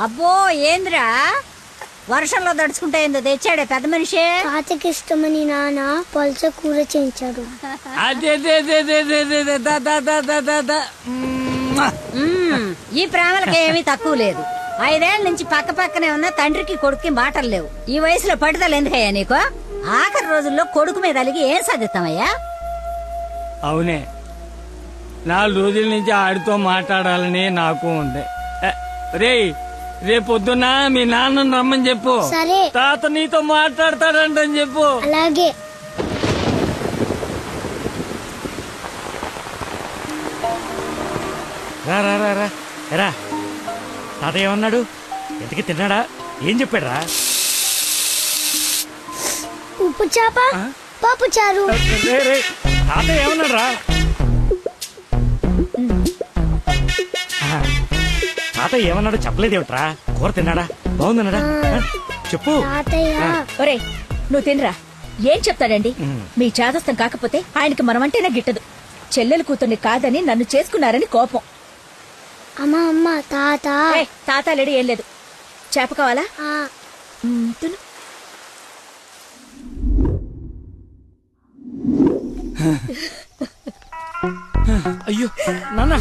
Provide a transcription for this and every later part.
అబ్బో ఏంద్రా వర్షంలో దడుచుకుంటే ఏందో తెచ్చాడే పెద్ద మనిషి. తాతకి ఇష్టమని నాన్న పల్చ కూర చేయించాడు. ఈ ప్రేమలకి ఏమీ తక్కువ లేదు. 5 ఏళ్ల నుంచి పక్క పక్కనే ఉన్న తండ్రికి కొడుక్కి మాటలు లేవు. ఈ వయసులో పట్టుదల ఎందుకయ్యా నీకు? ఆఖరి రోజుల్లో కొడుకు మీద అలిగి ఏం సాధిస్తామయ్యా? అవునే, 4 రోజుల నుంచి ఆడితో మాట్లాడాలని నాకు ఉంది. రేపొద్దున మీ నాన్న రమ్మని చెప్పు. సరే. తాత నీతో మాట్లాడతాడంటని చెప్పు. అలాగే. రా రా రా రా రా. తాత ఏమన్నాడు? ఎంతకి తిన్నాడా? ఏం చెప్పాడు రా? ఉప్పు చేప పప్పు చారు. తాత ఏమన్నాడు రా? తాత ఏమన్నాడు చెప్పలేదేమిట్రా? కూర తిన్నాడా? బాగుందన్నాడా? చెప్పు. ఒరే నువ్వు తినరా. ఏం చెప్తాడండి? మీ చాదస్తం కాకపోతే ఆయనకి మనమంటేనే గిట్టదు. చెల్లెలు కూతుర్ని కాదని నన్ను చేసుకున్నారని కోపం. అమ్మా అమ్మ తాత. తాత లేడు ఏం లేదు. చేప కావాలా? తిను. అయ్యో నాన్న.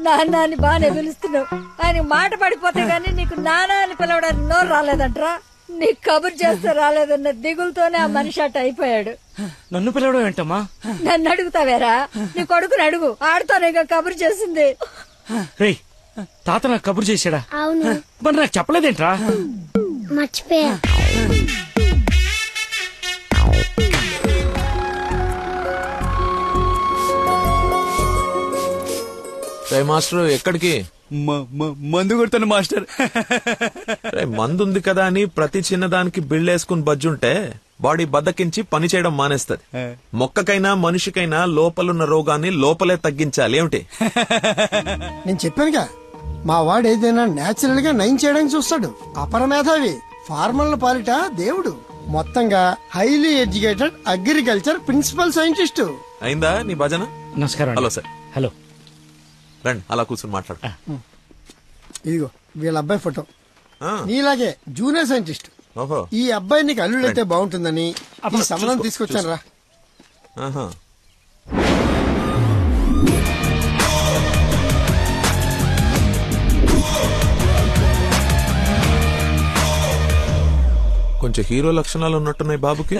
నాన్న అని బాగానే పిలుస్తున్నావు. ఆయన మాట పడిపోతే గానీ నీకు నాన్న అని పిలవడానికి నోరు రాలేదంట్రా. నీకు కబురు చేస్తే రాలేదన్న దిగులతోనే ఆ మనిషి అట్ట అయిపోయాడు. నన్ను పిలవడం ఏంటమ్మా? నన్ను అడుగుతావేరా? నీ కొడుకుని అడుగు. ఆడుతోనే కబురు చేసింది. తాత నాకు కబురు చేశాడా? అవును. మరి నాకు చెప్పలేదేంట్రా? మర్చిపోయా. మాస్టర్ ఎక్కడికి? మందు కొడతాను మాస్టర్. మందు ఉంది కదా అని ప్రతి చిన్నదానికి బిళ్ళేసుకుని బజ్జుంటే బాడీ బద్దకించి పని చేయడం మానేస్తది. మొక్కకైనా మనిషికైనా లోపలున్న రోగాన్ని లోపలే తగ్గించాలి. ఏమిటి? నేను చెప్పానుగా, మా వాడు ఏదైనా నేచురల్ గా నయం చేయడానికి చూస్తాడు. అపరమేధావి, ఫార్మల్ పాలిట దేవుడు. మొత్తంగా highly educated agriculture principal scientist. అయిందా నీ భజన? నమస్కారం. Hello sir. హలో రండి, అలా కూర్చొని మాట్లాడు. ఇదిగో వీళ్ళ అబ్బాయి ఫోటో. నీలాగే జూనియర్ సైంటిస్ట్. ఈ అబ్బాయి నీకు అల్లుడైతే బాగుంటుందని ఈ సంబంధం తీసుకొచ్చాను రా. కొంచెం హీరో లక్షణాలు ఉన్నట్టున్నాయి బాబుకి.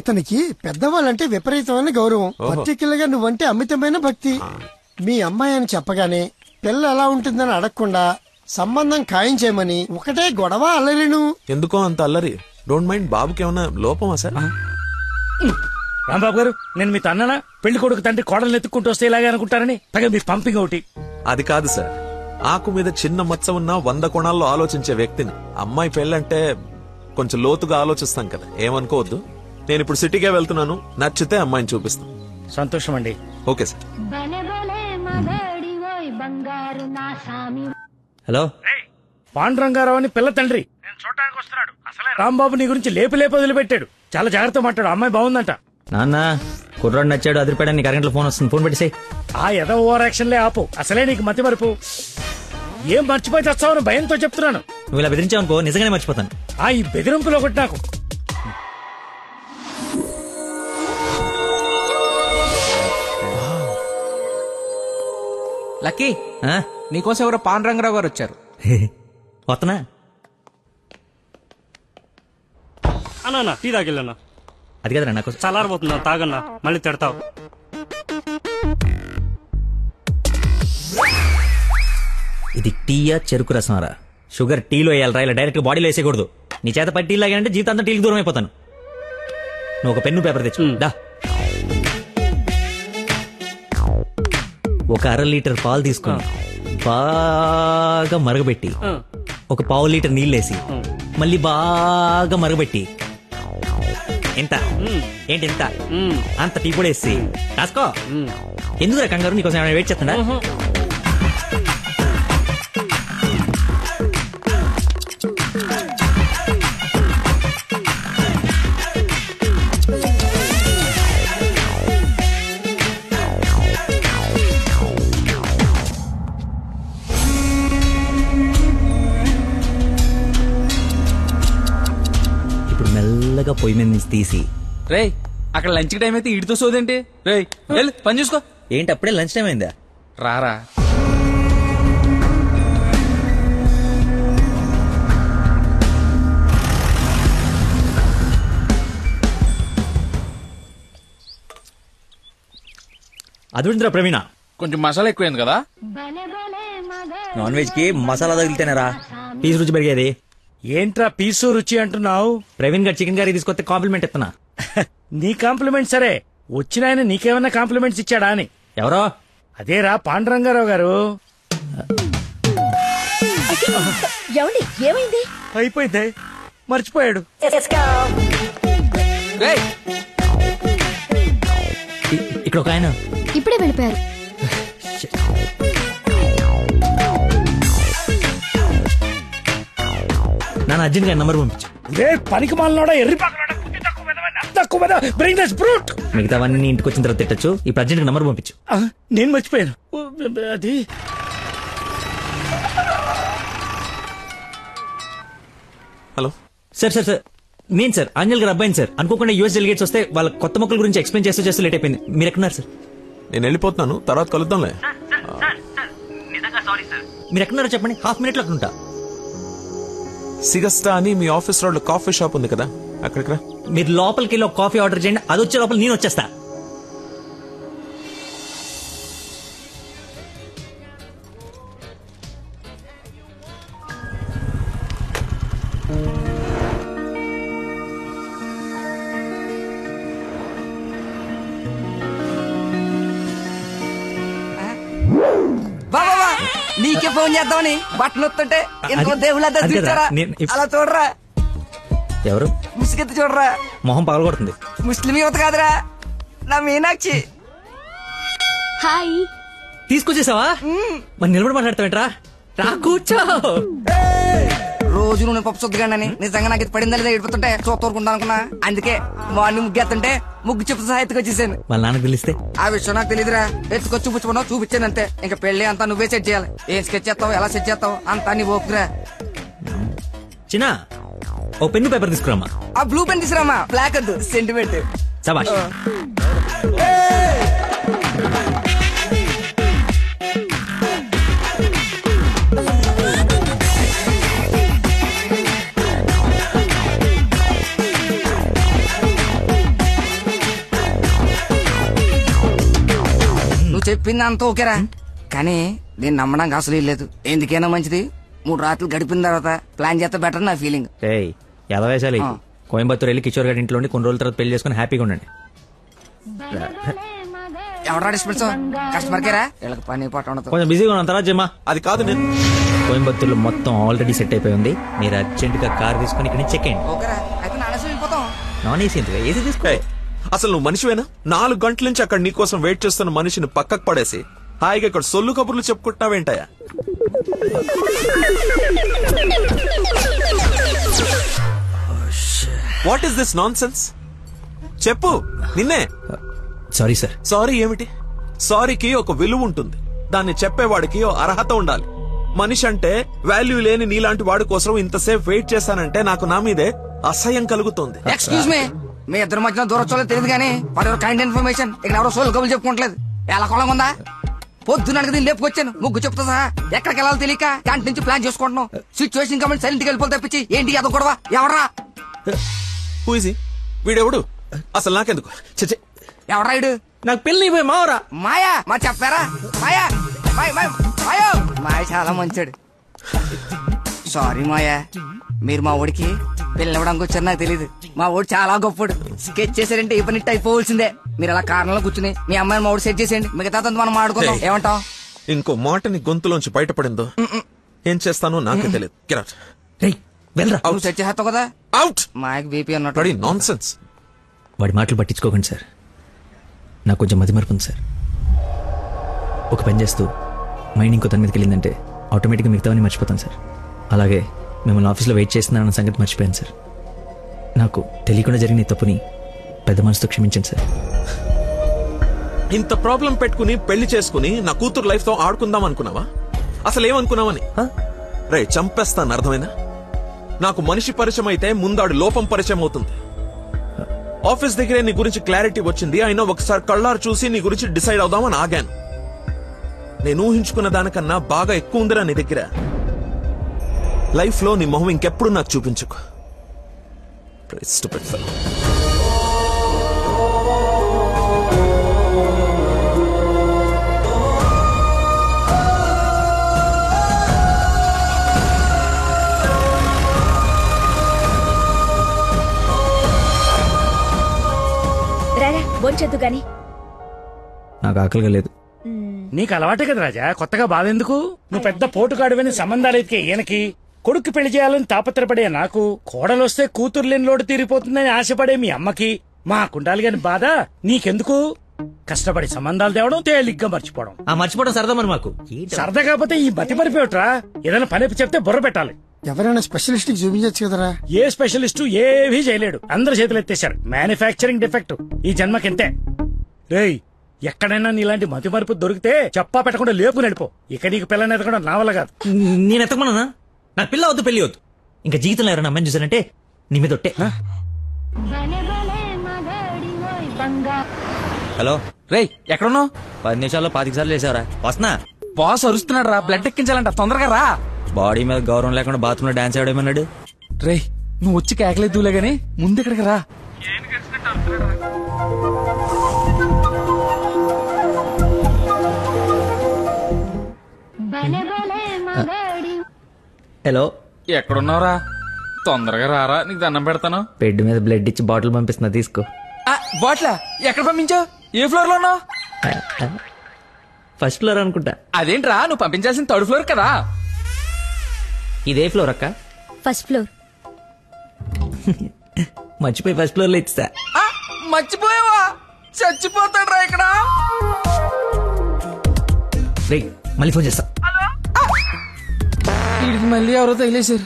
ఇతనికి పెద్దవాళ్ళంటే విపరీతమైన గౌరవం, పర్టికులర్ గా నువ్వంటే అమితమైన భక్తి. మీ అమ్మాయి అని చెప్పగానే పిల్ల ఎలా ఉంటుందని అడగకుండా సంబంధం ఖాయం చేయమని ఒకటే గొడవ అల్లరిను. ఎందుకో అంత అల్లరి? Don't mind. బాబుకి ఏమన్నా లోపమా సార్? రాంబాబు గారు, నేను మీ తన్ననా? పెళ్లి కొడుకు తండ్రి కోడలు ఎత్తుక్కుంటూ వస్తే ఇలాగే అనుకుంటారని పైగా మీ పంపింగ్ ఒకటి. అది కాదు సార్, ఆకు మీద చిన్న మచ్చ ఉన్న 100 కోణాల్లో ఆలోచించే వ్యక్తిని. అమ్మాయి పెళ్ళంటే కొంచెం లోతుగా ఆలోచిస్తాం కదా, ఏమనుకోవద్దు. నేను ఇప్పుడు సిటీకే వెళ్తున్నాను, నచ్చితే అమ్మాయిని చూపిస్తాను. సంతోషం అండి. Okay sir. హలో, పాండురంగారావు అని పిల్ల తండ్రి నేను చూడటానికి వస్తున్నాడు. అసలే రాంబాబు నీ గురించి లేపు వదిలిపెట్టాడు. చాలా జాగ్రత్త మాట్లాడు. అమ్మాయి బాగుందంట. నాన్న కుర్రాడు నచ్చాడు, అదిరిపాడని నీకు అరగంటలో ఫోన్ వస్తుంది. ఫోన్ పెట్టేసాయి. ఆ ఎదో ఓవర్ యాక్షన్లే ఆపు. అసలే నీకు మతి మరుపు. ఏం మర్చిపోయి తెస్తావని భయంతో చెప్తున్నాను. నువ్వు ఇలా బెదిరించావనుకో నిజంగానే మర్చిపోతాను. ఈ బెదిరింపులో ఒకటి నాకు. లక్కీ, నీకోసం ఎవరో పాండురంగరావు గారు వచ్చారు. వస్తున్నా. అన్నా టీ తాగిల్లన్నా. అది కదరా నాకు చల్లారబోతున్నా, తాగన్నా, మళ్ళీ తిడతావు. ఇది టీయా చెరుకు రసంరా? షుగర్ టీలో వేయాలరా, ఇలా డైరెక్ట్ బాడీలో వేసేయకూడదు. నీ చేత పట్టి టీ లాగానంటే జీవితాంతా టీకి దూరం అయిపోతాను. నువ్వు ఒక పెన్ను పేపర్ తెచ్చు. దా. ఒక 1/2 లీటర్ పాలు తీసుకుని బాగా మరగబెట్టి ఒక 1/4 లీటర్ నీళ్ళేసి మళ్ళీ బాగా మరగబెట్టి ఎంత ఏంటి ఎంత అంత టీ కూడా వేసి రాసుకో. ఎందుకు కంగారు? నీకోసం ఏమైనా వెయిట్ చేస్తుందా? పొయ్యి మీద నుంచి తీసి. రేయ్ అక్కడ లంచ్ టైం అయితే ఇడితో సోదేంటి? రేయ్ వెళ్ళు పని చూసుకో. ఏంటి అప్పుడే లంచ్ టైం అయిందా? రారా. అదుందిరా ప్రవీణ, కొంచెం మసాలా ఎక్కువైంది కదా. నాన్ వెజ్ కి మసాలా తగిలితేనేరా పీసు రుచి పెరిగేది. ఏంట్రా పీసు రుచి అంటున్నావు? ప్రవీణ్ గారు చికెన్ కర్రీ తీసుకొస్తే కాంప్లిమెంట్ ఇస్తున్నా. నీ కాంప్లిమెంట్ సరే, వచ్చిన ఆయన నీకేమన్నా కాంప్లిమెంట్స్ ఇచ్చాడా అని. ఎవరో? అదేరా పాండురంగారావు గారు. ఏమైంది? అయిపోయింది, మర్చిపోయాడు. రేయ్ ఇక్కడ ఒక ఆయన ఇప్పుడే వెళ్ళిపోయారు. నాన్న అర్జెంట్ గా నంబర్ పంపించు. పనికి మాలనోడా, ఎర్రి మిగతావన్నీ ఇంటికి వచ్చిన తర్వాత తిట్టచ్చు. ఇప్పుడు అర్జెంట్ గా నంబర్ పంపించు. నేను మర్చిపోయాను అది. హలో సార్ సార్ సార్ నేను సార్ అంజల్ గారు అబ్బాయిని సార్. అనుకోకుండా యూఎస్ డెలిగేట్స్ వస్తే వాళ్ళ కొత్త మొక్కల గురించి ఎక్స్ప్లెయిన్ చేస్తూ లేట్ అయిపోయింది. మీరు ఎక్కడున్నారు సార్? నేను వెళ్ళిపోతున్నాను, తర్వాత కలుద్దాంలే. మీరు ఎక్కడున్నారో చెప్పండి, హాఫ్ మినిట్ లో అక్కడ ఉంటా. సిగస్టా అని మీ ఆఫీస్ రోడ్ లో కాఫీ షాప్ ఉంది కదా, అక్కడికి రా. మీరు లోపలికి వెళ్ళి ఒక కాఫీ ఆర్డర్ చేయండి, అది వచ్చే లోపల నేను వచ్చేస్తా. నీకే ఫోన్ చేద్దామని బట్టలు వస్తుంటే ఇంకో దేవుళ్ళ చూచారా, అలా చూడరా. ఎవరు? ముసుగెత్తి చూడరా, మొహం పగలగొడుతుంది. ముస్లిం యువత కాదురా, నా మీనాక్షి. హాయ్. తీసుకొచ్చేసావా? మరి నిలబడి మాట్లాడతావేంట్రా? రా కూర్చో. రోజు నువ్వు పప్పు చుద్దగానని నిజంగా నాకు ఇది పడిందా లేదా ఏడిపోతుంటే చూస్తూరుకుంటా అనుకున్నా. అందుకే మార్నింగ్ ముగ్గు ఎత్తుంటే ముగ్గు చెప్తూ సహా ఎత్తుకొచ్చేసాను. వాళ్ళ నాన్నకు తెలిస్తే? ఆ విషయం నాకు తెలియదురా, ఎత్తుకొచ్చి చూపించుకున్నావు, చూపించాను అంతే. ఇంకా పెళ్లి అంతా నువ్వే సెట్ చేయాలి. ఏం స్కెచ్ చేస్తావు, ఎలా సెట్ చేస్తావు అంతా నీ ఓపురా. చిన్న ఓ పెన్ను పేపర్ తీసుకురామా. ఆ బ్లూ పెన్ తీసుకురామా, బ్లాక్ వద్దు, సెంటిమెంట్. సబాష్. నువ్వు చెప్పింది అంత ఓకేరా, కానీ నేను నమ్మడానికి అసలు లేదు. ఎందుకైనా మంచిది 3 రాత్రులు గడిపిన తర్వాత ప్లాన్ చేస్తే బెటర్ నా ఫీలింగ్. ఎలా వేసాలి? కోయంబత్తూర్ వెళ్ళి కిషోర్ గారి ఇంట్లో కొన్ని రోజుల తర్వాత పెళ్లి చేసుకుని హ్యాపీగా ఉండండి. ఎవరా డిస్పెన్స్? కస్టమర్ కేరా, వీళ్ళకి పని పాట ఉండదు. కొంచెం బిజీగా ఉన్నాం, తర్వాత జమ్మా. అది కాదు, నేను కోయంబత్తూర్లో మొత్తం ఆల్రెడీ సెట్ అయిపోయి ఉంది. మీరు అర్జెంట్ గా కార్ తీసుకుని ఇక్కడ నుంచి చెక్ అయ్యండి. ఓకేరా, అయితే నానేసి వెళ్ళిపోతాం. నాన్ ఏసీ ఎందుకు? ఏసీ తీసుకో. అసలు నువ్వు మనిషివేనా? 4 గంటల నుంచి అక్కడ నీకోసం వెయిట్ చేస్తున్న మనిషిని పక్కకు పడేసి హాయిగా ఇక్కడ సొల్లు కబుర్లు చెప్పుకుంటున్నావేంటయా? What is this nonsense? చెప్పు, నిన్నే. Sorry sir. సారీ ఏమిటి? సారీకి ఒక విలువ ఉంటుంది, దాన్ని చెప్పేవాడికి ఓ అర్హత ఉండాలి. మనిషి అంటే వాల్యూ లేని నీలాంటి వాడి కోసం ఇంతసేపు వెయిట్ చేశానంటే నాకు నా మీదే అసహ్యం కలుగుతుంది. ఎక్స్క్యూజ్ మీ, మీ ఇద్దరు మధ్యన దూరం చూడలేదు తెలియదు కానీ కైండ్ ఇన్ఫర్మేషన్ ఇక్కడ ఎవరో సోల్ కబులు చెప్పుకోవట్లేదు. ఎలా కొలం ఉందా? పొద్దున దీన్ని లేపుకొచ్చాను, ముగ్గు చెప్తా సహా. ఎక్కడికి వెళ్ళాలో తెలియక క్యాంటీన్ నుంచి ప్లాన్ చేసుకుంటున్నాం. సిచ్యువేషన్ కాబట్టి సైలెంట్ గా వెళ్ళిపోతే తప్పించి ఏంటి అదో గొడవ? ఎవరా వీడెవడు? అసలు నాకెందుకు? ఎవరా ఇడు? నాకు పెళ్లి మావరా. మాయా, మా చెప్పారా? మాయా, మాయా మాయ చాలా మంచాడు. సారీ మాయా, మీరు మా ఊడికి పెళ్ళి ఇవ్వడానికి వచ్చారు నాకు తెలియదు. మా ఊడు చాలా గొప్పడు. స్కెచ్ చేశారంటే ఈ పని అయిపోవలసిందే. మీరు అలా కారణంలో కూర్చుని మీ అమ్మాయిని మా ఊడు సెట్ చేసేయండి, మిగతా మనం ఆడుకుందాం. ఏమంటావు? ఇంకో మాట నీ గొంతులోంచి బయటపడిందో ఏం చేస్తానో నాకే తెలియదు. నువ్వు సెట్ చేస్తావు కదా. అవుట్. మాయకు బీపీ అన్నట్టు. నాన్సెన్స్. వాడి మాటలు పట్టించుకోకండి సార్, నాకు కొంచెం మతిమరుపు ఉంది సార్. ఒక పని చేస్తూ మైండ్ ఇంకో తన మీదకి వెళ్ళిందంటే ఆటోమేటిక్గా మిగతావన్నీ మర్చిపోతాను సార్. అలాగే మిమ్మల్ని ఆఫీస్లో వెయిట్ చేస్తున్నానన్న సంగతి మర్చిపోయాను సార్. నాకు తెలియకుండా జరిగిన తప్పుని పెద్ద మనసుతో క్షమించండి సార్. ఇంత ప్రాబ్లం పెట్టుకుని పెళ్లి చేసుకుని నా కూతురు లైఫ్ తో ఆడుకుందాం అనుకున్నావా? అసలు ఏమనుకున్నావని? రే చంపేస్తాను, అర్థమైనా? నాకు మనిషి పరిచయం అయితే ముందాడు లోపం పరిచయం అవుతుంది. ఆఫీస్ దగ్గరే నీ గురించి క్లారిటీ వచ్చింది. అయినా ఒకసారి కళ్ళారు చూసి నీ గురించి డిసైడ్ అవుదామని ఆగాను. నేను ఊహించుకున్న దానికన్నా బాగా ఎక్కువ ఉందిరా నీ దగ్గర. లైఫ్ లో నీ మొహం ఇంకెప్పుడు నాకు చూపించుకో. Stupid fellow. రారా బొంచొద్దు గాని. నాకు ఆకలిగా లేదు. నీకు అలవాటే కదా రాజా, కొత్తగా బాధ ఎందుకు? నువ్వు పెద్ద పోటుగాడువని సంబంధాలు ఎత్తికే ఈయనకి, కొడుకు పెళ్లి చేయాలని తాపత్రపడే నాకు, కోడలొస్తే కూతురు లేని లోటు తీరిపోతుందని ఆశపడే మీ అమ్మకి, మా కుండాలి గాని బాధ నీకెందుకు? కష్టపడి సంబంధాలు తేవడం, తేలిగ్గా మర్చిపోవడం. ఆ మర్చిపోవడం సరదా మరి మాకు. సరదా కాకపోతే ఈ మతి పరిపోయట్రా. ఏదైనా పని చెప్తే బుర్ర పెట్టాలి. ఎవరైనా స్పెషలిస్ట్ కి చూపించచ్చు కదరా. ఏ స్పెషలిస్టు ఏవీ చేయలేడు. అందరు చేతులు ఎత్తేశారు. మ్యానుఫ్యాక్చరింగ్ డిఫెక్ట్ ఈ జన్మకింతే. రేయ్, ఎక్కడైనా నీలాంటి మతి మరుపు దొరికితే చెప్పా పెట్టకుండా లేపు నడిపో. ఇక నీకు పిల్లని ఎదగడం నా వల్ల కాదు. నేను ఎత్తకమన్నా? నాకు పిల్ల వద్దు, పెళ్లి వద్దు. ఇంకా జీవితంలో ఎవరైనా అమ్మాయిని చూసానంటే నీ మీద ఒట్టే. హలో రేయ్, ఎక్కడున్నావు? 10 నిమిషాల్లో 25 సార్లు వేసావరా? వస్తున్నా. బాస్ అరుస్తున్నాడు రా, బ్లడ్ ఎక్కించాలంట, తొందరగా రా. బాడీ మీద గౌరవం లేకుండా బాత్రూమ్ లో డాన్స్ ఆడేమన్నాడు. రేయ్, నువ్వు వచ్చి కేకలేదులే గానీ ముందు ఇక్కడికి రా. హలో, ఎక్కడున్నావురా? తొందరగా రారా, నీకు దండం పెడతాను. బెడ్ మీద బ్లడ్ ఇచ్చి బాటిల్ పంపిస్తున్నా, తీసుకో. బాట్లా ఎక్కడ పంపించావు? ఏ ఫ్లోర్ లో ఉన్నావు? ఫస్ట్ ఫ్లోర్ అనుకుంటా. అదేంట్రా, నువ్వు పంపించాల్సిన 3rd ఫ్లోర్ కదా. ఇదే ఫ్లోర్ అక్క? First floor. మర్చిపోయి ఫస్ట్ ఫ్లోర్ లో ఇచ్చా. మర్చిపోయావా? చచ్చిపోతాడు రా ఇక్కడ. రేయ్, మళ్ళీ ఫోన్ చేస్తా. వీడికి మళ్ళీ ఎవరో తగిలేశారు.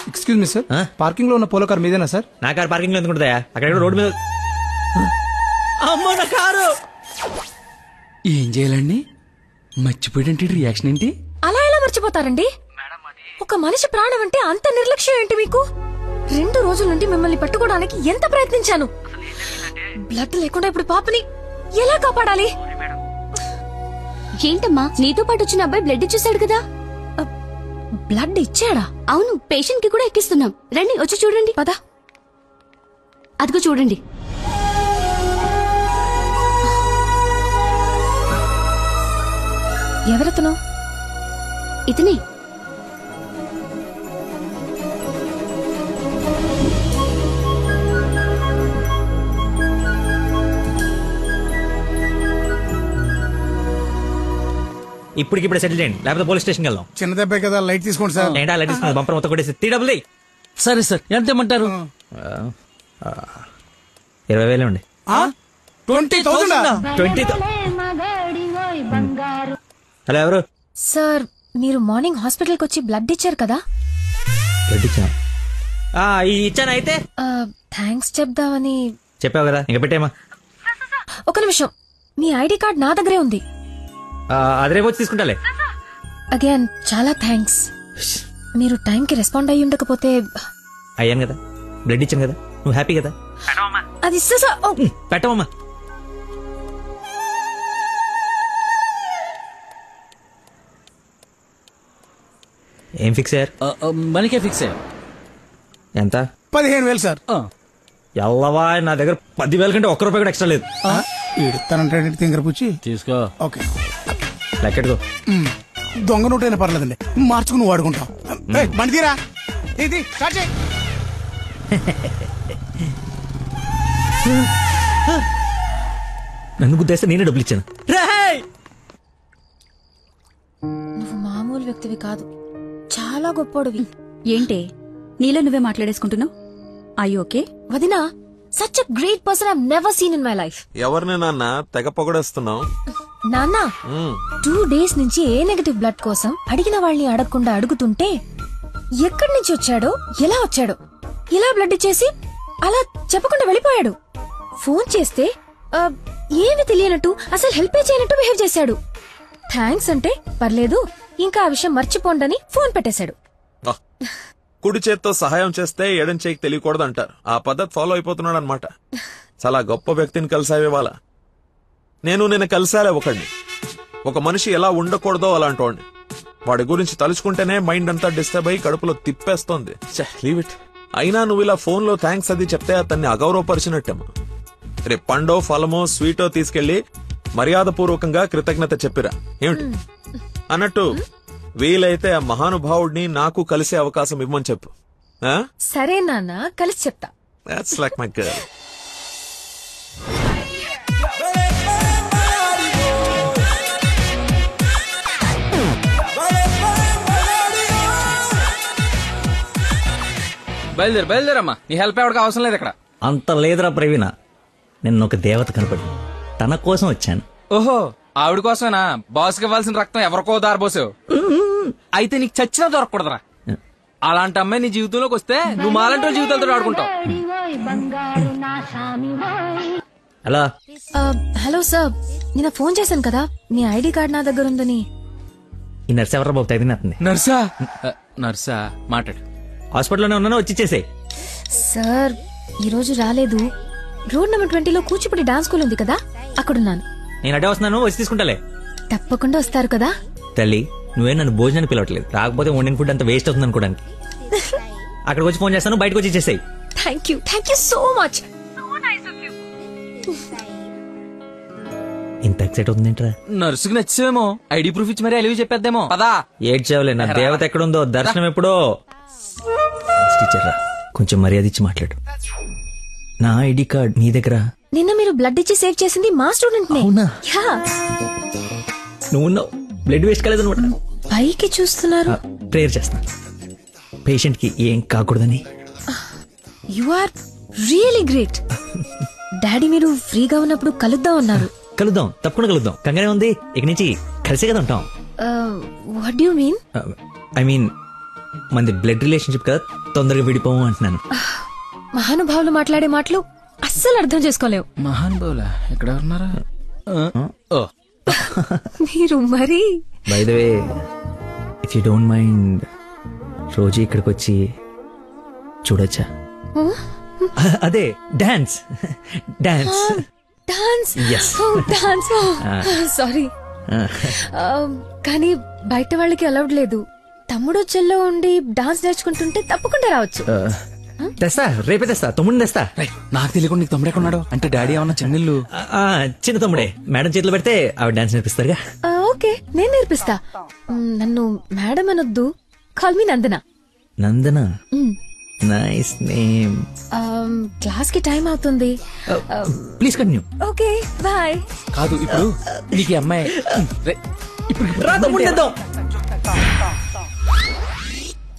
ఎక్స్క్యూజ్ మీ సార్, పార్కింగ్ లో ఉన్న పోలో కార్ మీదేనా సార్? నా కారు పార్కింగ్ లో ఎందుకుంటుందా? అక్కడ రోడ్డు మీద. అమ్మో నా కారు! ఏం చేయాలండి? మర్చిపోయాడంటే రియాక్షన్ ఏంటి? అలా ఎలా మర్చిపోతారండి? ఒక మనిషి ప్రాణం అంటే అంత నిర్లక్ష్యం ఏంటి మీకు? 2 రోజుల నుండి మిమ్మల్ని పట్టుకోవడానికి ఎంత ప్రయత్నించాను. బ్లడ్ లేకుండా ఇప్పుడు పాపని ఎలా కాపాడాలి? ఏంటమ్మా, నీతో పాటు వచ్చిన అబ్బాయి బ్లడ్ ఇచ్చేసాడు కదా. బ్లడ్ ఇచ్చాడా? అవును, పేషెంట్ కి కూడా ఎక్కిస్తున్నాం. రండి, వచ్చి చూడండి. పద. అదిగో చూడండి. ఎవరతను? ఇతనే. ఇప్పటికిప్పుడే సెటిల్ చేయండి, లేకపోతే పోలీస్ స్టేషన్కి వెళ్దాం. చిన్న దెబ్బే కదా, లైట్ తీసుకోండి సార్. ఏంటా లైట్ తీసుకున్నది? బంపర్ మొత్తం కొట్టేసి 3 డబ్బులు. సరే సార్, ఎంత ఇమ్మంటారు? 20,000 అండి. 20,000. హలో, ఎవరు? సార్, మీరు మార్నింగ్ హాస్పిటల్ కి వచ్చి బ్లడ్ ఇచ్చారు కదా? బ్లడ్ ఇచ్చాను. ఇచ్చాను. అయితే థ్యాంక్స్ చెప్దామని. చెప్పావు కదా, ఇంకా పెట్టేమా. ఒక నిమిషం, మీ ఐడి కార్డ్ నా దగ్గరే ఉంది. అది రేపు వచ్చి తీసుకుంటాలే. అగైన్ చాలా థ్యాంక్స్. మీరు టైంకి రెస్పాండ్ అయ్యి ఉండకపోతే. అయ్యాను కదా, బ్లడ్ ఇచ్చాను కదా, నువ్వు హ్యాపీ కదా? అది పెట్టవమ్మా. ఏం ఫిక్స్ అయ్యారు? మనకే ఫిక్స్ అయ్యారు. ఎంత? 15,000 సార్. ఎల్లవా, నా దగ్గర 10,000 కంటే ఒక్క రూపాయి కూడా ఎక్స్ట్రా లేదు. ఇడతానంటే తింగర పుచ్చి తీసుకో. ఓకే, లెక్కెట్టుకో. దొంగ నోట్ అయినా పర్లేదండి, మార్చుకుని వాడుకుంటాం. బండి తీరా, ఇది స్టార్ట్ చేయి. నన్ను గుద్దేస్తే నేనే డబ్బులు ఇచ్చాను. నువ్వు మామూలు వ్యక్తివి కాదు, చాలా గొప్పోడివి. ఏంటే నీలో నువ్వే మాట్లాడేసుకుంటున్నావు? I okay? వదినా, such a great person I have never seen in my life. ఎవరిని నాన్న తెగ పొగడేస్తున్నావు? నాన్న, 2 days నుంచి ఏ నెగటివ్ బ్లడ్ కోసం అడిగిన వాళ్ళని అడగకుండా అడుగుతుంటే ఎక్కడి నుంచి వచ్చాడో, ఎలా వచ్చాడో, ఇలా బ్లడ్ ఇచ్చేసి అలా చెప్పకుండా వెళ్ళిపోయాడు. ఫోన్ చేస్తే ఏమి తెలియనట్టు, అసలు హెల్ప్ చేయనట్టు బిహేవ్ చేశాడు. థ్యాంక్స్ అంటే పర్లేదు, ఇంకా ఆ విషయం మర్చిపోండని ఫోన్ పెట్టేశాడు. కుడి చేత్తో సహాయం చేస్తే ఎడం చేయికి తెలియకూడదు అంటారు. ఆ పద్ధతి ఫాలో అయిపోతున్నాడు అనమాట. చాలా గొప్ప వ్యక్తిని కలిసావే వాళ్ళ. నేను నిన్న కలిసాలే ఒకడిని. ఒక మనిషి ఎలా ఉండకూడదో అలాంటి వాడిని. వాడి గురించి తలుచుకుంటేనే మైండ్ అంతా డిస్టర్బ్ అయ్యి కడుపులో తిప్పేస్తోంది. Leave it. అయినా నువ్వు ఇలా ఫోన్ లో థ్యాంక్స్ అది చెప్తే అతన్ని అగౌరవపరిచినట్టేమో. రేపు పండో ఫలమో స్వీటో తీసుకెళ్లి మర్యాదపూర్వకంగా కృతజ్ఞత చెప్పిరా ఏమిటి అన్నట్టు. వీలైతే ఆ మహానుభావుడిని నాకు కలిసే అవకాశం ఇవ్వమని చెప్పు. సరే నాన్న, కలిసి చెప్తా. That's like my girl. బయలుదేరమ్మా. నీ హెల్ప్ ఎవరికి అవసరం లేదు ఇక్కడ. అంత లేదురా ప్రవీణ, నిన్న ఒక దేవత కనపడి తన కోసం వచ్చాను. ఓహో, ఆవిడ కోసమేనా? బాస్కి ఇవ్వాల్సిన రక్తం ఎవరికో దారిపోసావు. అయితే నీకు చచ్చినా దొరకకూడదురా. అలాంటి అమ్మాయి నీ జీవితంలోకి వస్తే నువ్వు మాలంటి జీవితాలతో ఆడుకుంటావు. హలో హలో సార్, నిన్న ఫోన్ చేశాను కదా, మీ ఐడి కార్డ్ నా దగ్గర ఉందని. ఈ నర్స్ ఎవరు బాబు తగినట్టుంది? నర్సా మాట్లాడు. హాస్పిటల్లోనే ఉన్నాను, వచ్చి ఇచ్చేసేయ్. సార్ ఈ రోజు రాలేదు. రోడ్ నెంబర్ 20లో కూచిపూడి డాన్స్ స్కూల్ ఉంది కదా, అక్కడున్నాను. నేను అడే వస్తున్నాను, వచ్చి తీసుకుంటాలే. తప్పకుండా వస్తారు కదా. తల్లి, నువ్వే నన్ను భోజనానికి పిలవట్లేదు. రాకపోతే వండిన ఫుడ్ అంత వేస్ట్ అవుతుంది అనుకోడానికి. అక్కడికి వచ్చి ఫోన్ చేస్తాను, బయటకు వచ్చి ఇచ్చేసేయ్. Thank you so much. ఇంత ఎక్సైట్ అవుతుందేంట్రా? నర్సుకి నచ్చేమో, ఐడి ప్రూఫ్ ఇచ్చి మరీ అలివి చెప్పేద్దేమో. పదా ఏడ్చావులే, నా దేవత ఎక్కడుందో, దర్శనం ఎప్పుడో. టీచర్ రా, కొంచెం మర్యాద ఇచ్చి మాట్లాడు. నా ఐడి కార్డ్ నీ దగ్గర. నిన్న మీరు బ్లడ్ ఇచ్చి సేవ్ చేసింది మా స్టూడెంట్ నే. నువ్వు బ్లడ్ వేస్ట్ కాలేదన్నమాట. పైకి చూస్తున్నారు. ప్రేయర్ చేస్తా, పేషెంట్ కి ఏం కాకూడదని. You are really great. Daddy మీరు ఫ్రీగా ఉన్నప్పుడు కలుద్దాం అన్నారు. కలుద్దాం, తప్పకుండా కలుద్దాం. కంగానే ఉంది, ఇక నుంచి కలిసే కదా ఉంటాం. What do you mean? I mean మనది బ్లడ్ రిలేషన్షిప్ కదా, తొందరగా విడిపోము అంటున్నాను. మహానుభావులు మాట్లాడే మాటలు అస్సలు అర్థం చేసుకోలేవు. మహానుభావులా? ఎక్కడ ఉన్నారా? మీరు మరి. By the way, if you don't mind, రోజు ఇక్కడికి వచ్చి చూడొచ్చా? అదే dance. Dance dance Yes. Dance. Sorry, కానీ బయట వాళ్ళకి అలౌడ్ లేదు. తమ్ముడు చెల్లో ఉండి డాన్స్ నేర్చుకుంటుంటే తప్పకుండా రావచ్చు. తెస్తా, రేపే తెస్తా, తమ్ముడిని తెస్తా. నాకు తెలియకుండా నీకు తమ్ముడు ఎక్కడున్నాడు? అంటే డాడీ ఏమన్నా చెన్నెళ్ళు? చిన్న తమ్ముడే, మేడం చేతిలో పెడితే ఆవిడ డాన్స్ నేర్పిస్తారుగా. ఓకే, నేను నేర్పిస్తా. నన్ను మేడం అనొద్దు, call me Nandana. Nandana, nice name. Class కి టైం అవుతుంది. Please continue. Okay, bye. కాదు, ఇప్పుడు నీకు అమ్మాయి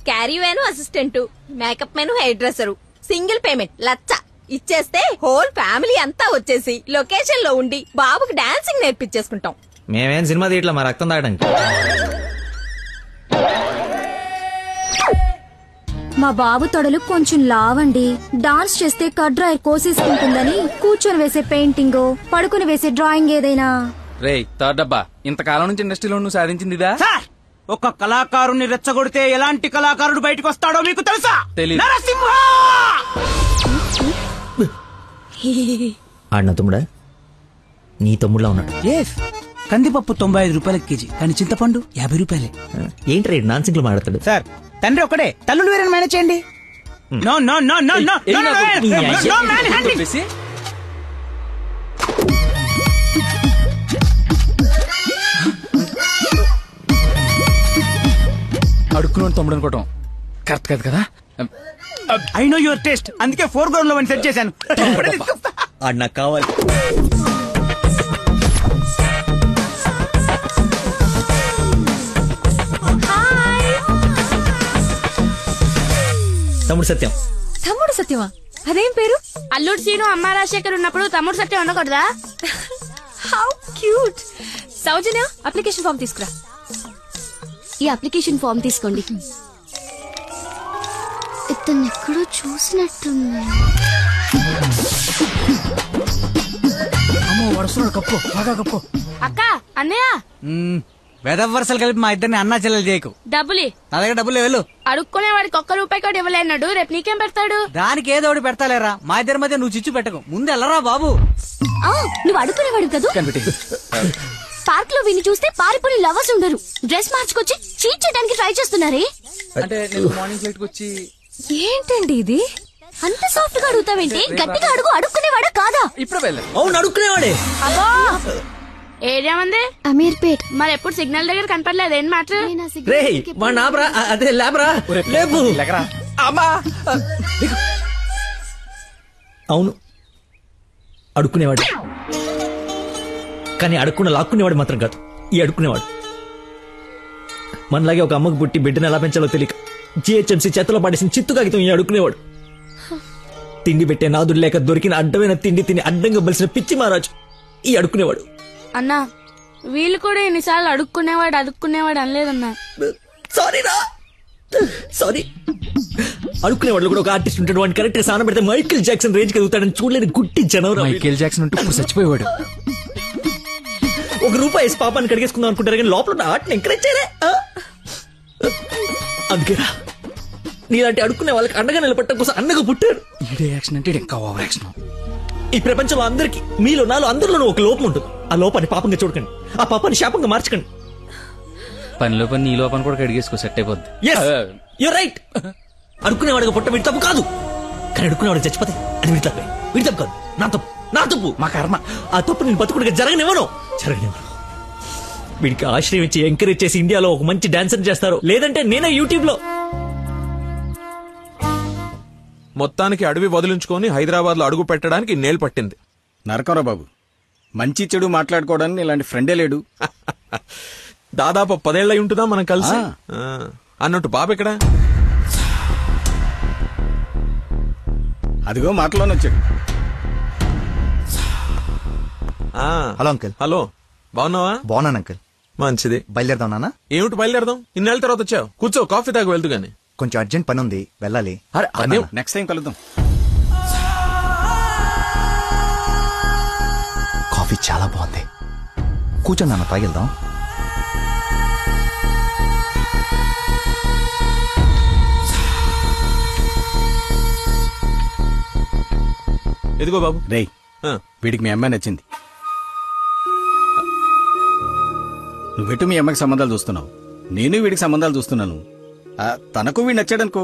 caravan assistant, makeup man hair dresser, single payment 1,00,000 ఇచ్చేస్తే హోల్ ఫ్యామిలీ అంతా వచ్చేసి లొకేషన్ లో ఉండి బాబుకి డాన్సింగ్ నేర్పించేసుకుంటాం. మేమేం సినిమా తీయట్లా, మా రక్తం తాగడానికి. మా బాబు తొడలు కొంచెం లావండి. డాన్స్ చేస్తే కట్ డ్రైర్ కోసేసుకుంటుందని కూర్చొని వేసే పెయింటింగ్, పడుకుని వేసే డ్రాయింగ్ ఏదైనా. రేయ్ థర్డ్ డబ్బా, ఇంతకాలం నుంచి ఇండస్ట్రీలో నువ్వు సాధించింది ఇదా? ఒక కళాకారుని రెచ్చగొడితే ఎలాంటి కళాకారుడు బయటకు వస్తాడో మీకు తెలుసా? తెలీదు. నరసింహ! ఆడిన తమ్ముడా? నీ తమ్ముడులా ఉన్నాడు. కందిపప్పు 95 రూపాయల కేజీ, కానీ చింతపండు 50 రూపాయలే. ఏంటి రేడు నాన్సింగ్ లో మాట్లాడతాడు? సార్, తండ్రి ఒక్కడే, తల్లులు వేరే మేనేజ్ చేయండి. No no no no no no man handing. అడుక్కున్నాడు తమ్ముడు అనుకోవటం కరెక్ట్ కాదు కదా. ఐ నో యువర్ టేస్ట్, అందుకే 4 గ్రౌండ్ లో సెట్ చేశాను. ఆడు నాకు కావాలి. తమ్ముడు సత్యం. తమ్ముడు సత్యమా? అదేం పేరు? అల్లుడు సీను అమ్మ రాజశేఖర్ ఉన్నప్పుడు తమ్ముడు సత్యం ఉండకూడదా? How cute. Soujanya, application form తీసుకురా. ఈ అప్లికేషన్ ఫామ్ తీసుకోండి. ఇతను ఎక్కడో చూసినట్టుంది. అమ్మో, వరుసలో కప్పు, బాగా కప్పు. అక్క, అన్నయ్య. వెదవరసలు కలిపి మా ఇద్దరిని అన్నా చెల్లెలు చేయకు. డబ్బులి నా దగ్గర డబ్బులు వెళ్ళు. అడుక్కునే వాడికి ₹1 కూడా ఇవ్వలేన్నాడు. రేపు నీకేం పెడతాడు? దానికి ఏదో ఒకటి పెడతాలేరా. మా ఇద్దరి మధ్య నువ్వు చిచ్చు పెట్టకు. ముందు వెళ్ళరా బాబు. నువ్వు అడుక్కునేవాడు కదా. పార్క్ లో విని చూస్తే పారిపోయి లవర్స్ ఉండరు. డ్రెస్ మార్చుకొచ్చి చీట్ చేయడానికి ట్రై చేస్తున్నారే. అంటే నేను మార్నింగ్ ఫ్లైట్ వచ్చి. ఏంటండి ఇది? అంత సాఫ్ట్ గా అడుగుతావేంటి? గట్టిగా అడుగు. అడుక్కునేవాడా కాదా? ఇప్పుడు వెళ్ళి. అవును అడుక్కునేవాడే. అబ్బో ఏరియా మంది అమీర్పేట్. మరి ఎప్పుడు సిగ్నల్ దగ్గర కనపడలేదు. ఏం మ్యాటర్? రే వాడు నాబ్రా, అదే లేబ్రా, లేపు. అవును అడుక్కునేవాడు, కానీ అడుక్కున్న లాక్కునేవాడు మాత్రం కాదు. ఈ అడుక్కునేవాడు మనలాగే ఒక అమ్మకు పుట్టి బిడ్డను ఎలా పెంచాలో తెలియక జిహెచ్ఎంసీ చేతిలో పడేసిన చిత్తు కాగితం ఈ అడుక్కునేవాడు. తిండి పెట్టే నాదుడు లేక దొరికిన అడ్డమైన తిండి తిని అడ్డంగా బలిసిన పిచ్చి మహారాజు ఈ అడుక్కునేవాడు. అన్నా వీళ్ళు కూడా ఎన్నిసార్లు అడుక్కునేవాడు అనలేదన్నా. సారీరా, సారీ. అడుక్కునేవాడు కూడా ఒక ఆర్టిస్ట్ ఉంటాడు. వాడిని కరెక్ట్ గా సాన పెడితే మైకేల్ జాక్సన్ రేంజ్ ఎదుగుతాడని చూడలేని గుట్టి జనం. మైకేల్ జాక్సన్ ఉంటే ఇప్పుడు చచ్చిపోయేవాడు. ₹1 పాపాన్ని కడిగేసుకుందాం అనుకుంటారు కానీ లోపల ఉన్న ఆర్ట్ని ఎంకరేజ్ చేయలే. అందుకేరా నీలాంటి అడుక్కునే వాళ్ళకి అండగా నిలబట్టడం కోసం అన్నగా పుట్టాడు. ఈడే యాక్షన్ అంటే ఇంకా ఓవర్ యాక్షన్. ఈ ప్రపంచంలో అందరికి మీలో నాలో అందరిలోనూ ఒక లోపం ఉంటుంది. ఆ లోపాన్ని పాపంగా చూడకండి, ఆ పాపాన్ని శాపంగా మార్చకండి. పనిలో పని నీ లోపల కూడా కడిగేసుకో, సెట్ అయిపోద్ది. You're right. అడుక్కునేవాడిగా పుట్ట వీడి తప్పు కాదు, కానీ అడుక్కునేవాడికి చచ్చిపోతే అది వీడి తప్పే. వీడి తప్పు కాదు, నా తప్పు, నా తప్పు, మా కర్మ. ఆ తప్పు నేను బతుకుడిగా జరగనివ్వను. వీడికి ఆశ్రయం ఇచ్చి ఎంకరేజ్ చేసి ఇండియాలో ఒక మంచి డాన్సర్ చేస్తారు, లేదంటే నేనే యూట్యూబ్ లో. మొత్తానికి అడవి వదిలించుకొని హైదరాబాద్ లో అడుగు పెట్టడానికి నేలు పట్టింది. నరకరా బాబు, మంచి చెడు మాట్లాడుకోవడానికి ఇలాంటి ఫ్రెండే లేడు. దాదాపు 10 ఏళ్ళై ఉంటుందా మనం కలిసి. అన్నట్టు బాబు ఎక్కడా? అదిగో మాటలోనే వచ్చాడు. Hello uncle. హలో, బాగున్నావా? బాగున్నాను అంకుల్. మంచిది. బయలుదేరదాం నాన్న. ఏమిటి బయలుదేరదాం? ఇన్నేళ్ళ తర్వాత వచ్చావు, కూర్చో, కాఫీ తాగి వెళ్తూ గాని. కొంచెం అర్జెంట్ పని ఉంది, వెళ్ళాలి. నెక్స్ట్ టైం కలుద్దాం. కాఫీ చాలా బాగుంది, కూర్చో నాన్న, తాగిద్దాం. ఎదిగో బాబు. రేయ్, వీడికి మీ అమ్మాయి నచ్చింది. నువ్వెటు మీ అమ్మకి సంబంధాలు చూస్తున్నావు, నేను వీడికి సంబంధాలు చూస్తున్నాను. తనకు వీడు నచ్చాడనుకో,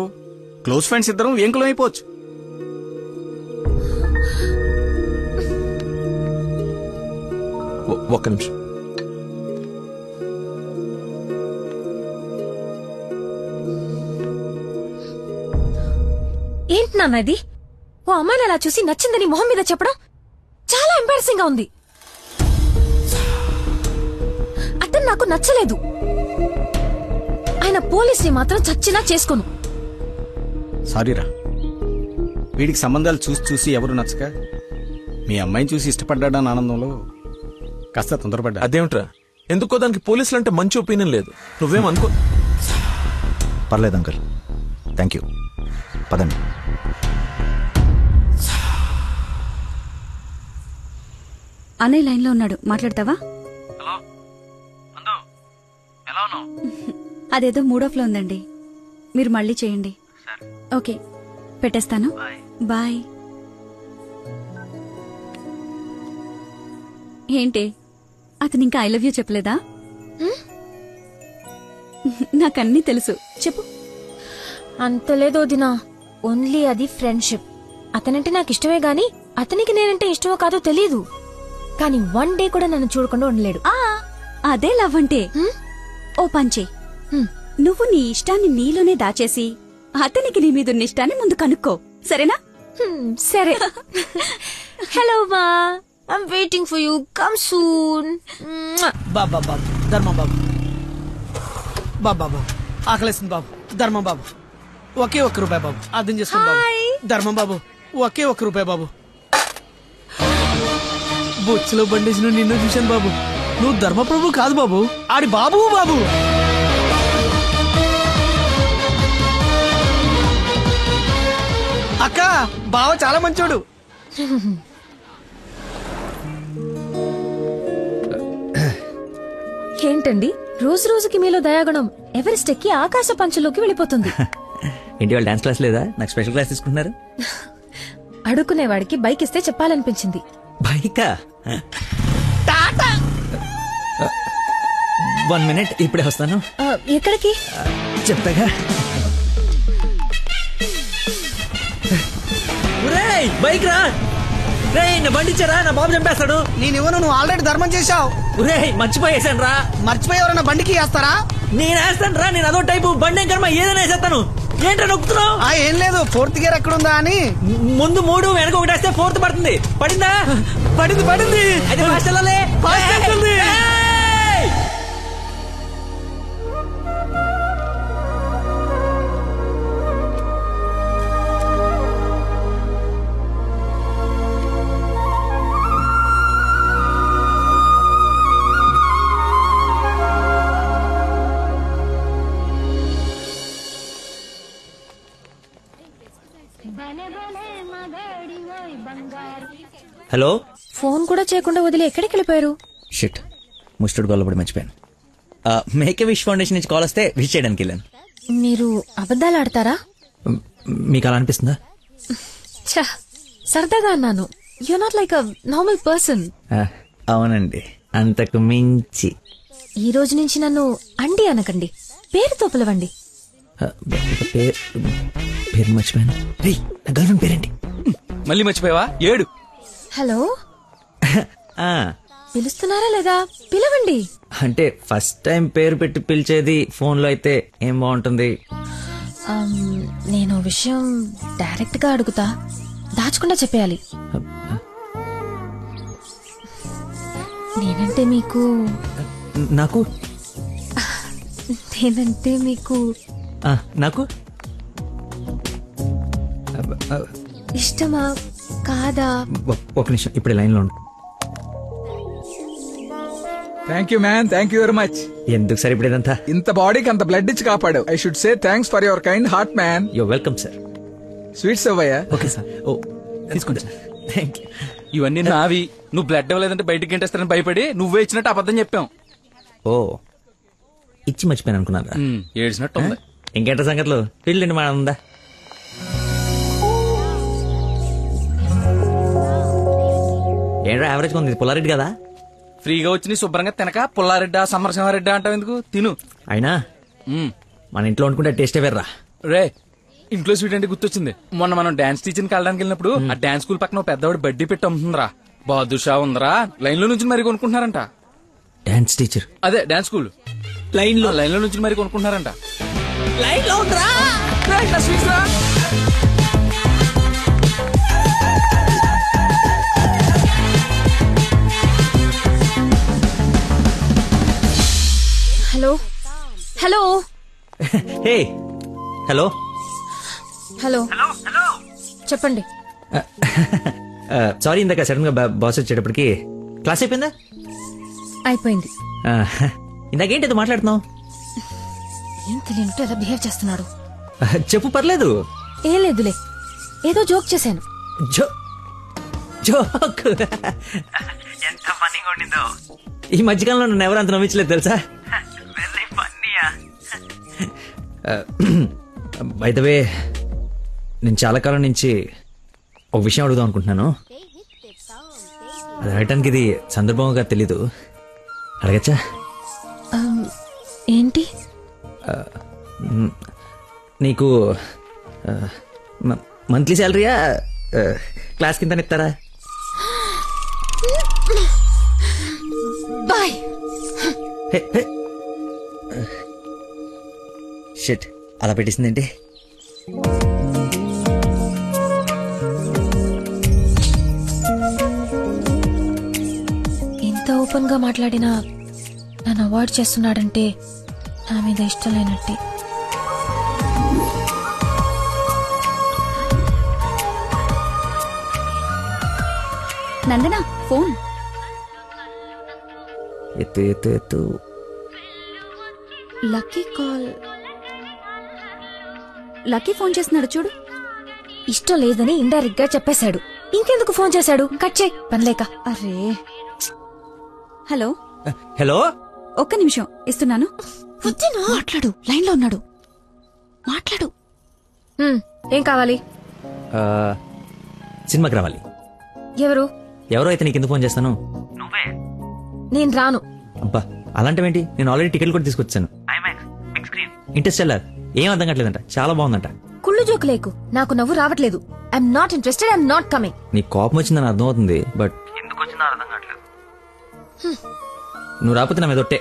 క్లోజ్ ఫ్రెండ్స్ ఇద్దరం ఏంకులం అయిపోవచ్చు. ఒక్క నిమిషం. ఏంటి నాన్న ఇది? ఓ అమ్మాయిని అలా చూసి నచ్చిందని మొహం మీద చెప్పడం చాలా ఎంబారసింగ్ గా ఉంది. అతను నాకు నచ్చలేదు. ఆయన పోలీసుని మాత్రం చచ్చినా చేసుకోను. సారీరా, వీడికి సంబంధాలు చూసి చూసి ఎవరు నచ్చక మీ అమ్మాయిని చూసి ఇష్టపడ్డాడని ఆనందంలో కాస్త తొందరపడ్డా. అదేమిట్రా, ఎందుకో దానికి పోలీసులు అంటే మంచి ఒపీనియన్ లేదు. నువ్వేమనుకో. పర్లేదు అంకుల్, థ్యాంక్ యూ. పదండి. అన్నయ్య లైన్ లో ఉన్నాడు, మాట్లాడతావా? అదేదో మూడ్ ఆఫ్ లో ఉందండి, మీరు మళ్ళీ చేయండి. ఓకే, పెట్టేస్తాను. బాయ్. ఏంటి, అతను ఇంకా ఐ లవ్ యూ చెప్పలేదా? నాకన్నీ తెలుసు, చెప్పు. అంత లేదు వదినా, ఓన్లీ అది ఫ్రెండ్షిప్. అతనంటే నాకు ఇష్టమే గాని అతనికి నేనంటే ఇష్టమో కాదో తెలీదు. కానీ 1 డే కూడా నన్ను చూడకుండా ఉండలేడు. అదే లవ్ అంటే. ఓ పంచే, నువ్వు నీ ఇష్టాన్ని నీలోనే దాచేసి అతనికి నీ మీద ఇష్టాన్ని ముందు కనుక్కో, సరేనా? సరే. హలో మా, I'm waiting for you, come soon. బాబా బాబు, ధర్మం బాబు, బాబా ఆకలేస్తుంది బాబు, ధర్మం బాబు, ఒకే ₹1 బాబు, అర్థం చేసుకోండి బాబు. ధర్మం బాబు, ఒకే ₹1 బాబు. బొచ్చులో బండేసి నిన్ను చూశాను బాబు. నువ్వు ధర్మప్రభు కాదు బాబు, ఆడి బాబు బాబు. అక్క, బావ చాలా మంచోడు. ఏంటండి రోజు రోజుకి మీలో దయాగుణం ఎవరెస్ట్ ఎక్కి ఆకాశ పంచలోకి వెళ్ళిపోతుంది. ఏంటి వాళ్ళు డాన్స్ క్లాస్ లేదా? నాకు స్పెషల్ క్లాస్ తీసుకుంటున్నారు. అడుక్కునేవాడికి బైక్ ఇస్తే చెప్పాలనిపించింది. బైకా? 1 minute, ఇప్పుడే వస్తాను. ఎక్కడికి? చెప్తాగా. బైక్ రా నా బండి ఇచ్చారా, నా బాబు చంపేస్తాడు. నేను ఇవ్వను, నువ్వు ఆల్రెడీ ధర్మం చేశావు. మర్చిపోయేసాను రా. మర్చిపోయి ఎవరన్నా బండికి వేస్తారా? నేను వేస్తాను రా, నేను అదో టైపు బండి కర్మ ఏదైనా వేసేస్తాను. ఏంట్రా నొక్కుతున్నావు? ఏం లేదు, 4th గేర్ ఎక్కడుందా అని. ముందు 3 వెనక 1 వేస్తే 4th పడుతుంది. పడిందా? పడింది. అయితే ఫాస్ట్ వెళ్ళాలి. హలో. ఫోన్ కూడా చేయకుండా వదిలి ఎక్కడికి వెళ్ళిపోయారు? షిట్, ముస్టుడు గొల్లపడి మర్చిపోయాను. మేక్ విష్ ఫౌండేషన్ నుంచి కాల్ వస్తే విష్ చేయడానికి వెళ్ళాను. మీరు అబద్ధాలు ఆడతారా? మీకు అలా అనిపిస్తుందా? సరదాగా అన్నాను. You not like a normal person. అవునండి, అంతకు మించి. ఈ రోజు నుంచి నన్ను అండి అనకండి, పేరుతో పిలవండి. పేరు మర్చిపోయాను. నా గర్ల్ఫ్రెండ్ పేరేంటి? మళ్ళీ మర్చిపోయావా? 7. హలో. పిలుస్తున్నారా లేదా? పిలవండి. అంటే ఫస్ట్ టైం పేరు పెట్టి పిలిచేది ఫోన్ లో అయితే ఏం బాగుంటుంది? నేను విషయం డైరెక్ట్ గా అడుగుతా, దాచకుండా చెప్పేయాలి. నేనంటే మీకు నాకు నేనంటే మీకు నాకు ఇష్టమా కాదా? ఒక నిమిషం, ఇప్పుడు లైన్ లో ఉండు. Thank you man, thank you very much. ఎందుకు సార్ ఇప్పుడు ఇదంతా? ఇంత బాడీకి అంత బ్లడ్ ఇచ్చి కాపాడు. I should say thanks for your kind heart man. Your welcome sir. Sweets అవ్వయ్యా. Okay sir. ఓ తీసుకోండి సార్. Thank you. ఇవన్నీ నావి. నువ్వు బ్లడ్ ఇవ్వలేదంటే బయటికి గంటేస్తారని భయపడి నువ్వే ఇచ్చినట్టు అబద్ధం చెప్పాం. ఓ, ఇచ్చి మర్చిపోయాను అనుకున్నారా? ఏడ్చినట్టు ఉంది. ఇంకేంట సంగతులు? ఫీల్డ్ మా ఉందా? ఏంట్రా యావరేజ్ ఉంది? పుల్లారెడ్డి కదా? ఫ్రీగా వచ్చి నీ శుభ్రంగా తినక పుల్లారెడ్డా సమరసింహారెడ్డా అంటావు ఎందుకు? తిను. అయినా మన ఇంట్లో వండుకుంటే టేస్టే వేర్రా. రే, ఇంట్లో స్వీట్ అంటే గుర్తొచ్చింది. మొన్న మనం డాన్స్ టీచర్కి వెళ్ళడానికి వెళ్ళినప్పుడు ఆ డాన్స్ స్కూల్ పక్కన పెద్దవాడు బడ్డీ పెట్టి అమ్ముతుందిరా. బాదుషా ఉందరా. లైన్ లో నుంచి మరి కొనుక్కుంటున్నారంట. Dance teacher? అదే డాన్స్ స్కూల్. లైన్ లో నుంచి మరి కొనుక్కుంటున్నారంట. లైన్ లో ఉందిరా. Hello. Hello. Hey. Hello. Hello. చెప్పండి. సారీ, ఇందాక సడన్ గా బాస్ వచ్చేటప్పటికి క్లాస్ అయిపోయిందా? అయిపోయింది. ఇందాకేంటి ఏదో మాట్లాడుతున్నావు? ఏం తెలియనట్టు ఎలా బిహేవ్ చేస్తున్నాడు. చెప్పు, పర్లేదు. ఏం లేదులే, ఏదో జోక్ చేశాను. జోక్? ఎంత ఫన్నీగా ఉండిందో. ఈ మధ్యకాలంలో నన్ను ఎవరు అంత నవ్వించలేదు తెలుసా? బై ద వే, నేను చాలా కాలం నుంచి ఒక విషయం అడుగుదాం అనుకుంటున్నాను. అది అడగటానికి ఇది సందర్భంగా తెలీదు. అడగచ్చా? ఏంటి? నీకు మంత్లీ శాలరీయా, క్లాస్ కింద ఇస్తారా? బాయ్. షిట్, అలా పెట్టేసిందేంటి? ఇంత ఓపెన్ గా మాట్లాడినా నన్ను అవాయిడ్ చేస్తున్నాడంటే నా మీద ఇష్టం లేనట్టే. నందనా ఫోన్. ఎత్తు ఎత్తు ఎత్తు. Lucky call. లక్కీ ఫోన్ చేస్తున్నాడు చూడు. ఇష్టం లేదని ఇండైరెక్ట్ గా చెప్పేశాడు. ఇంకెందుకు ఫోన్ చేశాడు? కట్ చేయి, పనిలేక. అరే. హలో. హలో. ఒక్క నిమిషం ఇస్తున్నాను. మాట్లాడు, లైన్ లో ఉన్నాడు. మాట్లాడు. ఏం కావాలి? సినిమాకి రావాలి. ఎవరు? ఎవరో అయితే నీకు ఎందుకు ఫోన్ చేస్తాను? నేను రాను. అబ్బా అలాంటివేంటి, నేను ఆల్రెడీ టికెట్ కూడా తీసుకొచ్చాను. ఇంటర్స్టెల్లార్ ఏం అర్థం కావట్లేదంట, చాలా బాగుందంట. కుళ్ళు జోకు లేకు, నాకు నవ్వు రావట్లేదు. I'm not interested, I'm not coming. నీ కోపం వచ్చిందని అర్థం అవుతుంది, బట్ నువ్వు రాకపోతే నా మీద ఒట్టే.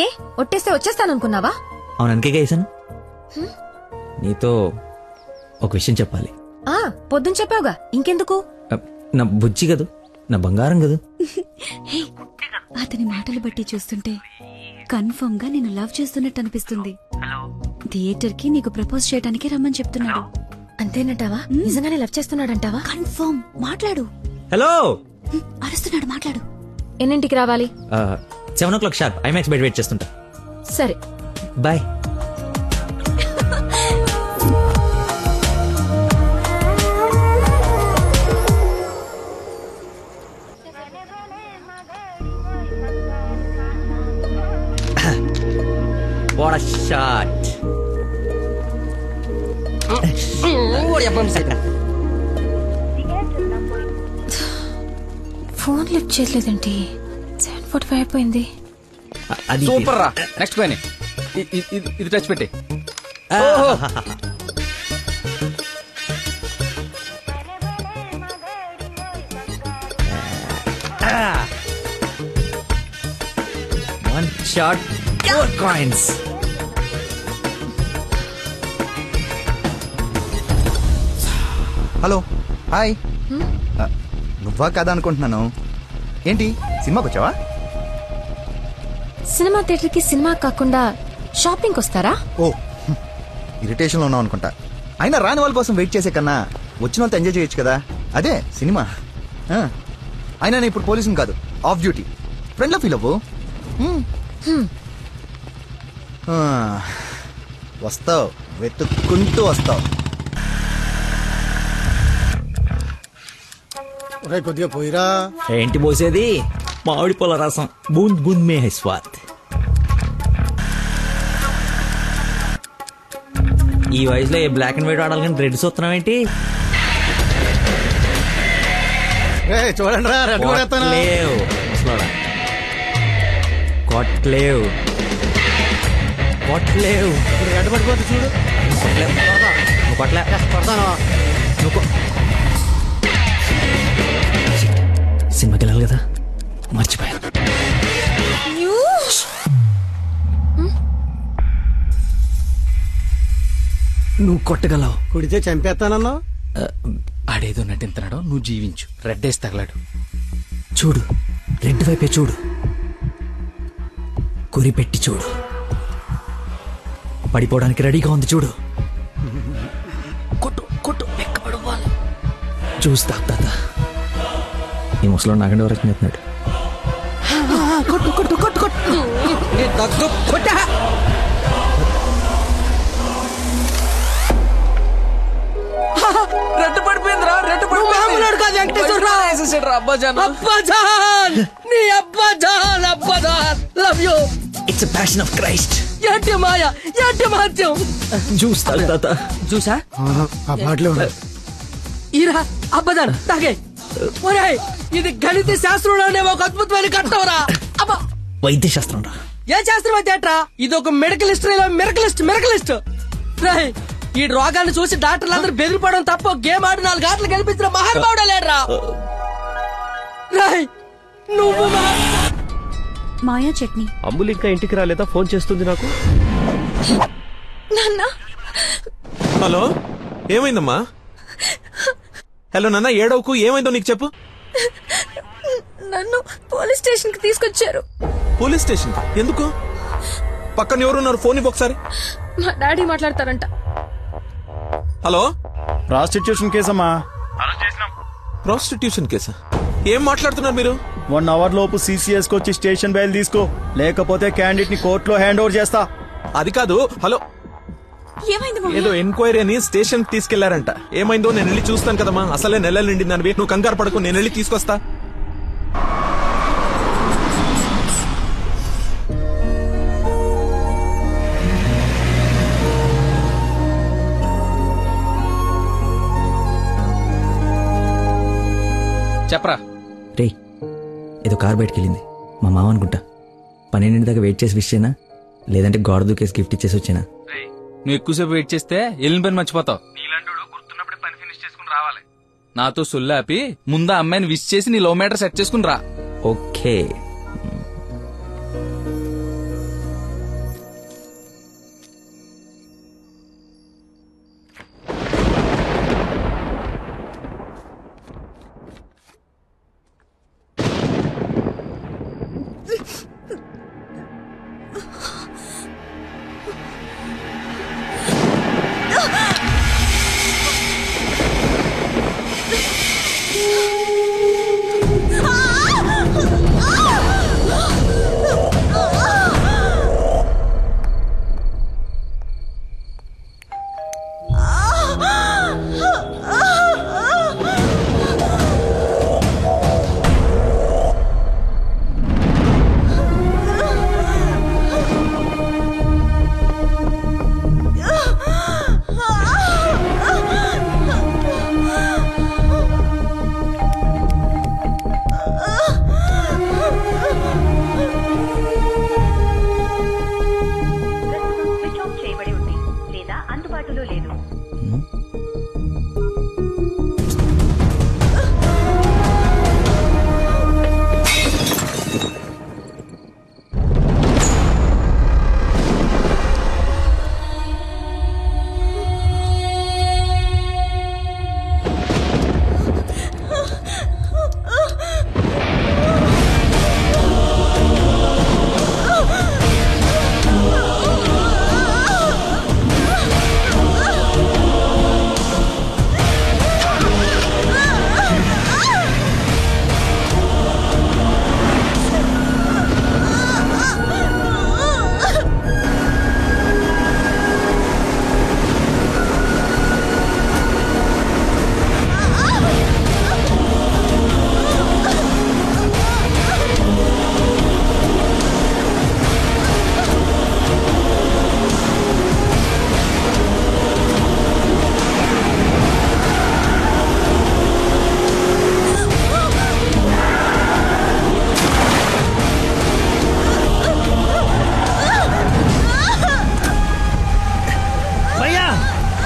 ఏ ఒట్టేస్తే వచ్చేస్తాననుకున్నావా? అవును, అందుకే వేసాను. నీతో ఒక విషయం చెప్పాలి. పొద్దున చెప్పావుగా, ఇంకెందుకు? నా బుజ్జి కదూ, నా బంగారం కదూ. అతని మాటలు బట్టి చూస్తుంటే కన్ఫర్మ్ గా నేను లవ్ చేస్తున్నట్టు అనిపిస్తుంది. థియేటర్ కి నీకు ప్రపోజ్ చేయడానికి రమ్మని చెప్తున్నాడు. అంతేనంటావా? నిజంగానే లవ్ చేస్తున్నాడంటావా? కన్ఫర్మ్. మాట్లాడు. హలో. అరుస్తున్నాడు, మాట్లాడు. ఎన్నింటికి రావాలి? 7 o'clock షార్ప్ ఐమాక్స్ బయట వెయిట్ చేస్తుంటా. సరే bye. What a shot. Phone lift చేయలేదండి. 7:45 అయిపోయింది. సూపర్ రా. నెక్స్ట్ పైన ఇది టచ్ పెట్టి. One shot, 4 coins. Hello, hi. నువ్వా కదా అనుకుంటున్నాను. ఏంటి సినిమాకి వచ్చావా? సినిమా థియేటర్ కి సినిమా కాకుండా షాపింగ్ వస్తారా? ఓ, ఇరిటేషన్ లో ఉన్నావు అనుకుంటా. అయినా రాని వాళ్ళ కోసం వెయిట్ చేసే కన్నా వచ్చిన వాళ్ళతో ఎంజాయ్ చేయొచ్చు కదా, అదే సినిమా. అయినా నేను ఇప్పుడు పోలీసుని కాదు, ఆఫ్ డ్యూటీ. ఫ్రెండ్ లో ఫీల్ అవ్వు. వస్తావు, వెతుక్కుంటూ వస్తావు. కొద్దిగా పోయిరా. ఏంటి పోసేది? మామిడి పొల రసం. బూంద్ బూంద్ మే హై స్వాద్. ఈ వయసులో ఏ బ్లాక్ అండ్ వైట్ ఆడాలి కానీ రెడ్ చూస్తున్నావు ఏంటి? చూడండి రా, రెడ్ కొట్టలేవు కొట్టలేవు కొట్టలేవు. రెడ్ పడిపోతే చూడు. నువ్వు కొట్టలే. నువ్వు సినిమాకి వెళ్ళాలి కదా, మర్చిపోయాను. నువ్వు కొట్టగలవు. కుడితే చంపేస్తానన్నా. ఆడేదో నటింతనాడో, నువ్వు జీవించు. రెడ్ వేసి తగలాడు. చూడు, రెడ్ వైపే చూడు. గురి పెట్టి చూడు. పడిపోవడానికి రెడీగా ఉంది చూడు. కొట్టు కొట్టు, ఎక్కబడవాలి. చూస్తా తాత. ఈ ముసలో నాగండి వరకు చెప్తున్నాడు. కొట్టు కొట్టు కొట్టు కొట్టు. రెడ్ పడిపోయిందిరా. రెడ్ మామూలుడు కాదు వెంకటేశ్వరరావు. అబ్బాజాన్ నీ అబ్బాజాన్ అబ్బాజాన్. Love you. It's passion of Christ. ఏంటి మాయ, ఏంటి మహత్యం. చూస్తా తాత. చూసా ఆ బాటలో ఈరా అబ్బదాన్ తాగే. ఒరేయ్, ఇది గణిత శాస్త్రంలోనే ఒక అద్భుతమైన కట్టవరా. అబ్బా, వైద్య శాస్త్రం రా. ఏ శాస్త్రం అయితే అట్రా, ఇది ఒక మెడికల్ హిస్టరీలో మెరకలిస్ట్. రేయ్, ఈ రోగాన్ని చూసి డాక్టర్లు అందరూ బెదిరిపోవడం తప్ప గేమ్ ఆడి 4 గంటలు గెలిపించిన మహానుభావుడే లేడరా. రేయ్, నువ్వు మాయా చట్నీ. అమ్ములు ఇంకా ఇంటికి రాలేదా? ఫోన్ చేస్తుంది నాకు. హలో, ఏమైందమ్మా? హలో నాన్న, ఏడవకు. ఏమైందో నీకు చెప్పు. నన్ను పోలీస్ స్టేషన్ కి తీసుకొచ్చారు. పోలీస్ స్టేషన్ ఎందుకు? పక్కన ఎవరున్నారు? ఫోన్ ఇవ్వు ఒకసారి. మా డాడీ మాట్లాడతారంట. హలో, ప్రాస్టిట్యూషన్ కేసమ్మా. ప్రాస్టిట్యూషన్ కేసా? ఏం మాట్లాడుతున్నారు మీరు? 1 hour లోపు CCS కి వచ్చి స్టేషన్ బయలు తీసుకో, లేకపోతే క్యాండిడేట్ ని కోర్టులో హ్యాండ్ ఓవర్ చేస్తా. అది కాదు. హలో, ఏదో ఎంక్వైరీ అని స్టేషన్ తీసుకెళ్లారంట. ఏమైందో నేను వెళ్ళి చూస్తాను కదమ్మా. అసలే నెలలు నిండింది. నువ్వు కంగారు పడకు, నేను వెళ్ళి తీసుకొస్తా. చెప్పరా. రే ఏదో కార్ బయటకు వెళ్ళింది, మా మామ అనుకుంటా. 12 దాకా వెయిట్ చేసి విష్ చేయనా, లేదంటే గోడ దూకేసి గిఫ్ట్ ఇచ్చేసి వచ్చేనా? నువ్వు ఎక్కువసేపు వెయిట్ చేస్తే వెళ్ళిన పని మర్చిపోతావు. నీలాంటి గుర్తున్నప్పుడే పని ఫినిష్ చేసుకుని రావాలి. నాతో సొల్లాపి ముందు అమ్మాయిని విష్ చేసి నీ లవ్ మ్యాటర్ సెట్ చేసుకుని రా. ఓకే.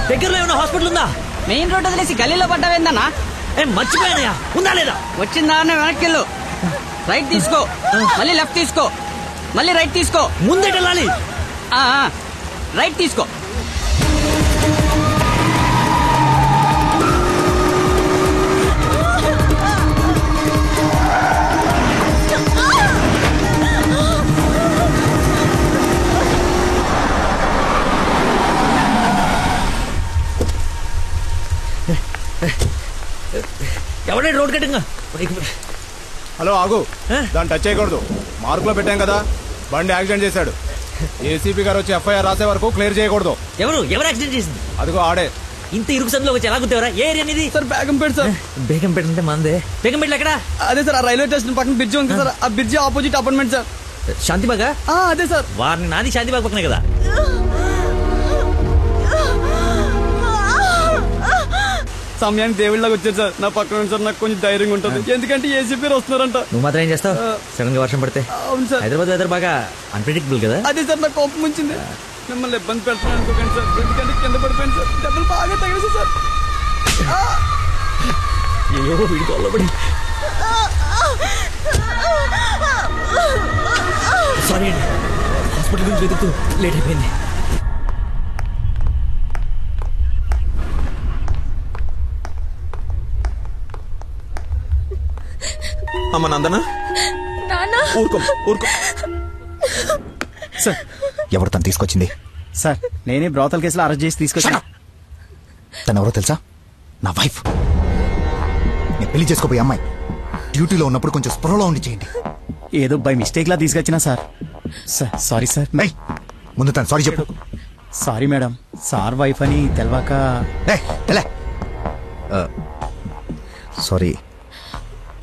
దగ్గరలో ఏమైనా హాస్పిటల్ ఉందా? మెయిన్ రోడ్ వదిలేసి గల్లీలో పడ్డావేందన్నా? మర్చిపోయానయా, ఉందా లేదా? వచ్చిందా వెనక్కి రైట్ తీసుకో, మళ్ళీ లెఫ్ట్ తీసుకో, మళ్ళీ రైట్ తీసుకో. ముందెటెళ్ళాలి. రైట్ తీసుకో. ఎవడే రోడ్ కట్టింగా? హలో ఆగు, దాన్ని టచ్ చేయకూడదు. మార్కులో పెట్టాం కదా, బండి యాక్సిడెంట్ చేశాడు. ఏసీపీ గారు వచ్చి ఎఫ్ఐఆర్ రాసే వరకు క్లియర్ చేయకూడదు. ఎవరు యాక్సిడెంట్ చేసింది? అదిగో ఆడే. ఇంత ఇరుకు సందులో వచ్చి ఎలా గుర్తేవరా? ఏ ఏరియా అనేది? Sir Begumpet sir. బేగంపేట అంటే మందే. బేగంపేట ఎక్కడ? అదే సార్, ఆ రైల్వే స్టేషన్ పక్కన బ్రిడ్జ్ ఉంది సార్, ఆ బ్రిడ్జ్ ఆపోజిట్ అపార్ట్మెంట్ సార్. శాంతిబాగా? అదే సార్. వారిని నాది శాంతిబాగ్ పక్కనే కదా. సమయానికి దేవుళ్ళగా వచ్చారు సార్. నా పక్కన సార్ నాకు కొంచెం ధైర్యంగా ఉంటుంది, ఎందుకంటే ఏసీపీ వస్తున్నారంట. నువ్వు మాత్రం ఏం చేస్తావు? సడన్ గా వర్షం పడితే? అవును సార్. హైదరాబాద్ వెదర్ బాగా అన్ప్రెడిక్టబుల్ కదా. అదే సార్ నాకు కోపం వచ్చింది. మిమ్మల్ని ఇబ్బంది పెడతాను అనుకోకండి సార్, ఎందుకంటే కింద పడిపోయింది సార్, దెబ్బలు బాగా తగిలేసి సార్. సారీ అండి, హాస్పిటల్ గురించి వెతుకుతూ లేట్ అయిపోయింది. అమ్మ నందనా, ఊరుకో ఊరుకో. సార్ ఎవరు తను తీసుకొచ్చింది? సార్ నేనే బ్రోతల్ కేసులో అరెస్ట్ చేసి తీసుకొచ్చాను. తను ఎవరో తెలుసా? నా వైఫ్. నేను పెళ్లి చేసుకోబోయే అమ్మాయి. డ్యూటీలో ఉన్నప్పుడు కొంచెం స్పృహలో ఉండి చేయండి. ఏదో బై మిస్టేక్ లా తీసుకొచ్చినా సార్. Sorry sir. ముందు తను సారీ చెప్పు. సారీ మేడం, సార్ వైఫ్ అని తెలవాక. సారీ.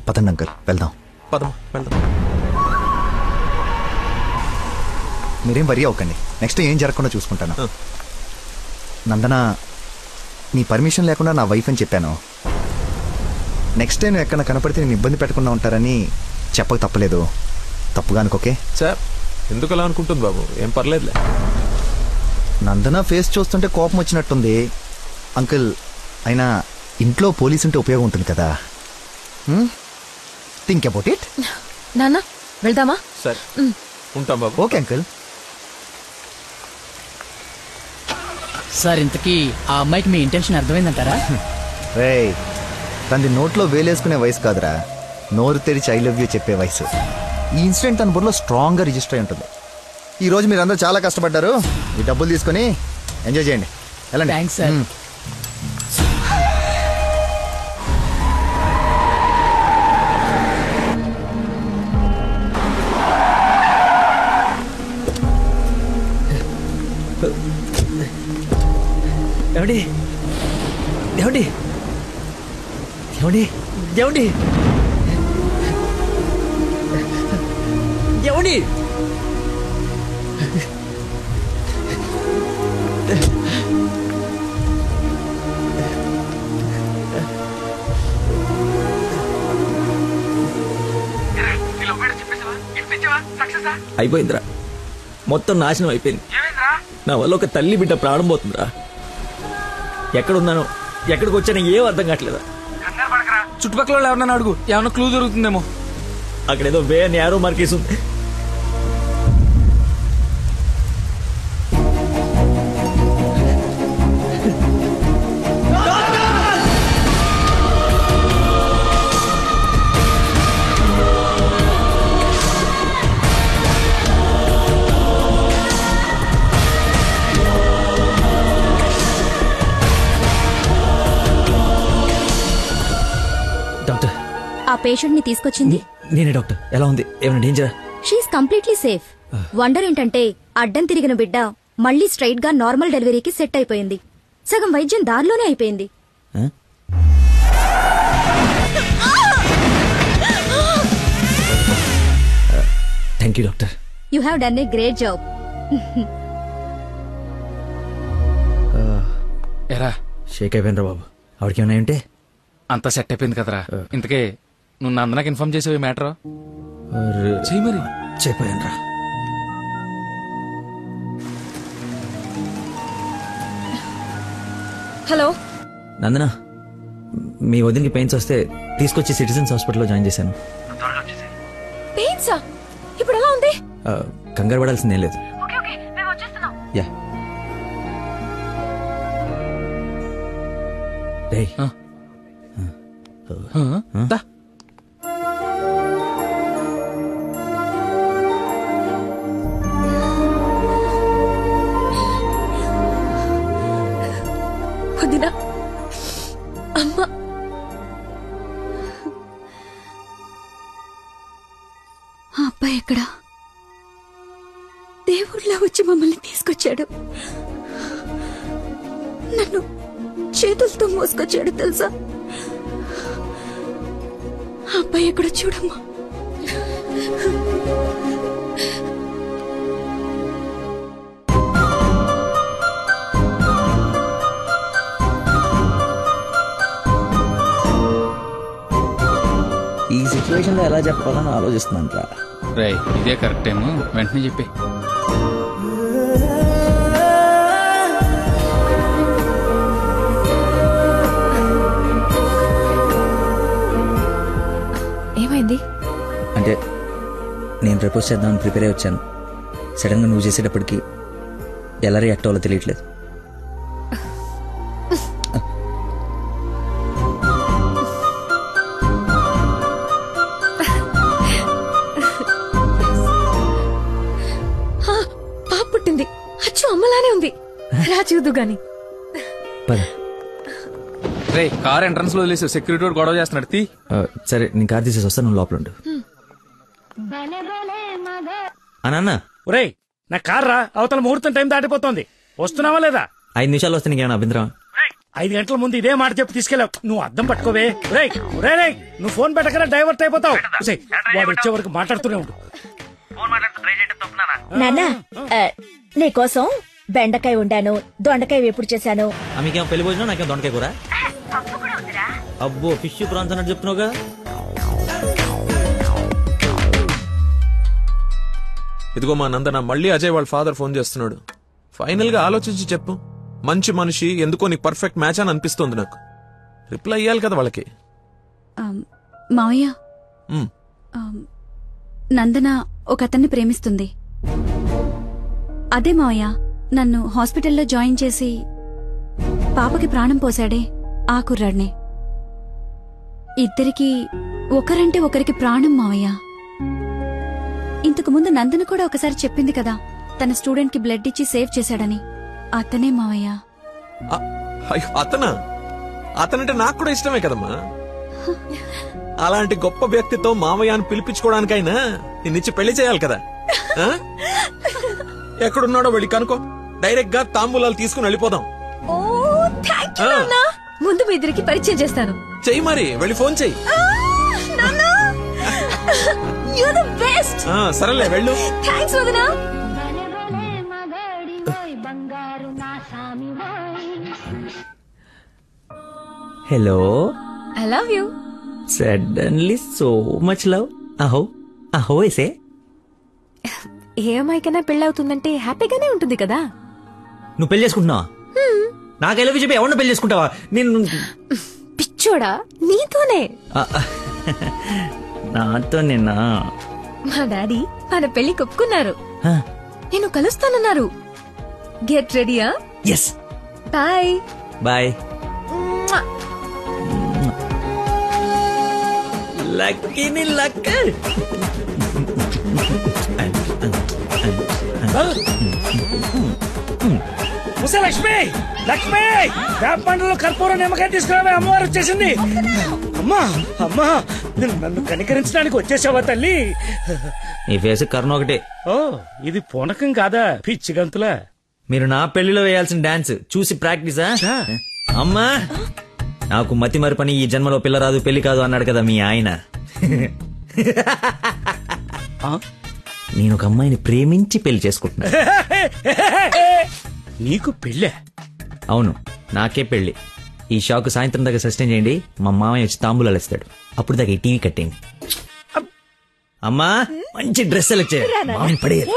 పదండి అంకల్, వెళ్దాం. పదం వెళ్దాం. మీరేం వరి అవ్వకండి, నెక్స్ట్ ఏం జరగకుండా చూసుకుంటాను. నందన, నీ పర్మిషన్ లేకుండా నా వైఫ్ అని చెప్పాను. నెక్స్ట్ టైం ఎక్కడ కనపడితే నేను ఇబ్బంది పెట్టకుండా ఉంటారని చెప్పక తప్పలేదు. తప్పుగా అనుకోకే. సార్ ఎందుకు అలా అనుకుంటుంది బాబు? ఏం పర్లేదులే. నందన ఫేస్ చూస్తుంటే కోపం వచ్చినట్టుంది. అంకుల్ అయినా ఇంట్లో పోలీస్ ఉంటే ఉపయోగం ఉంటుంది కదా. Think about it. నాన్న వెళ్దామా? సరే ఉంటాం బాబు. Okay uncle. సార్ ఇంతకీ ఆ అమ్మాయికి మీ ఇంటెన్షన్ అర్థమైందంటారా? రేయ్, తనది నోట్లో వేలేసుకునే వయసు కాదురా, నోరు తెరిచి ఐ లవ్ యూ చెప్పే వయసు. ఈ ఇన్సిడెంట్ తన బుర్రలో స్ట్రాంగ్ గా రిజిస్టర్ అయి ఉంటుంది. ఈ రోజు మీరు అందరూ చాలా కష్టపడ్డారు. ఈ డబ్బులు తీసుకొని ఎంజాయ్ చేయండి. వెళ్ళండి. Thanks sir. ఏమండి ఏమండి ఏమండి ఏమండి ఏమండి అయిపోయిందిరా, మొత్తం నాశనం అయిపోయింది. నా వల్ల ఒక తల్లి బిడ్డ ప్రాణం పోతుందిరా. ఎక్కడున్నానో ఎక్కడికి వచ్చానో ఏం అర్థం కావట్లేదా. చుట్టుపక్కల వాళ్ళు ఎవరన్నా అడుగు, ఏమన్నా క్లూ దొరుకుతుందేమో. అక్కడేదో వే అని యారో మార్కేసి ఉంది. డాక్టర్, ఆ పేషెంట్ ని తీసుకొచ్చింది నేనే డాక్టర్. ఎలా ఉంది? ఏమైనా డేంజరా? She is completely safe. వండర్ ఏంటంటే అడ్డం తిరిగిన బిడ్డ మళ్ళీ స్ట్రైట్ గా నార్మల్ డెలివరీకి సెట్ అయిపోయింది. సగం వైద్యం దారిలోనే అయిపోయింది. Thank you doctor. You have done a great job. ఎరా షేక్ అయిపోయినరా బాబు. ఆవిడకి ఏమైనా ఉంటే అంతా సెట్ అయిపోయింది కదరా. ఇంతకే నువ్వు నందనకి ఇన్ఫార్మ్ చేసావు ఈ మ్యాటర్? చెయ్యి మరి. చెప్పాను రా. హలో నందన, మీ వదినకి పెయిన్స్ వస్తే తీసుకొచ్చి సిటిజన్స్ హాస్పిటల్లో జాయిన్ చేశాను. పెయిన్సా? ఇప్పుడు ఎలా ఉంది? కంగారు పడాల్సిందేం లేదు. యా. రేయ్, వదినా, అమ్మ, ఆ అబ్బాయి ఎక్కడా? దేవుళ్ళ వచ్చి మమ్మల్ని తీసుకొచ్చాడు. నన్ను చేతులతో మోసుకొచ్చాడు తెలుసా? ఆ అబ్బాయి ఎక్కడ చూడమ్మా. ఈ సిచ్యువేషన్ లో ఎలా చెప్పాలని ఆలోచిస్తున్నాను రా. రేయ్, ఇదే కరెక్ట్ టైం, వెంటనే చెప్పి. ఏమైంది? అంటే నేను ప్రపోజ్ చేద్దామని ప్రిపేర్ అయి వచ్చాను. సడన్ గా నువ్వు చేసేటప్పటికి ఎలా రియాక్ట్ అవ్వాలో తెలియట్లేదు. పాప పుట్టింది. అచ్చు అమ్మలానే ఉంది. రా చూదు గాని. రే, కార్ ఎంట్రన్స్ లో వదిలేసి సెక్యూరిటీ వాడు గొడవ చేస్తున్నాడు. తీ. సరే, నేను కార్ తీసేసి వస్తాను, నువ్వు లోపల ఉండు. నాన్న, ఒరేయ్, నా కార్ రా, అవతల ముహూర్తం టైం దాటిపోతుంది. వస్తున్నావా లేదా? 5 నిమిషాలు వస్తే నీకేమైనా అభ్యంతరం? 5 గంటల ముందు ఇదే మాట చెప్పి తీసుకెళ్ళావు. నువ్వు అద్దం పట్టుకోవే. రేయ్ రేయ్, నువ్వు ఫోన్ పెట్టకనే డైవర్ట్ అయిపోతావు. వాడు వచ్చే వరకు మాట్లాడుతూనే ఉండు. నాన్న, నీకోసం బెండకాయ వండాను, దొండకాయ వేపుడు చేశాను. మీకేమో పెళ్లి భోజనం, నాకేమో దొండకాయ కూర. అబ్బో ఫిష్ ప్రాన్స్ అన్నట్టు చెప్తున్నావుగా. ఇదిగో మా నందన, మళ్ళీ అజయ్ వాళ్ళ ఫాదర్ ఫోన్ చేస్తున్నాడు. ఫైనల్ గా ఆలోచించి చెప్పు. మంచి మనిషి, ఎందుకో నీకు పర్ఫెక్ట్ మ్యాచ్ అని అనిపిస్తుంది నాకు. రిప్లై ఇయ్యాలి కదా వాళ్ళకి. మావయ్య, నందన ఒక అతన్ని ప్రేమిస్తుంది. అదే మావయ్య నన్ను హాస్పిటల్లో జాయిన్ చేసి పాపకి ప్రాణం పోశాడే ఆ కుర్రాడినే. ఇద్దరికి ఒకరంటే ఒకరికి ప్రాణం మావయ్య. ఇంతకు ముందు నందన కూడా ఒకసారి చెప్పింది కదా, తన స్టూడెంట్ కి బ్లడ్ ఇచ్చి సేవ్ చేశాడని. అతనే మావయ్య. అతనా? అతనంటే నాకు కూడా ఇష్టమే కదమ్మా. అలాంటి గొప్ప వ్యక్తితో మావయ్య అని పిలిపించుకోవడానికైనా నిన్నిచ్చి పెళ్లి చేయాలి కదా. ఎక్కడున్నాడో వెళ్ళి కనుకో, డైరెక్ట్ గా తాంబూలాలు తీసుకుని వెళ్ళిపోదాం. ముందు మీ ఇద్దరికి పరిచయం చేస్తాను. చెయ్యి మరి, వెళ్ళి ఫోన్ చెయ్యి. సరేలే వెళ్ళు. థ్యాంక్స్ వదినా. Hello, I love you. Suddenly so much love. అహో అహో ఏసే. ఏ అమ్మాయికైనా పెళ్ళవుతుందంటే హ్యాపీగానే ఉంటుంది కదా. నువ్వు పెళ్లి చేసుకుంటున్నావా? నాకు ఎలా చెప్పి ఎవరిని పెళ్లి చేసుకుంటావా? నేను పిచ్చోడా, నీతోనే. నాతో నిన్నా? మా డాడీ మన పెళ్లి ఒప్పుకున్నారు. నేను కలుస్తానన్నారు. గెట్ రెడీయా? ఎస్. Bye bye. లక్కీని లక్క. లక్ష్మి, లక్ష్మి, వేప పండ్లలో కర్పూరం నిమ్మకాయ తీసుకురావే, అమ్మవారు వచ్చేసింది. అమ్మా అమ్మా, నన్ను కనికరించడానికి వచ్చేసావా తల్లి? నీ ఫేస్ కరుణ ఒకటే. ఓ, ఇది పూనకం కాదా, పిచ్చి గంతులా? మీరు నా పెళ్లిలో వేయాల్సిన డాన్స్ చూసి ప్రాక్టీసా? అమ్మా, నాకు మతి మరి పని, ఈ జన్మలో పిల్ల రాదు పెళ్లి కాదు అన్నాడు కదా మీ ఆయన. నేను ఒక అమ్మాయిని ప్రేమించి పెళ్లి చేసుకుంటున్నా. నీకు పెళ్ళే? అవును, నాకే పెళ్లి. ఈ షాక్ సాయంత్రం దాకా సస్టైన్ చేయండి. మా మామయ్య వచ్చి తాంబూలాలు ఇస్తాడు. అప్పుడు దాకా ఈ టీవీ కట్టేయండి. అమ్మా, మంచి డ్రెస్ సెలెక్ట్ చేయాలి. మామయ్య పడేయాలి.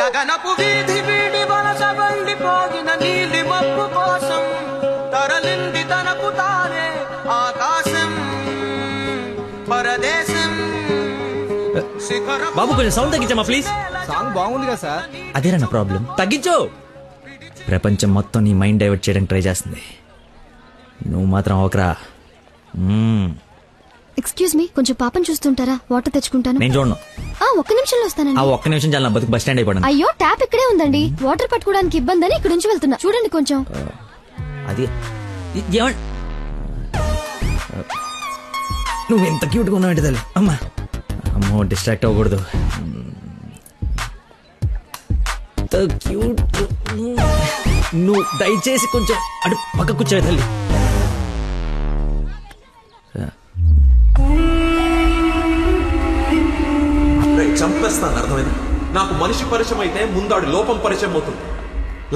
గగనపు వీధి వీడి వలస వండిపోగిన నీలి మబ్బు కోసం తరలింది తనకు తానే ఆకాశం పరదేశం. బాబు కొంచెం సౌండ్ తగ్గించమ్మా ప్లీజ్. సాంగ్ బాగుంది కదా సార్. అదేరా నా ప్రాబ్లం. తగ్గించు. ప్రపంచం మొత్తం నీ మైండ్ డైవర్ట్ చేయడానికి ట్రై చేస్తుంది. నువ్వు మాత్రం ఒకరా. ఎక్స్క్యూజ్ మీ, కొంచెం పాపం చూస్తుంటారా? వాటర్ తెచ్చుకుంటాను. నేను చూడను. ఒక్క నిమిషంలో వస్తానండి. ఆ ఒక్క నిమిషం చాలా, నా బతుకు బస్ స్టాండ్ అయిపోయింది. అయ్యో, ట్యాప్ ఇక్కడే ఉందండి. వాటర్ పట్టుకోవడానికి ఇబ్బంది అని ఇక్కడ నుంచి వెళ్తున్నా. చూడండి కొంచెం. అది నువ్వు ఎంత క్యూట్ గా ఉన్నావు తల్లి. అమ్మా అమ్మో, డిస్ట్రాక్ట్ అవ్వకూడదు. క్యూట్. నువ్వు దయచేసి కొంచెం అటు పక్క కూర్చోవే తల్లి. చంపేస్తాను, అర్థమైంది? నాకు మనిషి పరిచయం అయితే ముందాడి లోపం పరిచయం అవుతుంది.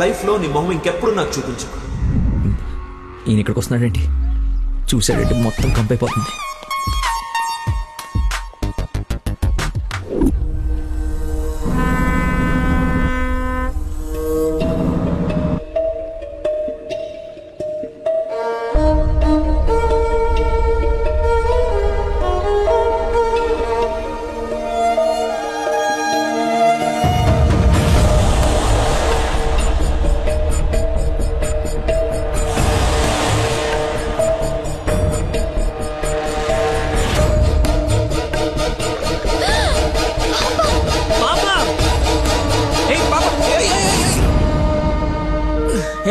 లైఫ్ లో నీ మొహం ఇంకెప్పుడు నాకు చూపించు. ఈయన ఇక్కడికి వస్తున్నాడేంటి? చూసాడంటే మొత్తం కంపైపోతుంది.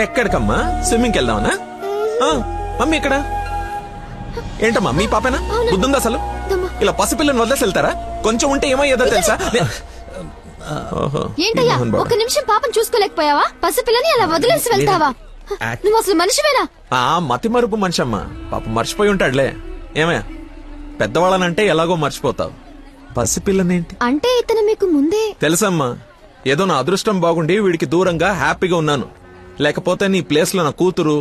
ఎక్కడికమ్మా? స్విమ్మింగ్కి వెళ్దామనా? మమ్మీ ఇక్కడ ఏంటమ్మా? మీ పాపేనా? బుద్ధుందా అసలు? ఇలా పసిపిల్లని వదిలేసి వెళ్తారా? కొంచెం ఉంటే ఏమయ్యేదో తెలుసా? ఏంటయ్యా, ఒక నిమిషం పాపం చూసుకోలేకపోయావా? పసిపిల్లని అలా వదిలేసి వెళ్తావా? నువ్వు అసలు మనిషివేనా? మతి మరుపు మనిషి అమ్మా. పాప మర్చిపోయి ఉంటాడులే. ఏమయ్యా, పెద్దవాళ్ళనంటే ఎలాగో మర్చిపోతావు. పసిపిల్లనేంటి అంటే ఇతను మీకు ముందే తెలుసమ్మా. ఏదో నా అదృష్టం బాగుండి వీడికి దూరంగా హ్యాపీగా ఉన్నాను. లేకపోతే నీ ప్లేస్ లో నా కూతురు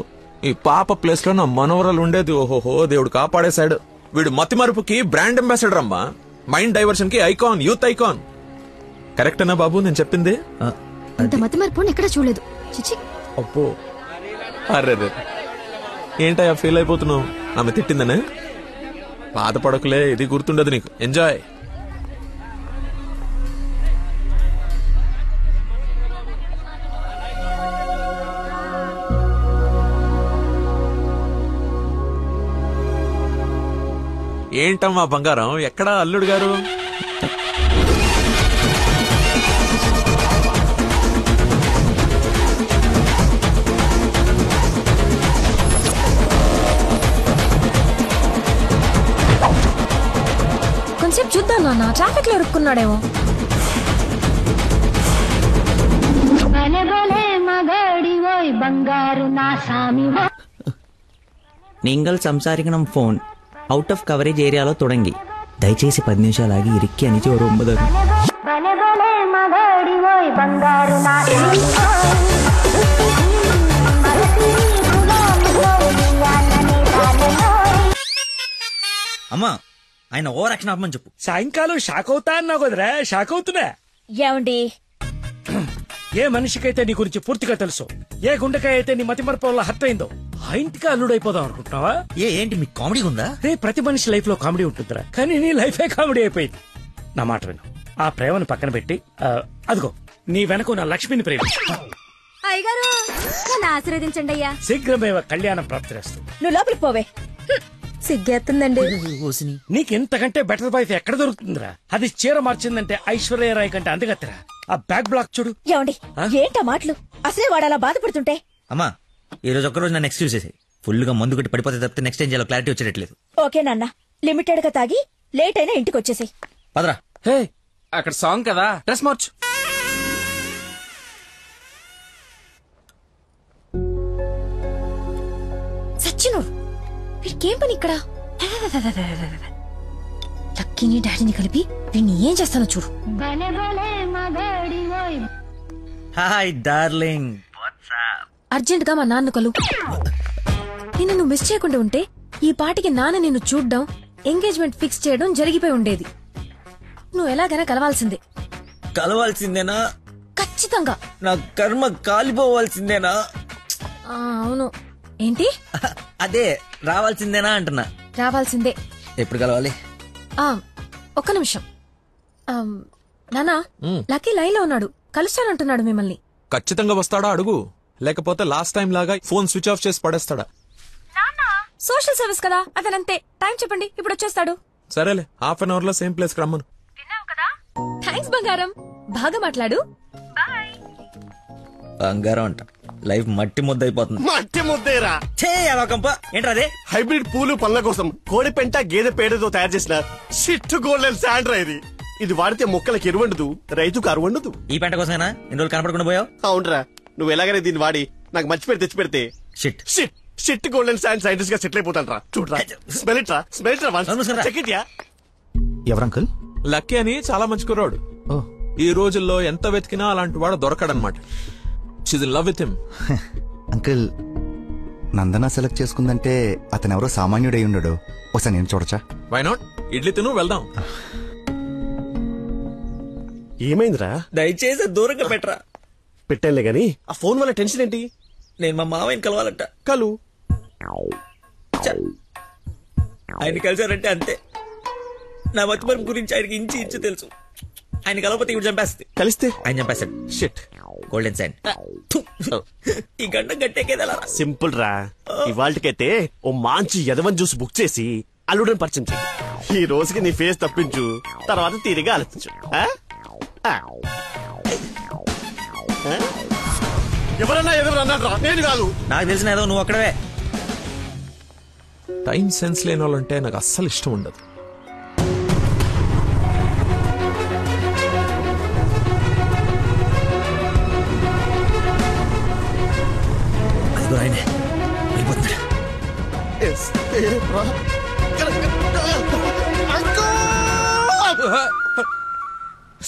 ఈ పాప ప్లేస్ లో నా మనవరాలు ఉండేది. ఓహోహో, దేవుడు కాపాడేశాడు. వీడు మతి మరుపుకి బ్రాండ్ అంబాసిడర్ అమ్మా, మైండ్ డైవర్షన్ కి ఐకాన్, యూత్ ఐకాన్. కరెక్టేనా బాబు నేను చెప్పింది? అంత మతి మరపు ఎక్కడ చూడలేదు. చిచి. అబ్బో, అర్రే ఏంటయ్యా ఫీల్ అయిపోతున్నావు? ఆమె తిట్టిందనే? బాధపడకులే, ఇది గుర్తుండదు నీకు. ఎంజాయ్. ఏంటమ్మా బంగారం, ఎక్కడా అల్లుడు గారు? కొంచెం చూద్దాం నాన్న, ట్రాఫిక్ లో ఇరుక్కున్నాడేమో. നിങ്ങൾ സംസാരിക്കണം ഫോൺ ഔട്ട് ഓഫ് കവറേജ് ഏരിയలో തുടങ്ങി. దయచేసి 10 నిమిషాలు ఆగి ఇరిక్కి అని చోరు 9. అమ్మా ఆయన ఓవర్ యాక్షన్ ఆపమని చెప్పు. సాయంకాలం షాక్ అవుతా అన్నావు కదరా, షాక్ అవుతున్నా. ఏమండి, ఏ మనిషికైతే నీ గురించి పూర్తిగా తెలుసు, ఏ గుండెకాయ అయితే నీ మతిమరపు వల్ల హర్ట్ అయిందో, ఆ ఇంటికి అల్లుడైపోదాం అనుకుంటున్నావా? ఏంటి మీకు కామెడీ ఉందా? ప్రతి మనిషి లైఫ్ లో కామెడీ ఉంటుందిరా, కానీ నీ లైఫే కామెడీ అయిపోయింది. నా మాట విను, ఆ ప్రేమను పక్కన పెట్టి అదిగో నీ వెనక నా లక్ష్మిని ప్రేమించు. అయ్యగారు నన్ను ఆశీర్వదించండి అయ్యా. శీఘ్రమేవ కళ్యాణం ప్రాప్తిరేస్తూ. నువ్వు లోపలికి పోవే. సిగ్గేస్తుందండి. నీకెంతకంటే బెటర్ వైఫ్ ఎక్కడ దొరుకుతుందిరా? అది చీర మార్చిందంటే ఐశ్వర్యరాయ్ కంటే అందుగత్తరా. ఆ బ్యాక్ బ్లాక్ చూడు. ఏమండి, ఏంటా మాటలు? అసలే వాడు అలా బాధపడుతుంటే. అమ్మా ఈ రోజు ఒక్కరోజు నన్ను ఎక్స్క్యూజ్ చేసేయి. ఫుల్ గా మందు కొట్టి పడిపోతే తప్పితే నెక్స్ట్ ఏం చేయాలో క్లారిటీ వచ్చేటట్లేదు. ఓకే నాన్న, లిమిటెడ్ గా తాగి లేట్ అయినా ఇంటికి వచ్చేసాయి. పదరా. హే అక్కడ సాంగ్ కదా, డ్రెస్ మార్చు. సచ్చినోడు, వీడికేం పని ఇక్కడ? లక్కీని డాడీని కలిపి వీడిని ఏం చేస్తానో చూడు. Hi darling. అర్జెంట్ గా మా నాన్న కలు. నిన్ను నువ్వు మిస్ చేయకుండా ఉంటే ఈ పాటికి నాన్న నిన్ను చూడ్డం, ఎంగేజ్మెంట్ ఫిక్స్ చేయడం జరిగిపోయి ఉండేది. నువ్వు ఎలాగైనా కలవాల్సిందే. కలవాల్సిందేనా? ఖచ్చితంగా. నా కర్మ కాలిపోవాల్సిందేనా? అవును. ఏంటి? అదే రావాల్సిందేనా అంటున్నా. రావాల్సిందే. ఎప్పుడు కలవాలి? ఒక్క నిమిషం. నానా, లక్కీ లైన్ లో ఉన్నాడు, కలుస్తానంటున్నాడు మిమ్మల్ని. ఖచ్చితంగా వస్తాడా అడుగు, లేకపోతే లాస్ట్ టైం లాగా ఫోన్ స్విచ్ ఆఫ్ చేసి పడేస్తాడా? సోషల్ సర్వీస్ కదా, అతనంతే. టైం చెప్పండి, ఇప్పుడు వచ్చేస్తాడు. సరేలే, హాఫ్ అన్ అవర్ లో సేమ్ ప్లేస్ కి రమ్మను. థ్యాంక్స్ బంగారం, బాగా మాట్లాడు. బంగారం అంట, లైఫ్ మట్టి ముద్ద అయిపోతుంది. మట్టి ముద్దేరా ఏంట్రదే? హైబ్రిడ్ పూలు పళ్ళ కోసం కోడి పెంట గేదె పేడతో తయారు చేసిన షిట్ గోల్డెన్ శాండ్రా ఇది. ఇది వాడితే మొక్కలకు ఎరువండదు, రైతుకు అరువండదు. ఈ పెంట కోసమేనా ఇన్ని రోజులు కనపడకుండా పోయావు? అవునరా, నువ్వు ఎలాగైనా దీన్ని వాడి నాకు మంచి పేరు తెచ్చి పెడితే shit shit shit golden sand scientist గా సెటిల్ అయిపోతాను రా. చూడరా, స్మెల్ ఇట్ రా, స్మెల్ ఇట్ రా, చెక్ ఇట్ యా. ఎవరంకుల్? లక్కీ అని చాలా మంచి కుర్రాడు. ఈ రోజుల్లో ఎంత వెతికినా అలాంటి వాడు దొరకడనమాట. She's in love with him. Uncle, Nandana select చేసుకుందంటే అతను ఎవరో సామాన్యుడై ఉండడు. ఒకసారి నేను చూడచ్చా? Why not? ఇడ్లీ తిను, వెళ్దాం. ఏమైందిరా? దయచేసి దూరంగా పెట్టరా. పెట్టానులే గాని ఆ ఫోన్ వల్ల టెన్షన్ ఏంటి? నేను మా మావయ్యని కలవాలంట. కలు. ఆయన కలిసారంటే అంతే. నా మతిమరుపు గురించి ఆయనకి ఇంచి ఇంచు తెలుసు. ఆయన కలవకపోతే ఇప్పుడు చంపేస్తుంది. కలిస్తే ఆయన చంపేస్తాడు. Shit golden sand. ఈ గంట గట్టేకేదా? సింపుల్ రా. ఇవాళకైతే ఓ మంచి యదవన్ జ్యూస్ బుక్ చేసి అల్లుడని పరిచయం చెయ్యి. ఈ రోజుకి నీ ఫేస్ తప్పించు, తర్వాత తీరిగా ఆలోచించు. ఎవరన్నా ఎదురన్నారా? నేను కాదు. నాకు తెలిసిన ఏదో నువ్వు అక్కడవే. టైం సెన్స్ లేని వాళ్ళంటే నాకు అస్సలు ఇష్టం ఉండదు.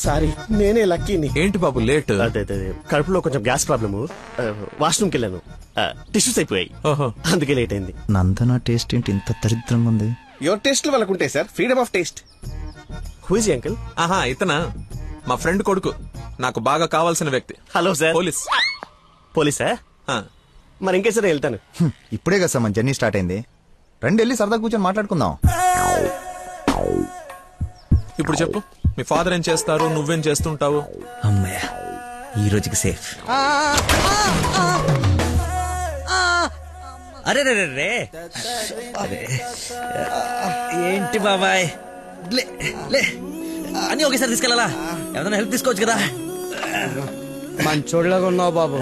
సారీ, నేనే లక్కీని. ఏంటి బాబు లేట్? అదే కడుపులో కొంచెం గ్యాస్ ప్రాబ్లము, వాష్రూమ్కి వెళ్ళాను, టిష్యూస్ అయిపోయాయి, అందుకే లేట్ అయింది. నందన టేస్ట్ ఏంటి ఇంత దరిద్రంగా ఉంది? యువర్ టేస్ట్ వాళ్ళకు ఉంటాయి sir, freedom of taste. Who is uncle? ఆహా, ఇతనా మా ఫ్రెండ్ కొడుకు, నాకు బాగా కావాల్సిన వ్యక్తి. Hello sir. పోలీస్. పోలీసా? మరి ఇంకే సరే వెళ్తాను. ఇప్పుడే కదా సార్ మన జర్నీ స్టార్ట్ అయింది, రండి వెళ్ళి సరదా కూర్చొని మాట్లాడుకుందాం. ఇప్పుడు చెప్పు, మీ ఫాదర్ ఏం చేస్తారు, నువ్వేం చేస్తుంటావు? అమ్మయ్య, ఈ రోజుకి సేఫ్. అరే రే రే అరే, ఏంటి బాబాయ్, లే లే అని ఒకేసారి తీసుకెళ్ళాలా? ఏమైనా హెల్ప్ తీసుకోవచ్చు కదా. మంచోళ్ళగా ఉన్నావు బాబు,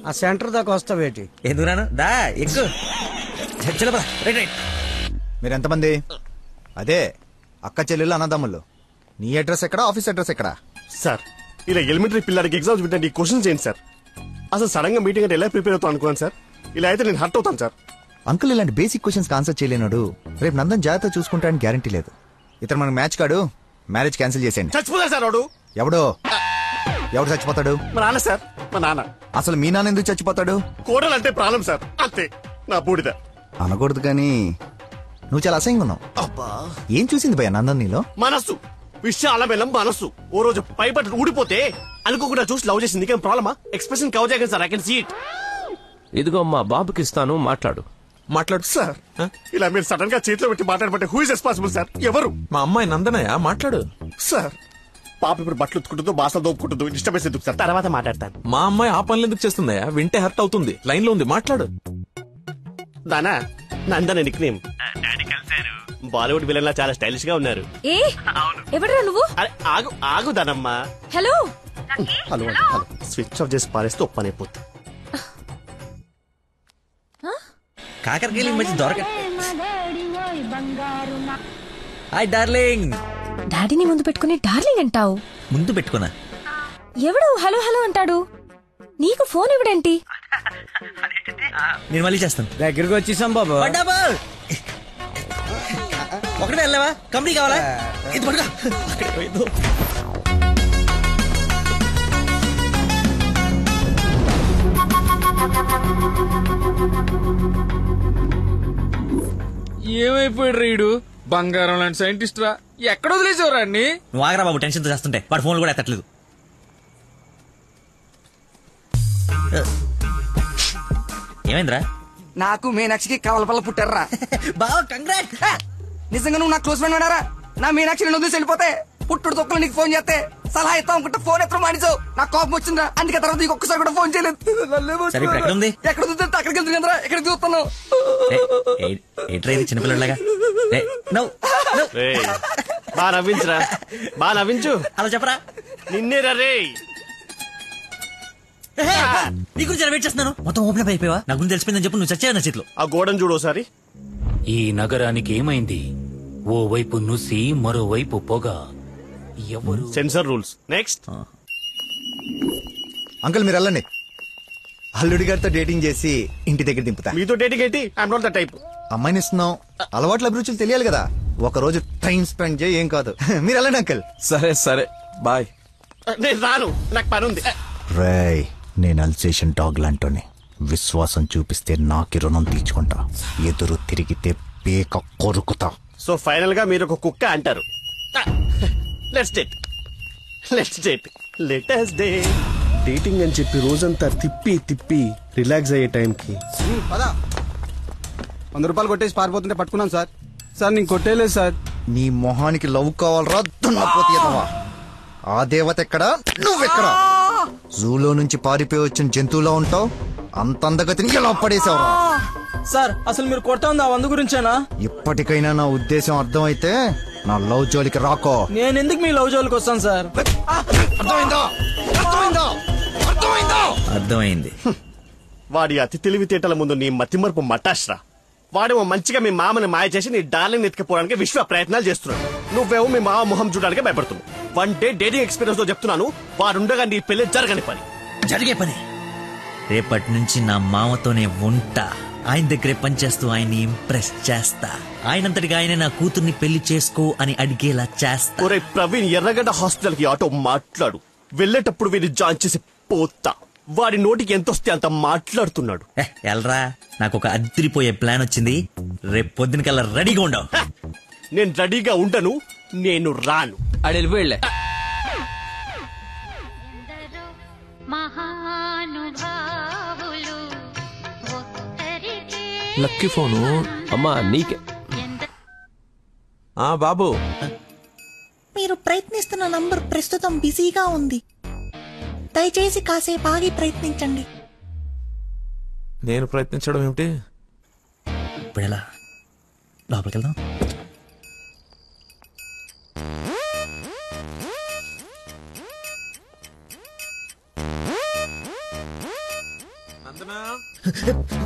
ఆ సెంటర్ దాకా వస్తావేటి? ఎందుకు రాను, దా ఎక్కు. మీరు ఎంతమంది? అదే అక్క చెల్లెళ్ళు అన్నదమ్ముళ్ళు. నీ అడ్రస్ ఎక్కడ, ఆఫీస్ అడ్రస్ ఎక్కడ? సార్, ఇలా ఎలిమెంటరీ పిల్లలకి ఎగ్జామ్స్ పెట్టండి, క్వశ్చన్స్ ఏంటి సార్? అసలు సడన్ గా మీటింగ్ అంటే ఎలా ప్రిపేర్ అవుతాను అనుకున్నాను సార్. ఇలా అయితే నేను హర్ట్ అవుతాను సార్. అంకుల్ ఇలాంటి బేసిక్ క్వశ్చన్స్ ఆన్సర్ చేయలేనాడు, రేపు నందన్ జాగ్రత్త చూసుకుంటాడని గ్యారంటీ లేదు. ఇతను మనకు మ్యాచ్ కాడు, మ్యారేజ్ క్యాన్సిల్ చేసేయండి. చచ్చిపోతాడు సార్ వాడు. ఎవడు చచ్చిపోతాడు? మా నాన్న సార్, మా నాన్న. అసలు మీ నాన్న ఎందుకు చచ్చిపోతాడు? కోడలంటే ప్రాణం సార్, అంతే. నా బూడిద అనకూడదు కానీ నువ్వు చాలా అసహ్యంగా ఉన్నావు. ఏం చూసింది భయ నందన్ నీలో? మనస్సు, విశాల బెల్లం మనస్సు. ఓ రోజు పైపట్టు ఊడిపోతే అనుకోకుండా చూసి లవ్ చేసింది, కానీ ప్రాబ్లమా? ఎక్స్ప్రెషన్ కవర్ చేయగలను sir, I can see it. ఇదిగో మా బాబుకి ఇస్తాను, మాట్లాడు. మాట్లాడు సార్. ఇలా మీరు సడన్ గా చేతిలో పెట్టి మాట్లాడబట్టే హూ ఇస్ రెస్పాన్సిబుల్ సార్? ఎవరు? మా అమ్మాయి నందనయ్య, మాట్లాడు. సార్, పాప ఇప్పుడు బట్టలు ఉత్తుకుంటుందో, బాసలు దోపుకుంటుందో, డిస్టర్బెన్స్ ఎందుకు సార్? తర్వాత మాట్లాడతాను. మా అమ్మాయి ఆ పనులు ఎందుకు చేస్తుందయ్యా? వింటే హర్ట్ అవుతుంది. లైన్ లో ఉంది, మాట్లాడు. దానా Nandana nickname. Bollywood villain లా చాలా స్టైలిష్ గా ఉన్నారు. ఏ ఎవడరా నువ్వు? ఆగు ఆగు దానమ్మా. Hello hello hello, switch off చేసి పారేస్తే ఒప్పనైపోతుంది. కాకరకాయలు మంచి దొరక. Hi darling. డాడీని ముందు పెట్టుకుని డార్లింగ్ అంటావు? ముందు పెట్టుకున్నా. ఎవడు హలో హలో అంటాడు? నీకు ఫోన్ ఎవడేంటి? నేను మళ్ళీ చేస్తాను. దగ్గరికి వచ్చేసాం బాబు. ఒకటే వెళ్ళావా? కంపెనీ కావాలా? ఇది పడుగా. ఏమైపోయాడు రీడు? బంగారం లాంటి సైంటిస్ట్ రా, ఎక్కడ వదిలేసేవారా అన్ని? నువ్వు ఆగరా బాబు, టెన్షన్ తో చేస్తుంటే వాడు ఫోన్లు కూడా ఎత్తట్లేదు. ఏమైందిరా? నాకు మీనాక్షికి కవలపల్ల పుట్టారా బావా, కంగ్రాట్. నిజంగా నువ్వు నా క్లోజ్ ఫ్రెండ్ అన్నారా? నా మీనాక్షి నేను వదిలేసి వెళ్ళిపోతే పుట్టుడు తొక్కలు నీకు ఫోన్ చేస్తే సలహా ఇస్తాం అనుకుంటే ఫోన్ ఎత్తడం మానేసావు. నాకు కోపం వచ్చిందా, అందుకే తర్వాత నీకు ఒక్కసారి కూడా ఫోన్ చేయలేదు. ఎక్కడ చూస్తే అక్కడికి వెళ్తుందిరా, ఎక్కడ చూస్తున్నావు? చిన్నపిల్లలాగా బాగా నవ్వించురా, బాగా నవ్వించు. అలా చెప్పరా. నిన్నేరా రే. నీ గురించి వెయిట్ చేస్తున్నాను. మొత్తం ఓపెన్ అప్ అయిపోయావా? నా గురించి తెలిసిపోయిందని చెప్పు. నువ్వు చచ్చావు నా చేతిలో. ఆ గోడను చూడు ఒకసారి. ఈ నగరానికి ఏమైంది? ఓ వైపు నుసి, మరోవైపు పొగ. ఎవరు? Sensor rules. నెక్స్ట్. అంకుల్ మీరు వెళ్ళండి. అల్లుడి గారితో డేటింగ్ చేసి ఇంటి దగ్గర దింపుతా. మీతో డేటింగ్ ఏంటి? I'm not the type. అమ్మాయిని ఇస్తున్నాం, అలవాట్ల అభిరుచులు తెలియాలి కదా. ఒక రోజు టైం స్పెండ్ చేయి, ఏం కాదు. మీరు వెళ్ళండి అంకుల్. సరే సరే, బాయ్. నేను రాను, నాకు పని ఉంది. రేయ్, నేను అల్సేషన్ డాగ్ లాంటోని. విశ్వాసం చూపిస్తే నాకి రుణం తీర్చుకుంటా, ఎదురు తిరిగితే పేక కొరుకుతా. సో ఫైనల్ గా మీరు ఒక కుక్క అంటారు. Let's date, let's date, let us date. Dating అని చెప్పి రోజంతా తిప్పి తిప్పి రిలాక్స్ అయ్యే టైంకి 100 రూపాయలు కొట్టేసి పారిపోతుంటే పట్టుకున్నాం సార్. సార్ నేను కొట్టేలేదు సార్. నీ మొహానికి లవ్ కావాలరా దున్నపోతీయదవా? ఆ దేవత ఎక్కడా, నువ్వెక్కడా? జూలో నుంచి పారిపోయి వచ్చిన జంతువులో ఉంటావు. అంత అందగతిని ఎలా పడేసావురా? సార్ అసలు మీరు కొడతా ఉంది ఆ 100 గురించేనా? ఇప్పటికైనా నా ఉద్దేశం అర్థమైతే నా లవ్ జోలికి రాకో. నేను ఎందుకు మీ లవ్ జోలికి వస్తాను సార్? అర్థమైంది. వాడి అతి తెలివితేటల ముందు నీ మతిమరుపు మటాష్రా. వాడేమో మంచిగా మీ మామని మాయ చేసి నీ డార్లింగ్ ఎత్తుకుపోవడానికి విశ్వ ప్రయత్నాలు చేస్తున్నాడు. నువ్వేమో మీ మామ మొహం చూడడానికి భయపడుతున్నావు. 1 డే డేటింగ్ ఎక్స్పీరియన్స్ తో చెప్తున్నాను, వాడుండగా నీ పెళ్లి జరగని పని. జరిగే పని. రేపటి నుంచి నా మామతోనే ఉంటా. ఆయన దగ్గరే పనిచేస్తూ ఆయన్ని ఇంప్రెస్ చేస్తా. ఆయనంతటిగా ఆయన నా కూతుర్ని పెళ్లి చేసుకో అని అడిగేలా చేస్తా. ఒరే ప్రవీణ్, ఎర్రగడ్డ హాస్పిటల్ కి ఆటో మాట్లాడు. వెళ్ళేటప్పుడు వీడిని జాయిన్ చేసి పోతా. వాడి నోటికి ఎంతొస్తే అంత మాట్లాడుతున్నాడు. ఎల్రా, నాకు ఒక అదిరిపోయే ప్లాన్ వచ్చింది. రేపు పొద్దునకల్లా రెడీగా ఉండవు. నేను రెడీగా ఉండను, నేను రాను. అడి వెళ్ళిపోయిలే. లక్కీ ఫోను అమ్మా నీకే. బాబు, మీరు ప్రయత్నిస్తున్న నంబర్ ప్రస్తుతం బిజీగా ఉంది. దయచేసి కాసేపు ఆగి ప్రయత్నించండి. నేను ప్రయత్నించడం ఏమిటి? ఇప్పుడు ఎలా లోపలికి వెళ్దాం?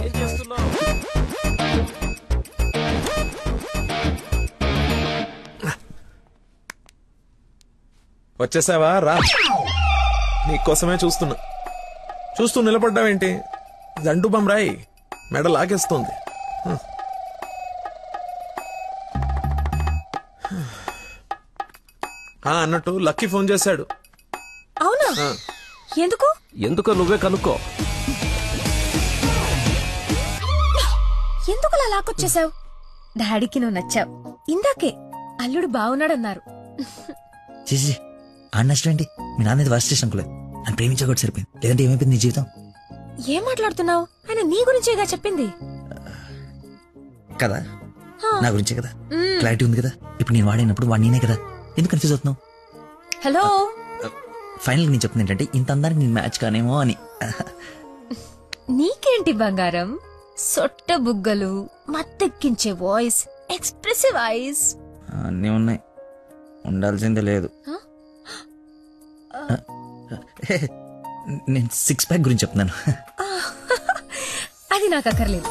ఏం చేస్తున్నావు? వచ్చేసావా? రా, నీకోసమే చూస్తూ నిలబడ్డావేంటి? జండు బమ్రాయి మెడ లాగేస్తోంది. అన్నట్టు లక్కీ ఫోన్ చేశాడు. అవునా? ఎందుకో నువ్వే కనుక్కో. ఎందుకు అలా లాక్కొచ్చేసావు? డాడీకి నువ్వు నచ్చావు. ఇందాకే అల్లుడు బాగున్నాడన్నారు. చేసి అన్నష్టమేంటి? మీ నాన్నది వర్స్ట్ చేసిన అనుకోలేదు. అని ప్రేమించకూడదు సరిపోయింది. లేదంటే ఏమైపోయింది నీ జీవితం? ఏం మాట్లాడుతున్నావు? ఆయన నీ గురించేగా చెప్పింది కదా, నా గురించే కదా. క్లారిటీ ఉంది కదా. ఇప్పుడు నేను వాడినప్పుడు వాడు నేనే కదా. ఎందుకు కన్ఫ్యూజ్ అవుతున్నావు? హలో, ఫైనల్ నేను చెప్తుంది ఏంటంటే ఇంత అందానికి నేను మ్యాచ్ కానేమో అని. నీకేంటి బంగారం? సొట్ట బుగ్గలు, మత్తెక్కించే వాయిస్, ఎక్స్ప్రెసివ్ ఐస్ అన్నీ ఉన్నాయి. ఉండాల్సిందే లేదు. నేను 6 ప్యాక్ గురించి చెప్తున్నాను. అది నాకు అక్కర్లేదు.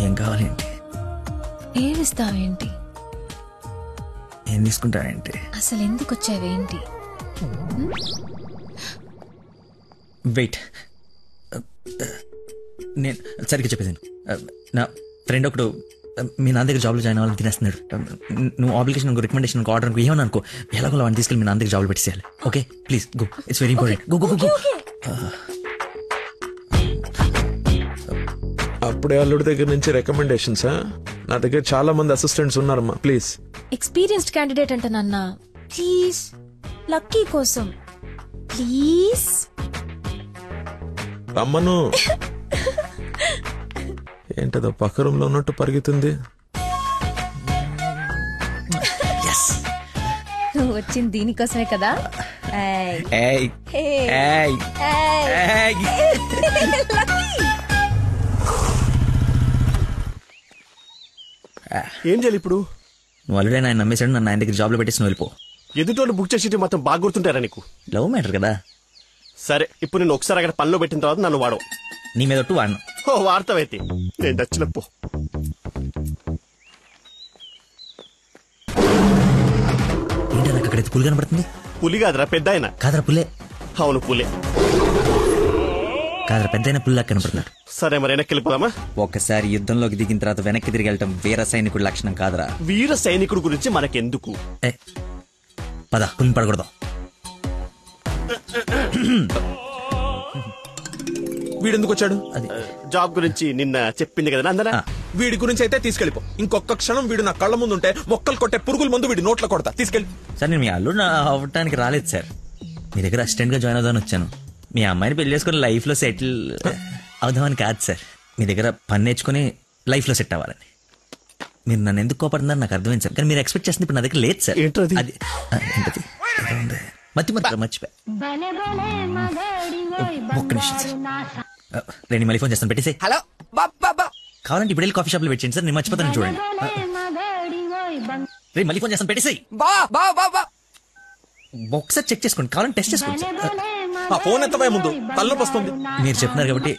ఏం కావాలేంటి? ఏమిస్తావేంటి? ఏం తీసుకుంటావేంటి? అసలు ఎందుకు వచ్చావేంటి? వెయిట్, నేను సరిగ్గా చెప్పేసాను. నా ఫ్రెండ్ ఒకడు మీ నాన్న దగ్గర జాబ్లో జాయిన్ అవ్వాలని తినేస్తున్నాడు. నువ్వు అప్లికేషన్ రికమెండేషన్ ఆర్డర్ అనుకో ఏమని అనుకో, ఎలాగో వాడిని తీసుకెళ్ళి మీ నాన్న దగ్గర జాబ్లో పెట్టేసేయాలి. Okay please go, it's very important. Go go go. అప్పుడే అల్లుడి దగ్గర నుంచి రికమెండేషన్స్? నా దగ్గర చాలా మంది అసిస్టెంట్స్ ఉన్నారమ్మా. ప్లీజ్. ఎక్స్పీరియన్స్డ్ క్యాండిడేట్ అంట నాన్న. ప్లీజ్, లక్కీ కోసం ప్లీజ్ రమ్మను. ఏంటదో పక్క రూమ్ లో ఉన్నట్టు పరిగెత్తుంది. నువ్వు వచ్చింది దీనికోసమే కదా. ఏం చేయాలి ఇప్పుడు? నువ్వు ఆల్రెడీ ఆయన నమ్మేశాడు. నన్ను ఆయన దగ్గర జాబ్లో పెట్టేసి వెళ్ళిపో. ఎదుటోళ్ళు బుక్ చేసి మొత్తం బాగా గుర్తుంటారా నీకు? లవ్ మ్యాటర్ కదా. సరే, ఇప్పుడు నేను ఒకసారి అక్కడ పనిలో పెట్టిన తర్వాత నన్ను వాడవు. నీ మీద ఒట్టు వాడను. వాడతావైతే నేను దచ్చినప్పు. ఏంటో నాకు అక్కడైతే పులి కనపడుతుంది. పులి కాదురా, పెద్ద ఆయన. కాదరా పుల్లే. అవును పులే. కాదరా పెద్ద అయిన పుల్లా కనపడుతున్నాడు. సరే మరి వెనక్కి వెళ్ళిపోదామా? ఒకసారి యుద్ధంలోకి దిగిన తర్వాత వెనక్కి తిరిగి వెళ్ళటం వీర సైనికుడి లక్షణం కాదరా. వీర సైనికుడు గురించి మనకెందుకు? పద, పులిని పడకూడదు. వీడెందుకు వచ్చాడు? అది జాబ్ గురించి నిన్న చెప్పింది కదా అందరా. వీడి గురించి అయితే తీసుకెళ్ళిపో. ఇంకొక క్షణం వీడు నా కళ్ళ ముందు ఉంటే మొక్కలు కొట్టే పురుగుల ముందు వీడి నోట్లో కొడతా. తీసుకెళ్ళి. సార్, నేను మీ అల్లుడు అవ్వటానికి రాలేదు సార్. మీ దగ్గర అసిస్టెంట్ గా జాయిన్ అవుదామని వచ్చాను. మీ అమ్మాయిని పెళ్లి చేసుకుని లైఫ్ లో సెటిల్ అవుదామని కాదు సార్. మీ దగ్గర పని నేర్చుకుని లైఫ్ లో సెట్ అవ్వాలని. మీరు నన్ను ఎందుకు కోపడుతున్నారు నాకు అర్థమైంది సార్. కానీ మీరు ఎక్స్పెక్ట్ చేస్తుంది ఇప్పుడు నా దగ్గర లేదు సార్. అది ఏంటది? మర్చిపోయా. ఒక్క నిమిషం సార్. రేణి మళ్ళీ ఫోన్ చేస్తాను, పెట్టేసి. హలో, కావాలంటే ఇప్పుడు వెళ్ళి కాఫీ షాప్ లో పెట్టండి సార్. నేను మర్చిపోతాను చూడండి. రే మళ్ళీ ఫోన్ చేస్తాను, పెట్టేసి. ఒకసారి చెక్ చేసుకోండి, కావాలంటే టెస్ట్ చేసుకోండి. ఆ ఫోన్ ఎత్తపోయే ముందు తలనొప్పి వస్తుంది. మీరు చెప్తున్నారు కాబట్టి.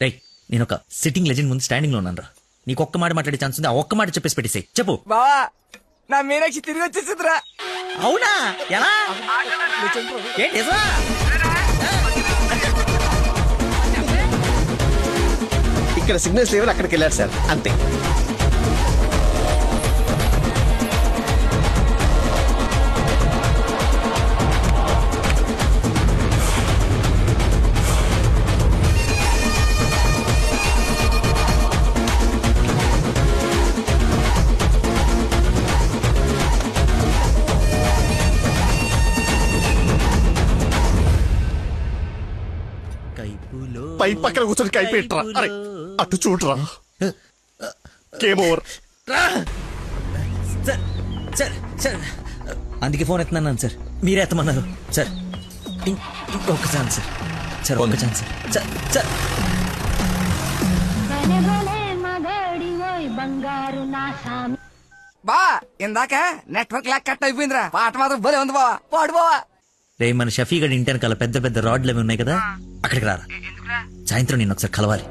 రైట్, నేను ఒక సిట్టింగ్ లెజెండ్ ముందు స్టాండింగ్ లో ఉన్నాను రా. నీకు ఒక్క మాట మాట్లాడే ఛాన్స్ ఉంది. ఆ ఒక్క మాట చెప్పేసి పెట్టేసి. చెప్పు. బావా, నా మీనాక్షి తిరిగి వచ్చేసిందిరా. అవునా? ఎలా? ఏంటి? ఇక్కడ సిగ్నల్స్ లేవని అక్కడికి వెళ్ళారు సార్, అంతే. పై పక్కన కూర్చొని కైపెట్రా. అరే అటు చూడరా. Game over. సార్ అందుకే ఫోన్ ఎత్తున్నాను సార్, మీరే ఎత్తమన్నారు సార్. ఇంకొక ఛాన్స్ సార్, సార్ ఒక్క ఛాన్స్ సార్. సార్ బా ఇందాక నెట్వర్క్ లాక్ కట్ అయిపోయిందిరా. పాట మాత్రం భలే ఉంది బావా, పాడు బావా. రే మన షఫీ గడి ఇంటి వెనకాల పెద్ద పెద్ద రాడ్లు అవి ఉన్నాయి కదా, అక్కడికి రారా. సాయంత్రం నేను ఒకసారి కలవాలి.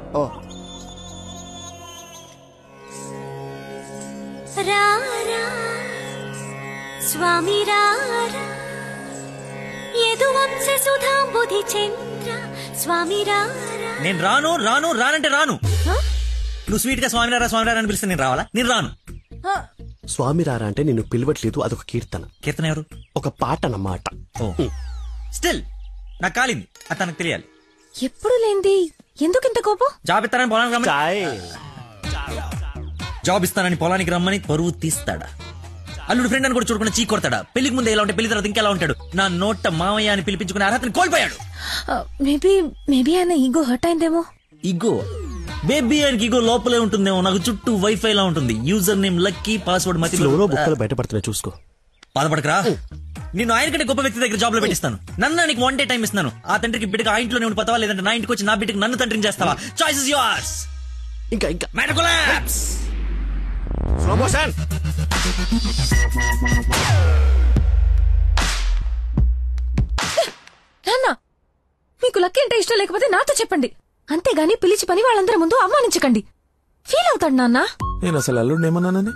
స్వామి నేను రాను రాను రానంటే రాను. నువ్వు స్వీట్ గా స్వామినారా స్వామినారా అని పిలిస్తే నేను రావాలా? నేను రాను. స్వామి రారా అంటే నిన్ను పిలవట్లేదు, అదొక కీర్తన. కీర్తన ఎవరు? ఒక పాట అన్నమాట. స్టిల్ నాకు కాలింది, అది తనకు తెలియాలి. ఎప్పుడు లేంది ఎందుకు ఇంత కోపం? జాబ్ ఇస్తానని పొలానికి రమ్మని, జాబ్ ఇస్తానని పొలానికి రమ్మని పరువు తీస్తాడా? అల్లుడు ఫ్రెండ్ అని కూడా చూడకుండా చీ కొడతాడా? పెళ్లికి ముందు ఎలా ఉంటే పెళ్లి తర్వాత ఇంకెలా ఉంటాడు? నా నోట మామయ్య అని పిలిపించుకునే అర్హతని కోల్పోయాడు. మేబీ ఆయన ఈగో హర్ట్ అయిందేమో. ఈగో బేబీ ఆయనకి ఈగో లోపలే ఉంటుందేమో. నాకు చుట్టూ వైఫై లా ఉంటుంది. యూజర్ నేమ్ లక్కీ, పాస్వర్డ్ మతి. బుక్కలు బయటపడుతున్నాయి చూసుకో. బాధపడకరా, నేను ఆయన కంటే గొప్ప వ్యక్తి దగ్గర జాబ్ లో పెట్టిస్తాను. నన్ను నీకు 1 day టైం ఇస్తున్నాను. ఆ తండ్రికి బిడ్డగా ఆ ఇంట్లోనే ఉండి పోతావా, లేదంటే నా ఇంటికి వచ్చి నా బిడ్డకి నన్ను తండ్రిని చేస్తావా? Choice is yours. ఇంకా మ్యాటర్ కొలాప్స్. Slow motion. నాన్న మీకు లక్కీ అంటే ఇష్టం లేకపోతే నాతో చెప్పండి, అంతేగాని పిలిచి పని వాళ్ళందరి ముందు అవమానించకండి. ఫీల్ అవుతాడు నాన్న. నేను అసలు అల్లుడిని ఏమన్నానని?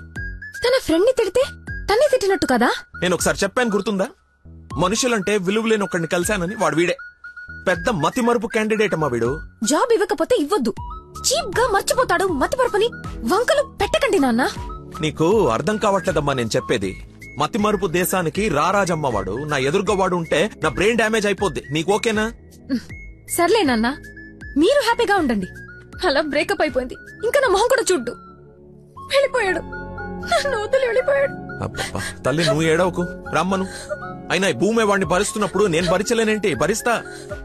తన ఫ్రెండ్ ని తిడితే తన్నే తిట్టినట్టు కదా. నేను ఒకసారి చెప్పాను, గుర్తుందా? మనుషులంటే విలువలేని ఒకడిని కలిశానని. వాడు వీడే పెద్ద మతి మరుపు క్యాండిడేట్ అమ్మా వీడు. జాబ్ ఇవ్వకపోతే ఇవ్వద్దు. చీప్ గా మర్చిపోతాడు. మతి మరుపుని వంకలు పెట్టకండి నాన్న. నీకు అర్థం కావట్లేదమ్మా నేను చెప్పేది. మతి మరుపు దేశానికి రారాజమ్మ వాడు. నా ఎదురుగా వాడు ఉంటే నా బ్రెయిన్ డ్యామేజ్ అయిపోద్ది. నీకు ఓకేనా? సర్లే నాన్న, మీరు హ్యాపీగా ఉండండి. అలా బ్రేకప్ అయిపోయింది. ఇంకా నా మొహం కూడా చూడ్డు. వెళ్ళిపోయాడు, నన్ను వదిలి వెళ్ళిపోయాడు. అబ్బా తల్లి నువ్వు ఏడవకు, రమ్మను. అయినా ఈ భూమి వాడిని భరిస్తున్నప్పుడు నేను భరించలేనేంటి? భరిస్తా.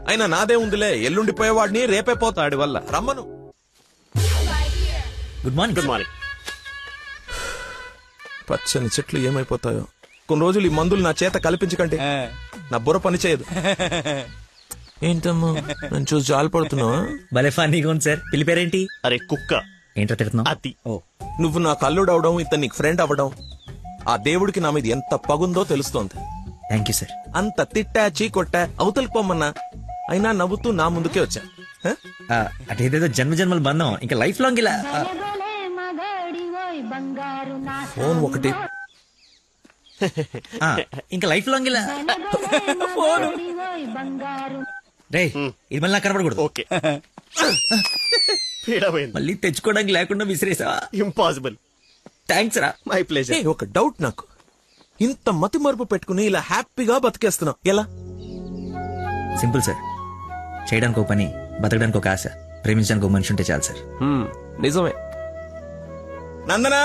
అయినా నాదే ఉందిలే, ఎల్లుండిపోయేవాడిని రేపే పోతాడి వల్ల. రమ్మను. Good morning. Good morning. పచ్చని చెట్లు ఏమైపోతాయో. కొన్ని రోజులు ఈ మందులు నా చేత కల్పించకండి, నా బుర్ర పని చేయదు. ఏంటమ్మా నన్ను చూసి జాలిపడుతున్నావా? భలే ఫన్నీగా ఉంది సార్. పిల్లి పేరేంటి? అరే కుక్క. ఏంటో తిడుతున్నావు? అతి. నువ్వు నాకు అల్లుడు అవడం, ఇతను నీకు ఫ్రెండ్ అవ్వడం, ఆ దేవుడికి నా మీద ఎంత పగుందో తెలుస్తోంది. Thank you sir. అంత తిట్టా చీకొట్టా అవతలికి పొమ్మన్నా అయినా నవ్వుతూ నా ముందుకే వచ్చా. అటేదేదో జన్మ జన్మల బంధం, ఇంకా లైఫ్ లాంగ్ ఇలా. ఫోన్ ఒకటి ఇంకా లైఫ్ లాంగ్ ఇలా. రే ఇది మళ్ళీ నాకు కనపడకూడదు. ఓకే. మళ్ళీ తెచ్చుకోవడానికి లేకుండా విసిరేసా. ఇంపాసిబుల్. థ్యాంక్స్ రా. My pleasure. ఒక డౌట్ నాకు. ఇంత మతి మరుపు పెట్టుకుని ఇలా హ్యాపీగా బతికేస్తున్నావు ఎలా? Simple sir. చేయడానికి ఒక పని, బతకడానికి ఒక ఆశ, ప్రేమించడానికి ఒక మనిషి ఉంటే చాలు సార్. నిజమే. నందనా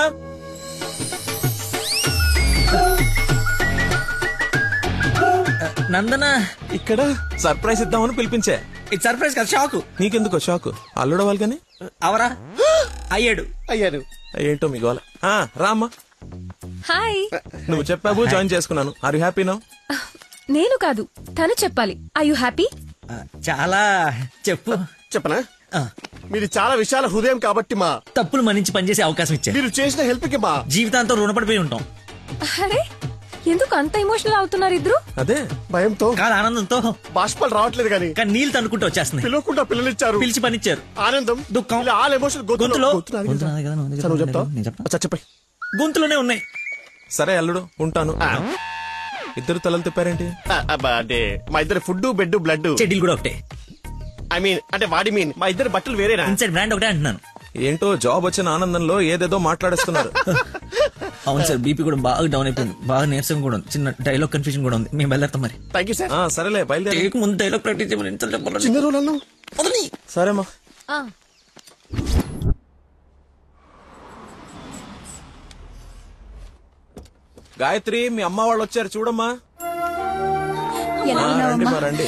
నందనా ఇక్కడ సర్ప్రైజ్ ఇద్దామని పిలిపించా. ఇది సర్ప్రైజ్ కాదు, షాకు. నీకెందుకో షాకు? అల్లుడవాలి కానీ అవరా అయ్యాడు. ఏంటో మీ గోల. రామ్మా. హాయ్. నువ్వు చెప్పావు, జాయిన్ చేసుకున్నాను. Are you happy now? నేను కాదు, తను చెప్పాలి. Are you happy? చాలా. చెప్పు. చెప్పనా? మీరు చాలా విశాల హృదయం కాబట్టి మా తప్పులు మన్నించి పనిచేసే అవకాశం ఇచ్చారు. మీరు చేసిన హెల్ప్ కి మా జీవితాంతం రుణపడిపోయి ఉంటాం. అరే ఎందుకు అంత ఎమోషనల్ అవుతున్నారు ఇద్దరు? అదే భయంతో కాదు, ఆనందంతో. బాష్పాలు రావట్లేదు కానీ నీళ్ళు తనుకుంటూ వచ్చేస్తున్నాయి. పిలవకుండా పిల్లలిచ్చారు, పిలిచి పనిచ్చారు. ఆనందం, దుఃఖం, ఆల్ ఎమోషన్ గొంతులో చెప్పండి. గొంతులోనే ఉన్నాయి. సరే అల్లుడు ఉంటాను. ఇద్దరు తలలు తిప్పారేంటి? అంటే మా ఇద్దరు ఫుడ్ బెడ్ బ్లడ్ చెడ్డీలు కూడా ఒకటే. ఐ మీన్ అంటే వాడి మీన్ మా ఇద్దరు బట్టలు వేరేనా? ఇన్సైడ్ బ్రాండ్ ఒకటే అంటున్నాను. ఏంటో జాబ్ వచ్చిన ఆనందంలో ఏదేదో మాట్లాడేస్తున్నారు. అవును సార్, బీపీ కూడా బాగా డౌన్ అయిపోయింది, బాగా నీరసం కూడా ఉంది, చిన్న డైలాగ్ కన్ఫ్యూజన్ కూడా ఉంది. మేము బయలుదేరుతాం మరి. Thank you sir. సరేలే బయలుదేరి ముందు డైలాగ్ ప్రాక్టీస్ చేయమని చిన్న రోజు అన్నావు. సరేమ్మా. గాయత్రి, మీ అమ్మ వాళ్ళు వచ్చారు చూడమ్మా. రండి రండి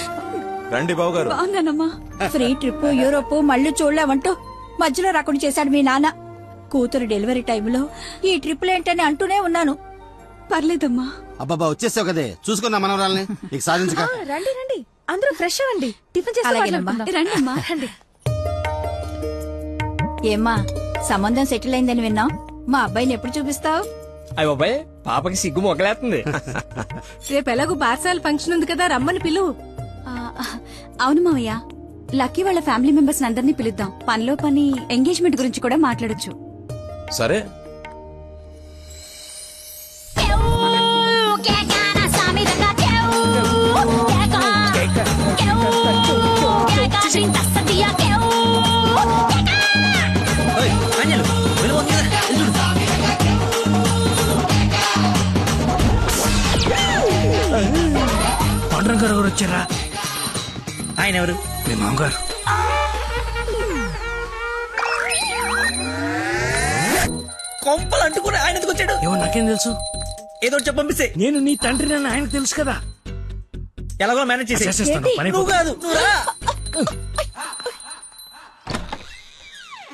రండి బాబు గారు. బాగున్నానమ్మా. ఫ్రీ ట్రిప్ యూరోప్ మళ్ళీ చూడలేమంటూ మధ్యలో రాకుండా చేశాడు మీ నాన్న. కూతురు డెలివరీ టైంలో ఈ ట్రిప్లు ఏంటని అంటూనే ఉన్నాను. పర్లేదమ్మా. అబ్బాబా వచ్చేసావు కదే, చూసుకున్నా మనవరాల్ని నీకు సాధించక. రండి రండి, అందరూ ఫ్రెష్ అవ్వండి, టిఫిన్ చేసి రండమ్మా రండి. ఏమ్మా, సంబంధం సెటిల్ అయిందని విన్నాం. మా అబ్బాయిని ఎప్పుడు చూపిస్తావు? అయ్య బాబాయ్, పాపకి సిగ్గు మొగలేస్తుంది. రేపు ఎలాగో పార్సల్ ఫంక్షన్ ఉంది కదా, రమ్మని పిలువు. అవును మావయ్య, లక్కీ వాళ్ళ ఫ్యామిలీ మెంబర్స్ అందరినీ పిలుద్దాం. పనిలో పని ఎంగేజ్మెంట్ గురించి కూడా మాట్లాడొచ్చు. సరే. పాండురంగ గారు వచ్చారా? ఆయన ఎవరు? మీ మామగారు. కొంపలు అంటుకుని ఆయన ఎందుకు వచ్చాడు? ఏమో నాకేం తెలుసు. ఏదో చెప్పి పంపిస్తే. నేను నీ తండ్రి నన్ను ఆయనకు తెలుసు కదా. ఎలాగో మేనేజ్ చేసేస్తాను. నువ్వు కాదు, నువ్వు రా.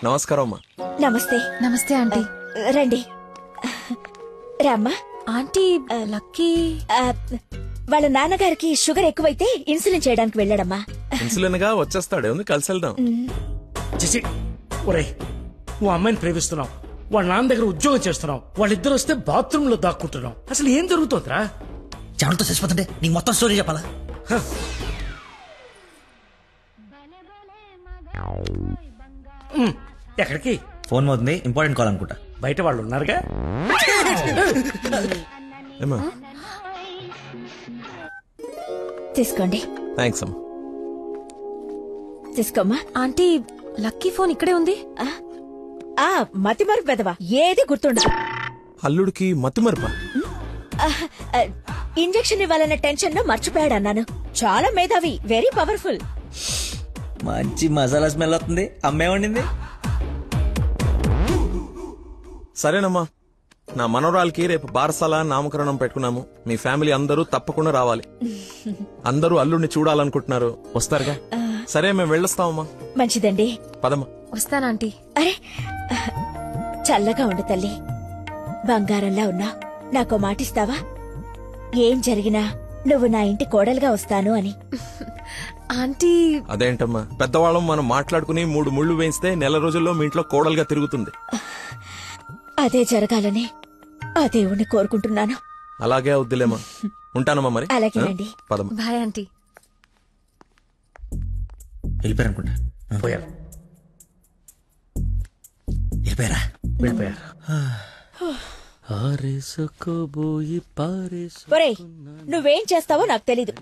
నమస్కారం అమ్మా. నమస్తే. నమస్తే ఆంటీ. రండి రామ్మా. ఆంటీ, లక్కీ వాళ్ళ నాన్నగారికి షుగర్ ఎక్కువైతే ఇన్సులిన్ చేయడానికి వెళ్ళాడమ్మా. ఇన్సులిన్ గా వచ్చేస్తాడు, ఉంది కలిసి వెళ్దాం. చేసి ఒరే, నువ్వు అమ్మాయిని ప్రేమిస్తున్నావు, వాళ్ళ నాన్న దగ్గర ఉద్యోగం చేస్తున్నావు, వాళ్ళిద్దరు వస్తే బాత్రూమ్ లో దాక్కుంటున్నావు. అసలు ఏం జరుగుతుందిరా? చెమటతో చచ్చిపోతుంటే నీకు మొత్తం స్టోరీ చెప్పాలా? ఎక్కడికి? ఫోన్ అవుతుంది, ఇంపార్టెంట్ కాల్ అనుకుంటా. బయట వాళ్ళు ఉన్నారుగా. తీసుకోండి. థ్యాంక్స్ అమ్మా. తీసుకోమ్మా. ఆంటీ, లక్కీ ఫోన్ ఇక్కడే ఉంది. మతిమరుపు పెదవా, ఏది గుర్తుండదు. అల్లుడికి మతిమరుపా? ఇంజెక్షన్ ఇవ్వాలన్న టెన్షన్ లో మర్చిపోయాడు అన్నాను. చాలా మేధావి, వెరీ పవర్ఫుల్. మంచి మసాలా స్మెల్ వస్తుంది. అమ్మే వండింది. సరేనమ్మా, నా మనవరాలకి రేపు బారసాల నామకరణం పెట్టుకున్నాము. మీ ఫ్యామిలీ అందరూ తప్పకుండా రావాలి. అందరూ అల్లుడిని చూడాలనుకుంటున్నారు, వస్తారుగా? సరే, మేము వెళ్ళొస్తామమ్మా. మంచిదండి, పదమ్మా. వస్తానంటీ. అరే, చల్లగా ఉండు తల్లి, బంగారంలా ఉన్నా. నాకో మాటిస్తావా? ఏం జరిగినా నువ్వు నా ఇంటి కోడలుగా వస్తాను అని. ఆంటీ, అదేంటమ్మా, పెద్దవాళ్ళం మనం మాట్లాడుకుని 3 ముళ్ళు వేయిస్తే నెల రోజుల్లో మీ ఇంట్లో కోడలుగా తిరుగుతుంది. అదే జరగాలని ఆ దేవుణ్ణి కోరుకుంటున్నాను. అలాగే అవుద్దిలేమా. ఉంటానమ్మా మరి. అలాగేనండి. పదమ్మా. Bye aunty. వెళ్ళిపోయారు అనుకుంటా. పోయారు. వెళ్ళిపోయారా? వెళ్ళిపోయారు. ఒరేయ్, నువ్వేం చేస్తావో నాకు తెలీదు.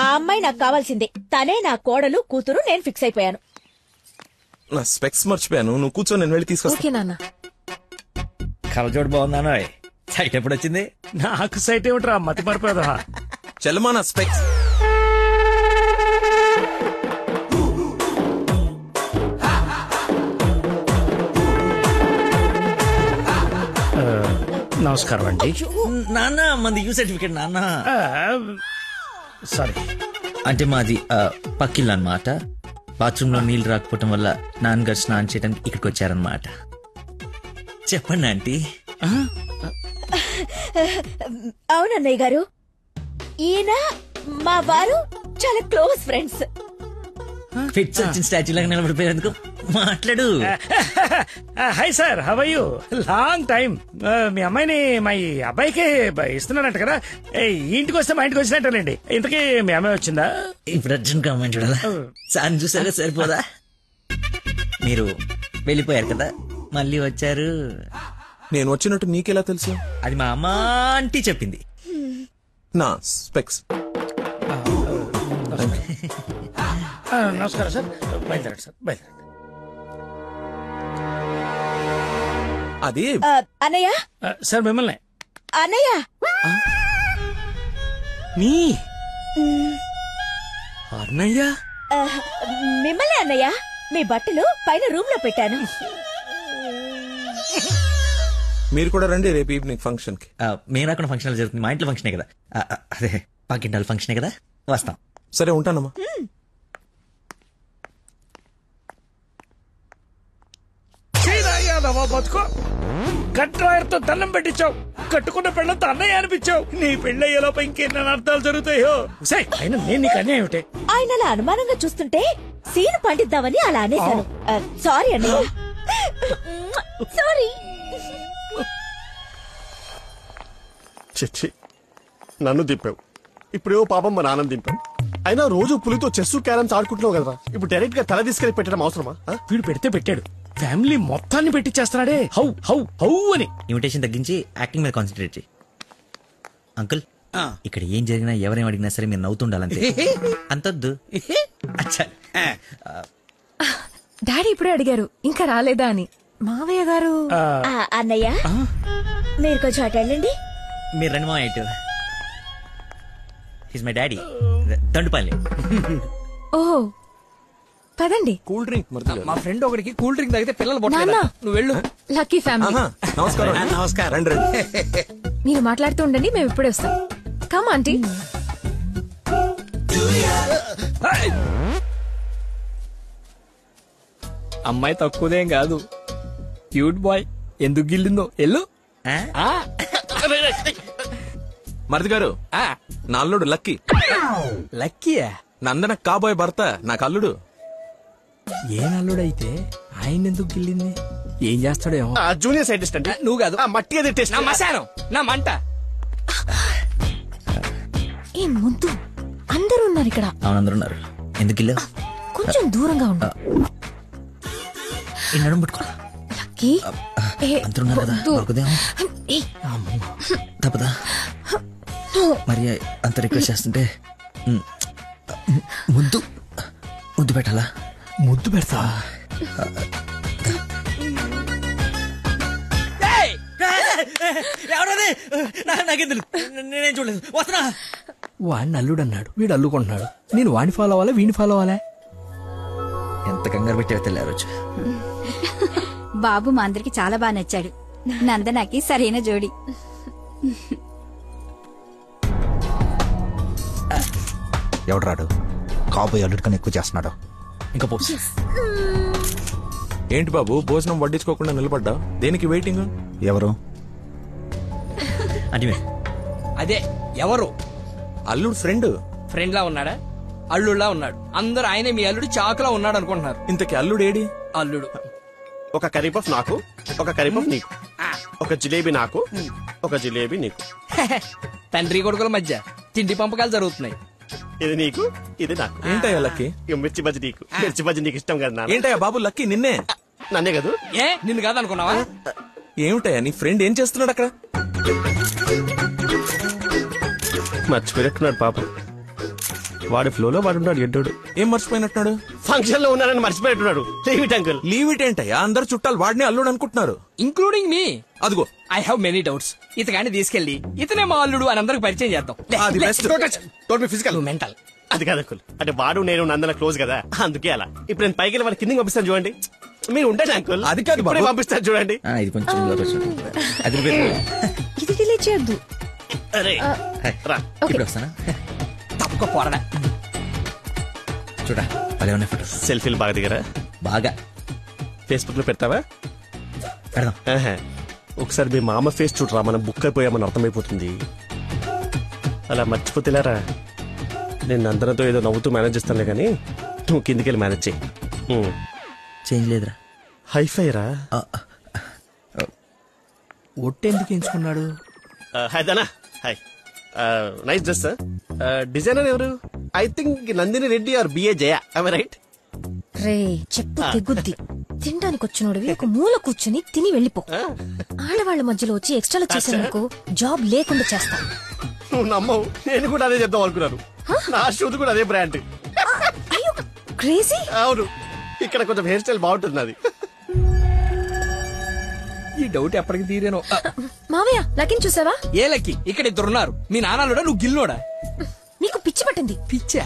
ఆ అమ్మాయి నాకు కావాల్సిందే. తనే నా కోడలు, కూతురు. నేను ఫిక్స్ అయిపోయాను. నా స్పెక్స్ మర్చిపోయాను, నువ్వు కూర్చో, నేను వెళ్ళి తీసుకొస్తా. ఓకే నాన్న. కలజోడు బాగుందానో. సైట్ ఎప్పుడు వచ్చింది? నాకు సైట్ ఏమిట్రా, మతి మరిపోదా. చెల్లమా నా స్పెక్స్. నమస్కారం అండి. నాన్న, మంది యూ సర్టిఫికేట్ నాన్న. సారీ. అంటే మాది పక్కిల్లు అన్నమాట. బాత్రూమ్ లో నీళ్లు రాకపోవటం వల్ల నాన్నగారు స్నానం చేయడానికి ఇక్కడికి వచ్చారనమాట. చెప్పండి ఆంటీ. అవునన్నయ్య గారు, ఈయన మా వారు చాలా క్లోజ్ ఫ్రెండ్స్. ఫిట్స్ వచ్చిన స్టాచ్యూ లాగా నిలబడిపోయేందుకు మాట్లాడు. Hi sir, how are you? Long time. మీ అమ్మాయిని మా ఈ అబ్బాయికి ఇస్తున్నానంట కదా. ఇంటికి వస్తే మా ఇంటికి వచ్చినట్టేనండి. ఇంతకీ మీ అమ్మాయి వచ్చిందా? ఇప్పుడు అర్జున్ అమ్మాయిని చూడాలా? సార్ చూసారా, సరిపోదా? మీరు వెళ్ళిపోయారు కదా, మళ్ళీ వచ్చారు. నేను వచ్చినట్టు నీకెలా తెలుసు? అది మా అమ్మ ఆంటీ చెప్పింది. నా స్పెక్స్. నమస్కారం సార్, బయలుదేరండి సార్, బయలుదేరండి. అది అన్నయ్య సార్ మిమ్మల్ని అన్నయ్య మీ అన్నయ్య మిమ్మల్ని అన్నయ్య మీ బట్టలు పైన రూమ్ లో పెట్టాను. మీరు కూడా రండి రేపు ఈవినింగ్ ఫంక్షన్ కి. మేము రాకుండా ఫంక్షన్ జరుగుతుంది, మా ఇంట్లో ఫంక్షనే కదా. అదే పాకింటాల్ ఫంక్షనే కదా, వస్తాం. సరే ఉంటానమ్మా. బతుకో కట్రాయర్తో దండం పెట్టించావు, కట్టుకున్న పెళ్ళంతో అన్నయ్య అనిపించావు. నీ పెళ్ళయ్యేలోపు ఇంకెన్ని అర్థాలు జరుగుతాయో. అయినా నేను నీకు అన్యాయం ఏమిటి? ఆయన అలా అనుమానంగా చూస్తుంటే సీన్ పండిద్దామని అలా అనేశాను. సారీ అన్నయ్య, సారీ. చిచ్చి నన్ను దింపావు, ఇప్పుడేవో పాపం మా నాన్న దింపావు. అయినా రోజు పులితో చెస్ క్యారమ్స్ ఆడుకుంటున్నావు కదా, ఇప్పుడు డైరెక్ట్ గా తల తీసుకెళ్లి పెట్టడం అవసరమా? వీడు పెడితే పెట్టాడు, ఫ్యామిలీ మొత్తాన్ని పెట్టిచ్చేస్తున్నాడే. హౌ హౌ హౌ అని. ఇన్విటేషన్ తగ్గించి యాక్టింగ్ మీద కాన్సన్ట్రేట్ చేయి. అంకుల్, ఇక్కడ ఏం జరిగినా ఎవరేం అడిగినా సరే మీరు నవ్వుతుండాలంతే, అంతొద్దు. డాడీ ఇప్పుడే అడిగారు ఇంకా రాలేదా అని. మావయ్య గారు అన్నయ్య మీరు కొంచెం అటు వెళ్ళండి. మీరు రండి మా ఇటు. His my daddy, Dandupalli. ఓహో పదండి. కూల్ డ్రింక్ మా ఫ్రెండ్ ఒకరికి కూల్ డ్రింక్ తాగితే పిల్లలు పొట్టలేదు. నువ్వు వెళ్ళు. Lucky family. నమస్కారం. నమస్కారం. మీరు మాట్లాడుతూ ఉండండి, మేము ఇప్పుడే వస్తాం. Come aunty. అమ్మాయి తక్కువదేం కాదు, క్యూట్ బాయ్. ఎందుకు గిల్లిందో ఎల్లు. మరిది గారు, నా అల్లుడు లక్కీ. లక్కీయా? నందన కాబోయే భర్త నాకు అల్లుడు. ఏ నల్లుడైతే ఆయన ఎందుకు గిల్లింది? ఏం చేస్తాడేమో. జూనియర్ సైంటిస్ట్ అంటే నువ్వు కాదు, మట్టి అది టెస్ట్. నా మశానం, నా మంట. ఏ ముద్దు, అందరూ ఉన్నారు ఇక్కడ. అవును అందరూ ఉన్నారు. ఎందుకు ఇల్లు కొంచెం దూరంగా ఉండు. నడుము పట్టుకో. లక్కీ అందరూ ఉన్నారు కదా, దొరకదేమో. తప్పదా మరి అంత రిక్వెస్ట్ చేస్తుంటే ముద్దు ముద్దు పెట్టాలా? ముద్దు పెడతా. నేనేం చూడలేదు, వస్తున్నా. వాడిని అల్లుడు అన్నాడు, వీడు అల్లుకుంటున్నాడు. నేను వాడిని ఫాలో అవ్వాలా వీడిని ఫాలో అవ్వాలా? ఎంత కంగారు పెట్టే తెల్లారు రోజు. బాబు మా అందరికి చాలా బాగా నచ్చాడు. నందనకి సరైన జోడి. ఎవడు రాడు? కాబోయే అల్లుడు కన్నా ఎక్కువ చేస్తున్నాడు. ఇంకా పోసి ఏంటి బాబు భోజనం వడ్డించుకోకుండా నిలబడ్డా? దేనికి వెయిటింగ్? ఎవరు? అదే ఎవరు? అల్లుడు ఫ్రెండ్. ఫ్రెండ్ లా ఉన్నాడా? అల్లుడులా ఉన్నాడు. అందరూ ఆయనే మీ అల్లుడు చాకులా ఉన్నాడు అనుకుంటున్నారు. ఇంతకీ అల్లుడు ఏడి? అల్లుడు ఒక కర్రీ పఫ్ నాకు, ఒక కర్రీ పఫ్ నీకు, ఒక జిలేబీ నాకు, ఒక జిలేబీ నీకు. తండ్రి కొడుకుల మధ్య తిండి పంపకాలు జరుగుతున్నాయి. ఇది నీకు, ఇది నాకు. ఏంటయ్యా లక్కీ? మిర్చి బజ్జి నీకు, మిర్చి బజ్జి నీకు ఇష్టం కదా. ఏంటయ్యా బాబు లక్కీ నిన్నే? నన్నే కదా. ఏ నిన్ను కాదనుకున్నావా? ఏమిటయ్యా నీ ఫ్రెండ్ ఏం చేస్తున్నాడు అక్కడ? మర్చిపోయినట్టున్నాడు పాప. వాడి ఫ్లోలో వాడు ఉన్నాడు. ఎడ్డోడు ఏం మర్చిపోయినట్టున్నాడు? ఫంక్షన్ లో ఉన్నానని మర్చిపోయినట్టున్నాడు. Leave it uncle. Leave it ఏంటయ్యా? అందరు చుట్టాలు వాడిని అల్లుడు అనుకుంటున్నారు, ఇంక్లూడింగ్ మీ. అదిగో ఐ హావ్ మెనీ డౌట్స్. ఇతగాని తీసుకెళ్లి ఇతనే మా అల్లుడు అని అందరికి పరిచయం చేద్దాం. అది best. Don't be physical, mental. అది కాదు అంకుల్. అంటే వాడు నేను నందన క్లోజ్ కదా, అందుకే అలా. ఇప్పుడు నేను పైకి వెళ్ళి వాడి కిందకి పంపిస్తాను చూడండి. మీరు ఉండండి అంకుల్. అది కాదు ఇప్పుడే పంపిస్తాను చూడండి. ఇది కొంచెం అది ఇది డిలీట్ చేయొద్దు. అరే రా, ఇప్పుడు వస్తానా? తప్పుకో పోరడా. చూడా అదే ఉన్నాయి ఫోటో. సెల్ఫీలు బాగా దిగరా? బాగా. ఫేస్బుక్ లో పెడతావా? పెడదాం. ఒకసారి మీ మామ ఫేస్ చూడరా, మనం బుక్ అయిపోయామని అర్థమైపోతుంది. అలా మర్చిపోతేలారా. నేను అందరితో ఏదో నవ్వుతూ మేనేజ్ చేస్తానులే కానీ నువ్వు కిందికి వెళ్ళి మేనేజ్ చేయి. చేంజ్ లేదురా. హైఫై రా. ఒట్టెందుకు ఎంచుకున్నాడు? హాయ్ దానా. హాయ్. Nice dress. డిజైనర్ ఎవరు? ఐ థింక్ నందిని రెడ్డి ఆర్ బిఏ జయ. I right? రే చెప్పు తెగుద్ది. తినడానికి వచ్చినోడివి ఒక మూల కూర్చుని తిని వెళ్ళిపో. ఆడవాళ్ల మధ్యలో వచ్చి ఎక్స్ట్రాలు చేసేందుకు జాబ్ లేకుండా చేస్తా. నువ్వు నమ్మవు, నేను కూడా అదే చెప్దాం అనుకున్నాను. నా షూది కూడా అదే బ్రాండ్. క్రేజీ. అవును, ఇక్కడ కొంచెం హెయిర్ స్టైల్ బాగుంటుంది. అది ఈ డౌట్ ఎప్పటికి తీరేనో. మావయ్య లక్కీని చూసావా? ఏ లక్కీ? ఇక్కడ ఇద్దరున్నారు. మీ నాన్నలోడా నువ్వు గిల్లోడా? నీకు పిచ్చి పట్టింది. పిచ్చా?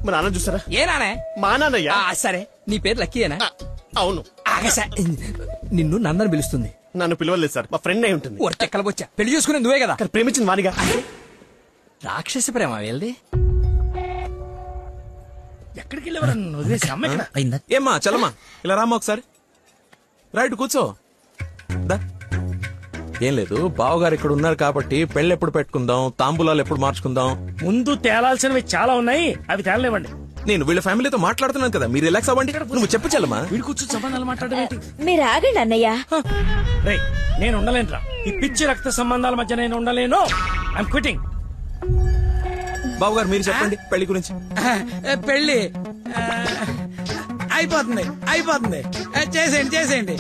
మా నాన్న చూసారా? ఏ నానే? మా నాన్నయ్యా. సరే నీ పేరు లక్కీయేనా? అవును. ఆగసా నిన్ను నందని పిలుస్తుంది. నన్ను పిలవలేదు సార్, మా ఫ్రెండ్ అయి ఉంటుంది. వచ్చా పెళ్లి చేసుకునే నువ్వే కదా? ప్రేమించిన వానిగా. రాక్షస ప్రేమ వెళ్ది. ఎక్కడికి వెళ్ళేవారు? వదిలేసి అమ్మ ఇక్కడ. ఏమ్మా చలమా ఇలా రామ్మా ఒకసారి. రైట్ కూర్చో. ఏం లేదు, బావగారు ఇక్కడ ఉన్నారు కాబట్టి పెళ్ళి ఎప్పుడు పెట్టుకుందాం, తాంబూలాలు ఎప్పుడు మార్చుకుందాం. ముందు తేలాల్సినవి చాలా ఉన్నాయి, అవి తేలనివ్వండి. నేను వీళ్ళ ఫ్యామిలీతో మాట్లాడుతున్నాను కదా, మీరు రిలాక్స్ అవ్వండి. నువ్వు చెప్పు చలమా. వీడి కూర్చొని సంబంధాలు మాట్లాడమేంటి? మీరు ఆగండి అన్నయ్య. రేయ్, నేను ఉండలేనురా. ఈ పిచ్చి రక్త సంబంధాల మధ్య నేను ఉండలేను. I'm quitting. బావగారు మీరు చెప్పండి పెళ్లి గురించి. పెళ్లి అయిపోతుంది. చేసేయండి.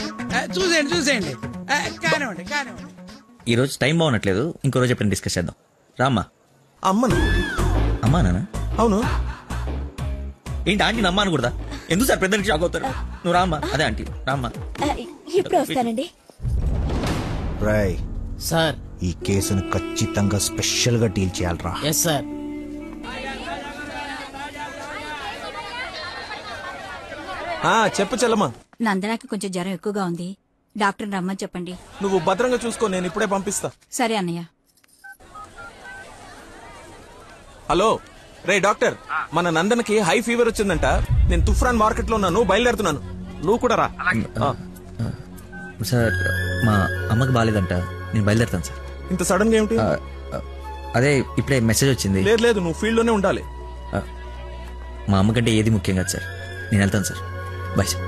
చూసేయండి. కానివ్వండి. ఈ రోజు టైం బాగున్నట్లేదు, ఇంకో రోజు ఎప్పుడైనా డిస్కస్ చేద్దాం. రామ్మా. అమ్మను. అమ్మా నాన్న? అవును. ఏంటి ఆంటీ నమ్మా అనకూడదా? ఎందుకు సార్ పెద్ద షాక్ అవుతారు? నువ్వు రామ్మా. అదే ఆంటీ రామ్మా. ఇప్పుడు వస్తానండి. రాయ్ సార్, ఈ కేసును ఖచ్చితంగా స్పెషల్ గా డీల్ చేయాలరా. Yes sir. చెప్పు చెల్లమ్మా. నందనాకి కొంచెం జ్వరం ఎక్కువగా ఉంది, డాక్టర్ రమ్మని చెప్పండి. నువ్వు భద్రంగా చూసుకో, నేను ఇప్పుడే పంపిస్తా. సరే అన్నయ్య. హలో రే డాక్టర్, మన నందనకి హై ఫీవర్ వచ్చిందంట. నేను తుఫ్రాన్ మార్కెట్ లో ఉన్నాను, బయలుదేరుతున్నాను. నువ్వు కూడా రా. సార్ మా అమ్మకి బాగాలేదంట, నేను బయలుదేరుతాను సార్. ఇంత సడన్ గా ఏమిటి? అదే ఇప్పుడే మెసేజ్ వచ్చింది. లేదు నువ్వు ఫీల్డ్ లోనే ఉండాలి. మా అమ్మకంటే ఏది ముఖ్యం కాదు సార్, నేను వెళ్తాను సార్. Bye sir.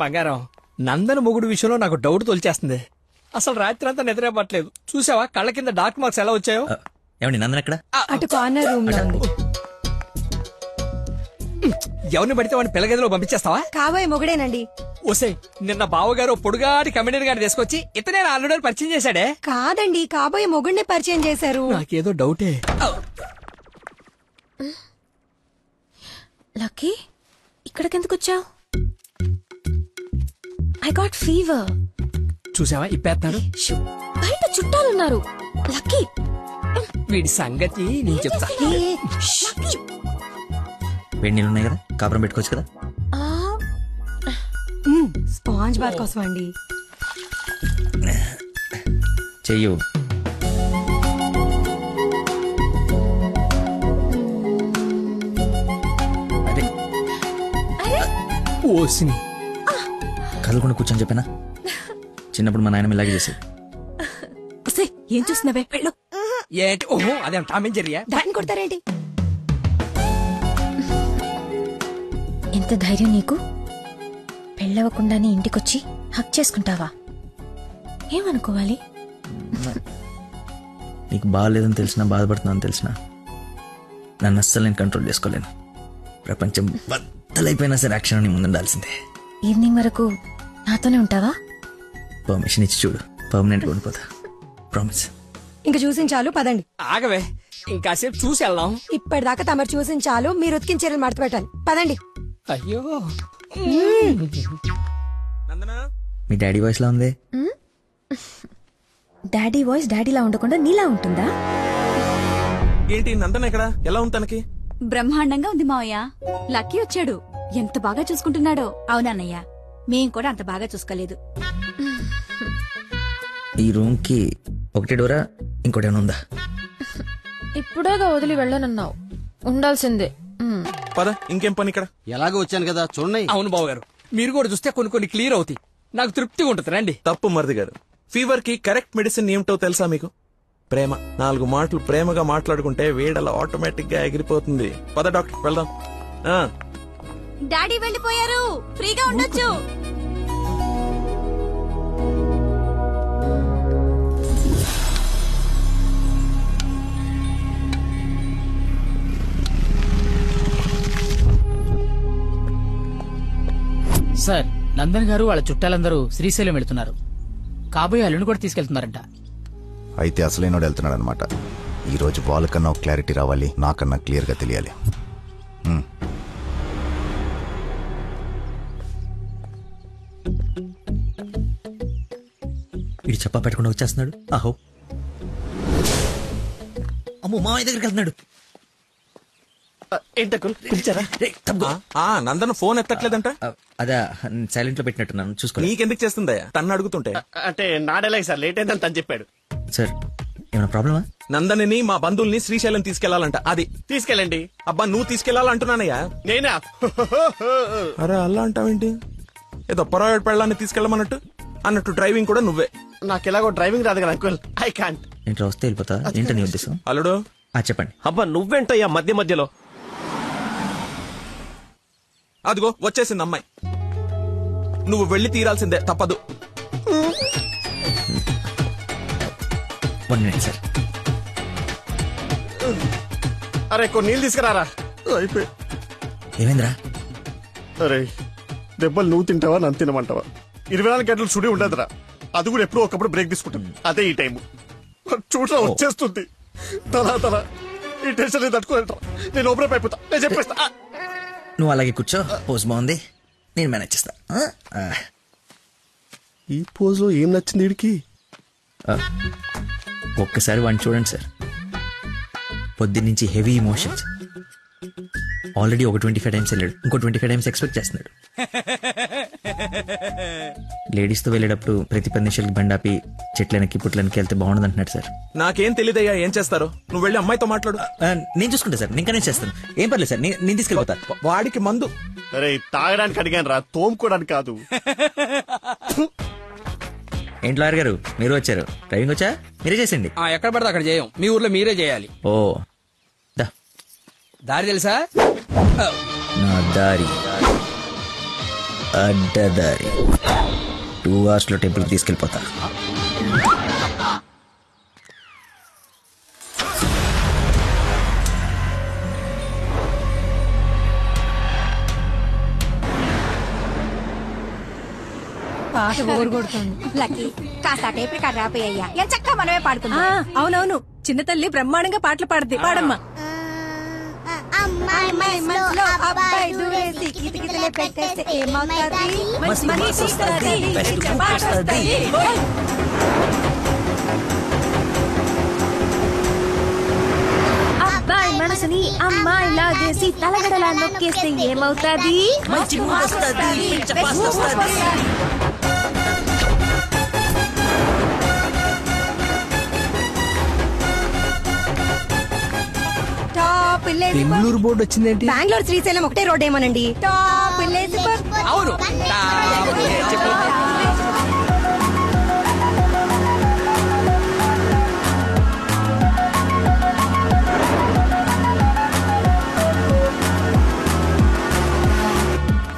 బంగారం, నందన మొగుడు విషయంలో నాకు డౌట్ తొలిచేస్తుంది. అసలు రాత్రి అంతా నిద్రపట్లేదు. చూసావా కళ్ళ కింద డార్క్ మార్క్స్ ఎలా వచ్చాయో? ఏమండి నందన ఎక్కడ? అటు కార్నర్ రూమ్ లో ఉంది. ఎవరిని పడితే వాడిని పిల్లగదిలో పంపించేస్తావా? కాబోయే మొగుడేనండి. ఓసే, నిన్న బావగారు పొడుగాటి కమెడియన్ గారిని తీసుకొచ్చి ఇతనే ఆల్రెడీ పరిచయం చేశాడే. కాదండి, కాబోయే మొగుడిని పరిచయం చేశారు. నాకేదో డౌటే. లక్కీ, ఇక్కడికెందుకు వచ్చావు? I got fever. చూసావా ఇప్పేస్తాడు. బయట చుట్టాలున్నారు. లక్కీ, వీడి సంగతి నేను చెప్తా. వేడి నీళ్ళు ఉన్నాయి కదా, కాపురం పెట్టుకోవచ్చు కదా. స్పాంజ్ బాత్ కోసం అండి. చెయ్యు. అదే ఓసిని కదలకుండా కూర్చొని చెప్పానా? చిన్నప్పుడు మా నాయనమ్మ ఇలాగే చేసేది. ఏం చూస్తున్నావే? వెళ్ళు. ఏంటి? ఓహో అదేం టామేం జరిగా? దాన్ని కొడతారేంటి? ఎంత ధైర్యం నీకు? పెళ్ళవకుండానే ఇంటికొచ్చి హక్ చేసుకుంటావా? ఏమనుకోవాలి? నీకు బాగాలేదని తెలిసినా, బాధపడుతున్నాను తెలిసినా, నన్ను అస్సలు నేను కంట్రోల్ చేసుకోలేను. ప్రపంచం బద్దలైపోయినా సరే యాక్షన్ అని ముందుండాల్సిందే. ఈవినింగ్ వరకు నాతోనే ఉంటావా? పర్మిషన్ ఇచ్చి చూడు, పర్మనెంట్ గా ఉండిపోతా. ప్రామిస్. ఇంక చూసించాలు, పదండి. ఆగవే, ఇంకాసేపు చూసి వెళ్దాం. ఇప్పటిదాకా తమరు చూసించాలు, మీరు ఉతికిన చీరలు మడత పెట్టాలి. పదండి. అయ్యో, మీ డాడీ వాయిస్ లా ఉంది. డాడీ వాయిస్ డాడీలా ఉండకుండా నీలా ఉంటుందా? ఏంటి నందన ఎక్కడ? ఎలా ఉంది తనకి? బ్రహ్మాండంగా ఉంది మావయ్య. లక్కీ వచ్చాడు, ఎంత బాగా చూసుకుంటున్నాడో. అవునన్నయ్య, మేం కూడా అంత బాగా చూసుకోలేదు. ఈ రూమ్ కి ఒకటి డోరా, ఇంకోటి ఏమైనా ఉందా? ఇప్పుడేగా వదిలి వెళ్ళనన్నావు, ఉండాల్సిందే. పద, ఇంకేం పని ఇక్కడ? ఎలాగో వచ్చాను కదా చూడండి. అవును బాబు గారు, మీరు కూడా చూస్తే కొన్ని క్లియర్ అవుతాయి. నాకు తృప్తిగా ఉంటుంది. రండి. తప్పు మరిది గారు, ఫీవర్ కి కరెక్ట్ మెడిసిన్ ఏమిటో తెలుసా మీకు? ప్రేమ. 4 మాటలు ప్రేమగా మాట్లాడుకుంటే వేడలా ఆటోమేటిక్ గా ఎగిరిపోతుంది. పద డాక్టర్ వెళ్దాం. డాడీ వెళ్ళిపోయారు, ఫ్రీగా ఉండొచ్చు. సార్, నందన్ గారు వాళ్ళ చుట్టాలందరూ శ్రీశైలం వెళ్తున్నారు. కాబోయే అల్లుని కూడా తీసుకెళ్తున్నారంట. అయితే అసలైనోడు వెళ్తున్నాడు అనమాట. ఈ రోజు వాళ్ళకన్నా ఒక క్లారిటీ రావాలి, నాకన్నా క్లియర్ గా తెలియాలి. ఇది చెప్పా పెట్టకుండా వచ్చేస్తున్నాడు. ఆహో అమ్మో మామయ్య దగ్గరికి వెళ్తున్నాడు. పిలిచారా? నందన ఫోన్ ఎత్తట్లేదంట. అదే సైలెంట్ లో పెట్టినట్టున్నాను, చూసుకో. నీకెందుకు చేస్తుందయ్యా తన్ను అడుగుతుంటే? అంటే నాడేలాగ సార్, లేట్ అయిందని తను చెప్పాడు. సార్ ఏమైనా ప్రాబ్లమా? నందనిని మా బంధువుల్ని శ్రీశైలం తీసుకెళ్లాలంట. అది తీసుకెళ్ళండి. అబ్బా నువ్వు తీసుకెళ్లాలంటున్నానయ్యా. నేనా? అరే అలా అంటావేంటి? ఏదో పొరపాటు పెళ్ళాన్ని తీసుకెళ్ళమన్నట్టు అన్నట్టు డ్రైవింగ్ కూడా నువ్వే. నాకు ఎలాగో డ్రైవింగ్ రాదు కదా అంకుల్, ఐ కాంట్. ఇంట్లో వస్తే వెళ్ళిపోతా. ఏంటని ఉద్దేశం? అల్లుడు చెప్పండి. అబ్బా నువ్వేంటయ్యా మధ్య మధ్యలో? అదిగో వచ్చేసింది అమ్మాయి. నువ్వు వెళ్ళి తీరాల్సిందే, తప్పదు. 1 minute సార్. అరే కొన్ని నీళ్ళు తీసుకురారా. అయిపోయి. ఏమైందిరా? అరే దెబ్బలు నువ్వు తింటావా నన్ను తినమంటావా? 24 గంటలు చుడి ఉండదురా. అది కూడా ఎప్పుడో ఒకప్పుడు బ్రేక్ తీసుకుంటాం. అదే ఈ టైం చూడరా వచ్చేస్తుంది. తల ఈ టెన్షన్ తట్టుకోలేట. నేను ఓపెన్ అయిపోతా, నేను చెప్పేస్తా. నువ్వు అలాగే కూర్చో, పోజ్ బాగుంది, నేను మేనేజ్ చేస్తా. ఈ పోజ్ లో ఏం నచ్చింది వీడికి? ఒక్కసారి వాడిని చూడండి సార్. పొద్దున్నుంచి హెవీ ఇమోషన్స్. ఆల్రెడీ ఒక 25 టైమ్స్ వెళ్ళాడు, ఇంకో 25 టైమ్స్ ఎక్స్పెక్ట్ చేస్తున్నాడు. లేడీస్ తో వెళ్ళేటప్పుడు ప్రతి 10 నిమిషాలకి బండాపి చెట్లనికి పుట్లనికి వెళ్తే బాగుండదు అంటున్నాడు సార్. నాకేం తెలియదయ్యా ఏం చేస్తారో. నువ్వు వెళ్ళి అమ్మాయితో మాట్లాడు. నేను చూసుకుంటా సార్, నేను కనెక్ట్ చేస్తాను. ఏం పర్లేదు సార్, నేను తీసుకెళ్ళిపోతా. వాడికి మందు. అరే తాగడానికి అడిగాను రా, తోముకోవడానికి కాదు. ఏంటి లాయర్ గారు మీరు వచ్చారు? డ్రైవింగ్ వచ్చా? మీరే చేసండి. ఎక్కడ పడితే అక్కడ చేయం, మీ ఊర్లో మీరే చేయాలి. ఓ దారి తెలుసా? నా దారి అడ్డదారి. 2 hours లో టెంపుల్ తీసుకెళ్ళిపోతా. పాట బోరు కొడుతుంది. లక్కీ కాస్త టేప్ రికార్డ్ రాపోయ్యా, ఎంచక్క మనమే పాడుకుందాం. అవునవును, చిన్న తల్లి బ్రహ్మాండంగా పాటలు పాడుద్ది, పాడమ్మా. అమ్మాయి మనసులో అబ్బాయి దూరేసి కితకితలే పెట్టేస్తే ఏమవుతాది? మంచి మనిషి వస్తది, మంచి పాట వస్తది. అబ్బాయి మనసుని అమ్మాయి లాగేసి తలగడలా నొక్కేస్తే ఏమవుతాది? మంచి మూడ్ వస్తది, మంచి పాట వస్తది. బెంగళూరు బోర్డు వచ్చిందేంటి? బెంగళూరు శ్రీశైలం ఒకటే రోడ్ ఏమోనండి. టాప్ విలేజ్ అవును.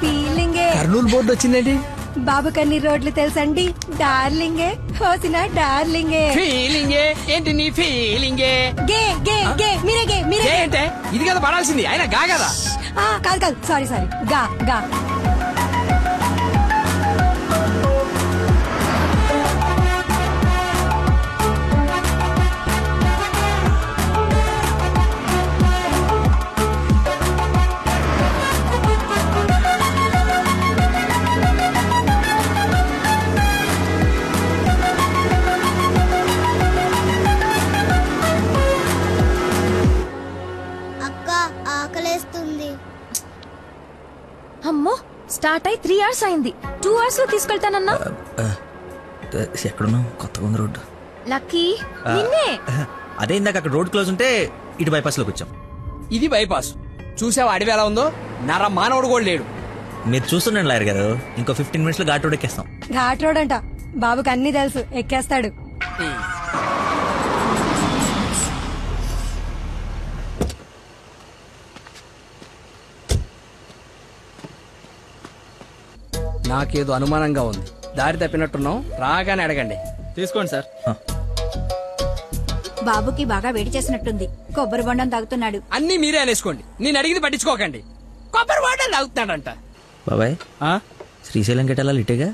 ఫీలింగే. కర్నూలు బోర్డు వచ్చిందేంటి? బాబు కన్ని రోడ్లు తెలుసండి. డార్లింగే హోసిన డార్లింగే. ఫీలింగే ఏంటి నీ ఫీలింగే? గే గే గే మీరే గే మీరే గే అంటే ఇది కదా పడాల్సింది, ఆయన గా కదా. కాదు కాదు, సారీ సారీ, గా గా. అమ్మో స్టార్ట్ అయి 3 hours అయింది. 2 hours లో తీసుకెళ్తానన్నా. ఎక్కడున్నావు? కొత్తగా ఉంది రోడ్డు. లక్కీ నిన్నే. అదే ఇందాక అక్కడ రోడ్ క్లోజ్ ఉంటే ఇటు బైపాస్ లోకి వచ్చాం. ఇది బైపాస్. చూసావా అడవి ఎలా ఉందో? నర మానవుడు కూడా లేడు. మీరు చూస్తుండండి లాయర్ గారు, ఇంకో 15 minutes లో ఘాట్ రోడ్ ఎక్కేస్తాం. ఘాట్ రోడ్ అంట, బాబుకి అన్ని తెలుసు, ఎక్కేస్తాడు. నాకేదో అనుమానంగా ఉంది. దారి తప్పినట్టున్నాం, రాగానే అడగండి. తీసుకోండి సార్. బాబుకి బాగా వేడి చేసినట్టుంది, కొబ్బరి బొండం తాగుతున్నాడు. అన్ని మీరే అనేసుకోండి, నేను అడిగింది పట్టించుకోకండి. కొబ్బరి బొండం తాగుతున్నాడంట. బాబాయ్ శ్రీశైలం గెటాలా ఇటేగా?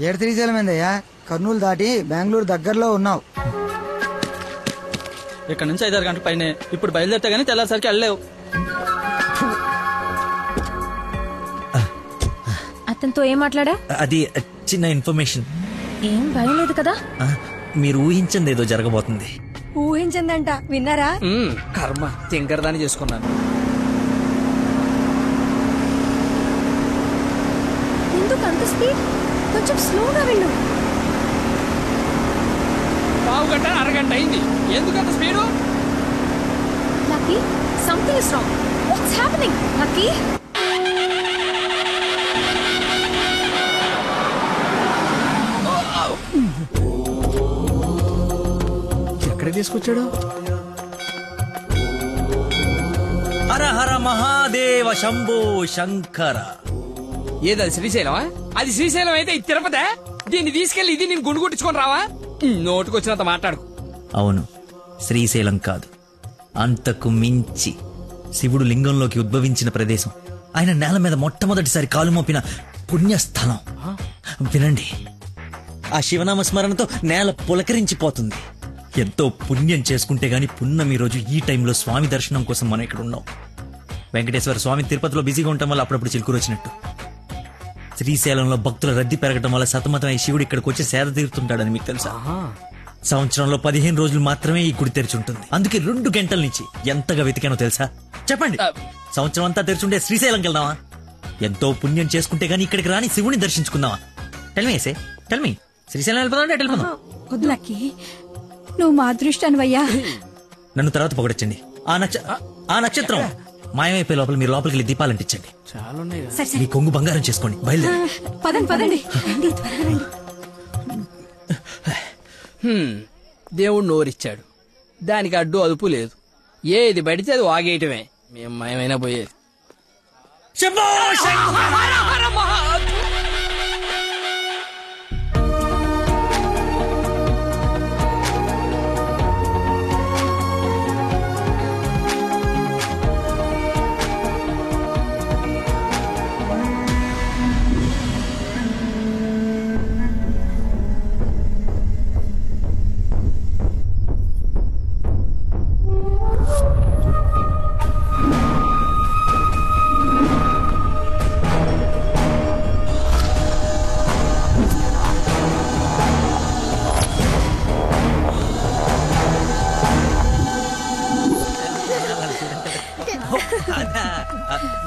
ఏడు శ్రీశైలం ఏందయ్యా? కర్నూలు దాటి బెంగళూరు దగ్గరలో ఉన్నావు. ఇక్కడ నుంచి 5-6 గంటల పైనే. ఇప్పుడు బయలుదేరితే గానీ తెల్లారిసరికి వెళ్ళలేవు. అతనితో ఏం మాట్లాడా? అది చిన్న ఇన్ఫర్మేషన్. ఏం భయం లేదు కదా? మీరు ఊహించింది ఏదో జరగబోతుంది. ఊహించిందంట, విన్నారా? కర్మ తింకరదాన్ని చేసుకున్నాను. ఎందుకు అంత స్పీడ్? కొంచెం స్లోగా వెళ్ళు. పావు గంట అరగంట అయింది, ఎందుకంత speed? Lucky, something is wrong. What's happening? Lucky, ఎక్కడికి తీసుకొచ్చాడు? హర హర మహాదేవ శంభో శంకర. ఏదది శ్రీశైలమా? అది శ్రీశైలం అయితే ఇది తిరుపతే. దీన్ని తీసుకెళ్లి ఇది నేను గుండు కొట్టించుకొని రావా? నోటుకొచ్చినంత మాట్లాడుకు. అవును, శ్రీశైలం కాదు, అంతకు మించి శివుడు లింగంలోకి ఉద్భవించిన ప్రదేశం, ఆయన నేల మీద మొట్టమొదటిసారి కాలు మోపిన పుణ్యస్థలం. వినండి, ఆ శివనామ స్మరణతో నేల పులకరించిపోతుంది. ఎంతో పుణ్యం చేసుకుంటే గాని పున్నమి రోజు ఈ టైంలో స్వామి దర్శనం కోసం మనం ఇక్కడ ఉన్నాం. వెంకటేశ్వర స్వామి తిరుపతిలో బిజీగా ఉండటం వల్ల అప్పుడప్పుడు చిలుకూరు వచ్చినట్టు. శ్రీశైలంలో భక్తుల రద్దీ పెరగడం వల్ల సతమతమై శివుడు ఇక్కడికి వచ్చి సేద తీరుతుంటాడని మీకు తెలుసా? సంవత్సరంలో 15 రోజులు మాత్రమే ఈ గుడి తెరిచి ఉంటుంది. అందుకే 2 గంటల నుంచి ఎంతగా వెతికానో తెలుసా? చెప్పండి, సంవత్సరం అంతా తెరిచుండే శ్రీశైలంకి వెళ్దామా? ఎంతో పుణ్యం చేసుకుంటే గానీ ఇక్కడికి రాని శివుని దర్శించుకుందామా? టెల్మీ శ్రీశైలం వెళ్ళిపోదాం అంటే వెళ్ళిపోదాం. లక్కీ, నువ్వు మా అదృష్టానివయ్యా. నన్ను తర్వాత పొగడొచ్చండి. ఆ నక్షత్రం మాయమైపోయే లోపల మీరు లోపలికి వెళ్ళి దీపాలు అంటించండి. మీ కొంగు బంగారం చేసుకోండి. బయలుదేరి పదండి. దేవుడు నోరిచ్చాడు, దానికి అడ్డు అదుపు లేదు. ఏది పడితే అది వాగేయటమే. మేము మయమైనా పోయేది.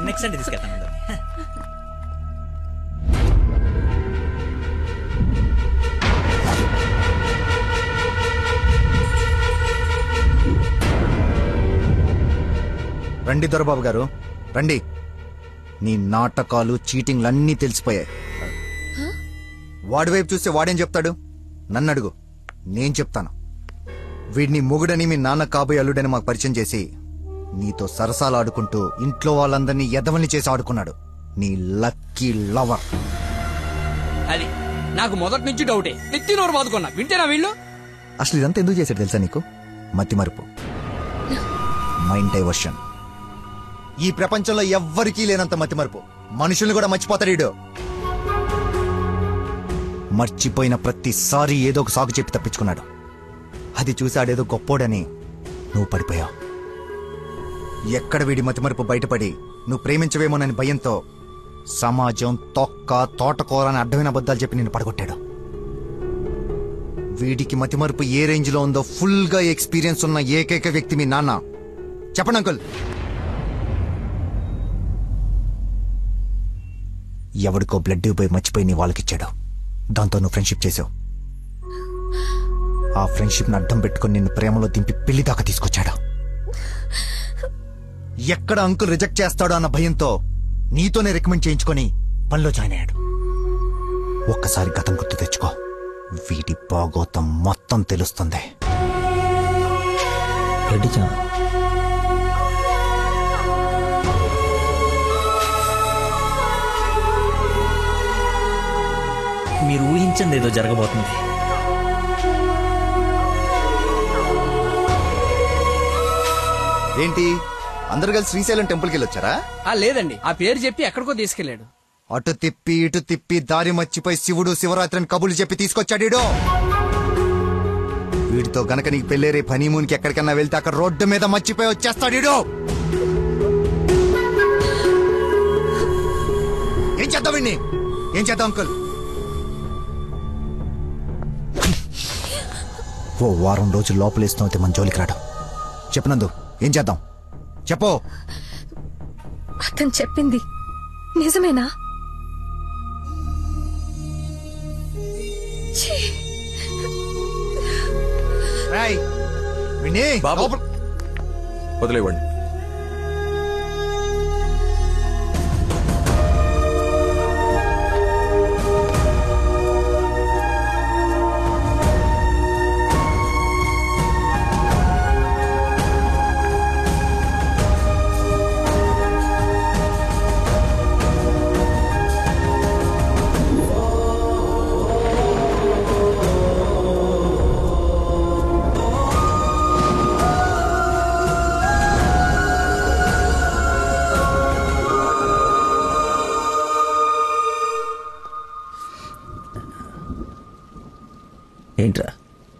నెక్స్ట్ అంటే తీసుకెళ్తాను. రండి దొరబాబు గారు, రండి. నీ నాటకాలు చీటింగ్లన్నీ తెలిసిపోయాయి. వాడి వైపు చూస్తే వాడేం చెప్తాడు? నన్ను అడుగు, నేను చెప్తాను. వీడిని మొగుడని మీ నాన్న కాబోయే అల్లుడని మాకు పరిచయం చేసి నీతో సరసాలు ఆడుకుంటూ ఇంట్లో వాళ్ళందరినీ ఎదవల్ని చేసి ఆడుకున్నాడు నీ లక్కీ లవర్. అది నాకు మొదటి నుంచి డౌటే. నెత్తి నోరు బాదుకున్నా, వింటేనా వీళ్ళు? అసలు ఇదంతా ఎందుకు చేశాడు తెలుసా నీకు? మతి మరుపు, మైండ్ డైవర్షన్. ఈ ప్రపంచంలో ఎవ్వరికీ లేనంత మతి మరుపు. మనుషుల్ని కూడా మర్చిపోతాడు వీడు. మర్చిపోయిన ప్రతిసారి ఏదో ఒక సాకు చెప్పి తప్పించుకున్నాడు. అది చూసాడేదో గొప్పోడని నువ్వు పడిపోయావు. ఎక్కడ వీడి మతిమరుపు బయటపడి నువ్వు ప్రేమించవేమోనని భయంతో సమాజం తొక్క తోటకూర అని అడ్డమైన అబద్ధాలు చెప్పి నిన్ను పడగొట్టాడు. వీడికి మతిమరుపు ఏ రేంజ్ లో ఉందో ఫుల్ గా ఎక్స్పీరియన్స్ ఉన్న ఏకైక వ్యక్తి మీ నాన్న. చెప్పండి అంకుల్. ఎవడికో బ్లడ్ పోయి మర్చిపోయి నీ వాళ్ళకిచ్చాడు. దాంతో నువ్వు ఫ్రెండ్షిప్ చేసావు. ఆ ఫ్రెండ్షిప్ ని అడ్డం పెట్టుకుని నిన్ను ప్రేమలో దింపి పెళ్లి దాకా తీసుకొచ్చాడు. ఎక్కడ అంకుల్ రిజెక్ట్ చేస్తాడో అన్న భయంతో నీతోనే రికమెండ్ చేయించుకొని పనిలో జాయిన్ అయ్యాడు. ఒక్కసారి గతం గుర్తు తెచ్చుకో, వీడి భాగోతం మొత్తం తెలుస్తుంది. మీరు ఊహించింది ఏదో జరగబోతుంది. ఏంటి అందరు కలిసి శ్రీశైలం టెంపుల్కి వెళ్ళొచ్చారా? లేదండి, ఆ పేరు చెప్పి ఎక్కడికో తీసుకెళ్లాడు. అటు తిప్పి ఇటు తిప్పి దారి మర్చిపోయి శివుడు శివరాత్రిని కబులు చెప్పి తీసుకొచ్చాడు. వీడితో గనక నీకు పెళ్ళేరే హనీమూన్కి ఎక్కడికన్నా వెళ్తే అక్కడ రోడ్డు మీద మర్చిపోయి వచ్చేస్తాడు వీడు. ఏం చేద్దాం వీడిని? ఏం చేద్దాం అంకుల్? ఓ వారం రోజులు లోపలేస్తాం అయితే మన జోలికి రాడు. చెప్పనందు ఏం చేద్దాం చెప్పు. అతను చెప్పింది నిజమేనా? వదిలేవండి. ఏంట్రా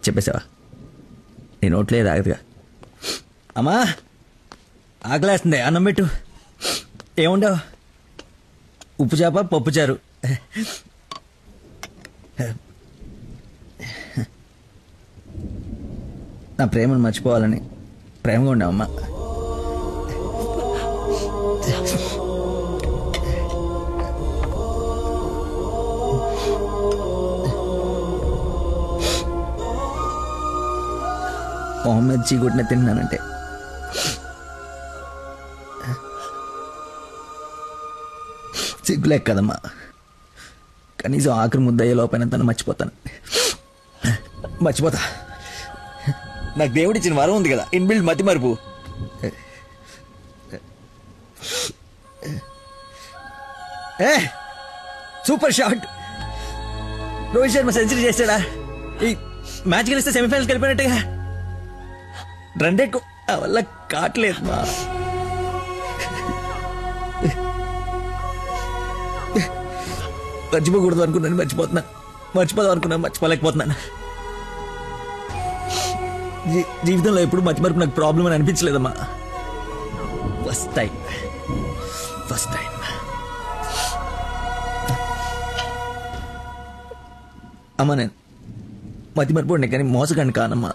చెప్పేసావా? నీ నోట్లే ఆగదుగా. అమ్మా ఆకలేస్తుంది, అన్నం పెట్టు. ఏముండవు? ఉప్పు చేప పప్పు చారు. నా ప్రేమను మర్చిపోవాలని ప్రేమగా ఉండవమ్మా. మొహమ్మద్ చీగుట్టిన తిన్నానంటే సిగ్గులేక కదమ్మా. కనీసం ఆఖరి ముద్దయ్యే లోపైన తను మర్చిపోతాను. మర్చిపోతా. నాకు దేవుడిచ్చిన వరం ఉంది కదా, ఇన్బిల్డ్ మతి మరుపు. Super shot. Rohit Sharma century చేశాడా? ఈ మ్యాచ్ గెలిస్తే సెమీఫైనల్కి వెళ్ళిపోయినట్టుగా. రన్ రేట్ వల్ల కావట్లేదు మా. మర్చిపోకూడదు అనుకున్నాను, మర్చిపోతున్నాను. మర్చిపోదాం అనుకున్నాను, మర్చిపోలేకపోతున్నాను. జీవితంలో ఎప్పుడు మర్చిమరుపు నాకు ప్రాబ్లం అని అనిపించలేదమ్మా. ఫస్ట్ టైం అమ్మా. నేను మతిమరుపు కానీ మోసగాన్ని కానమ్మా.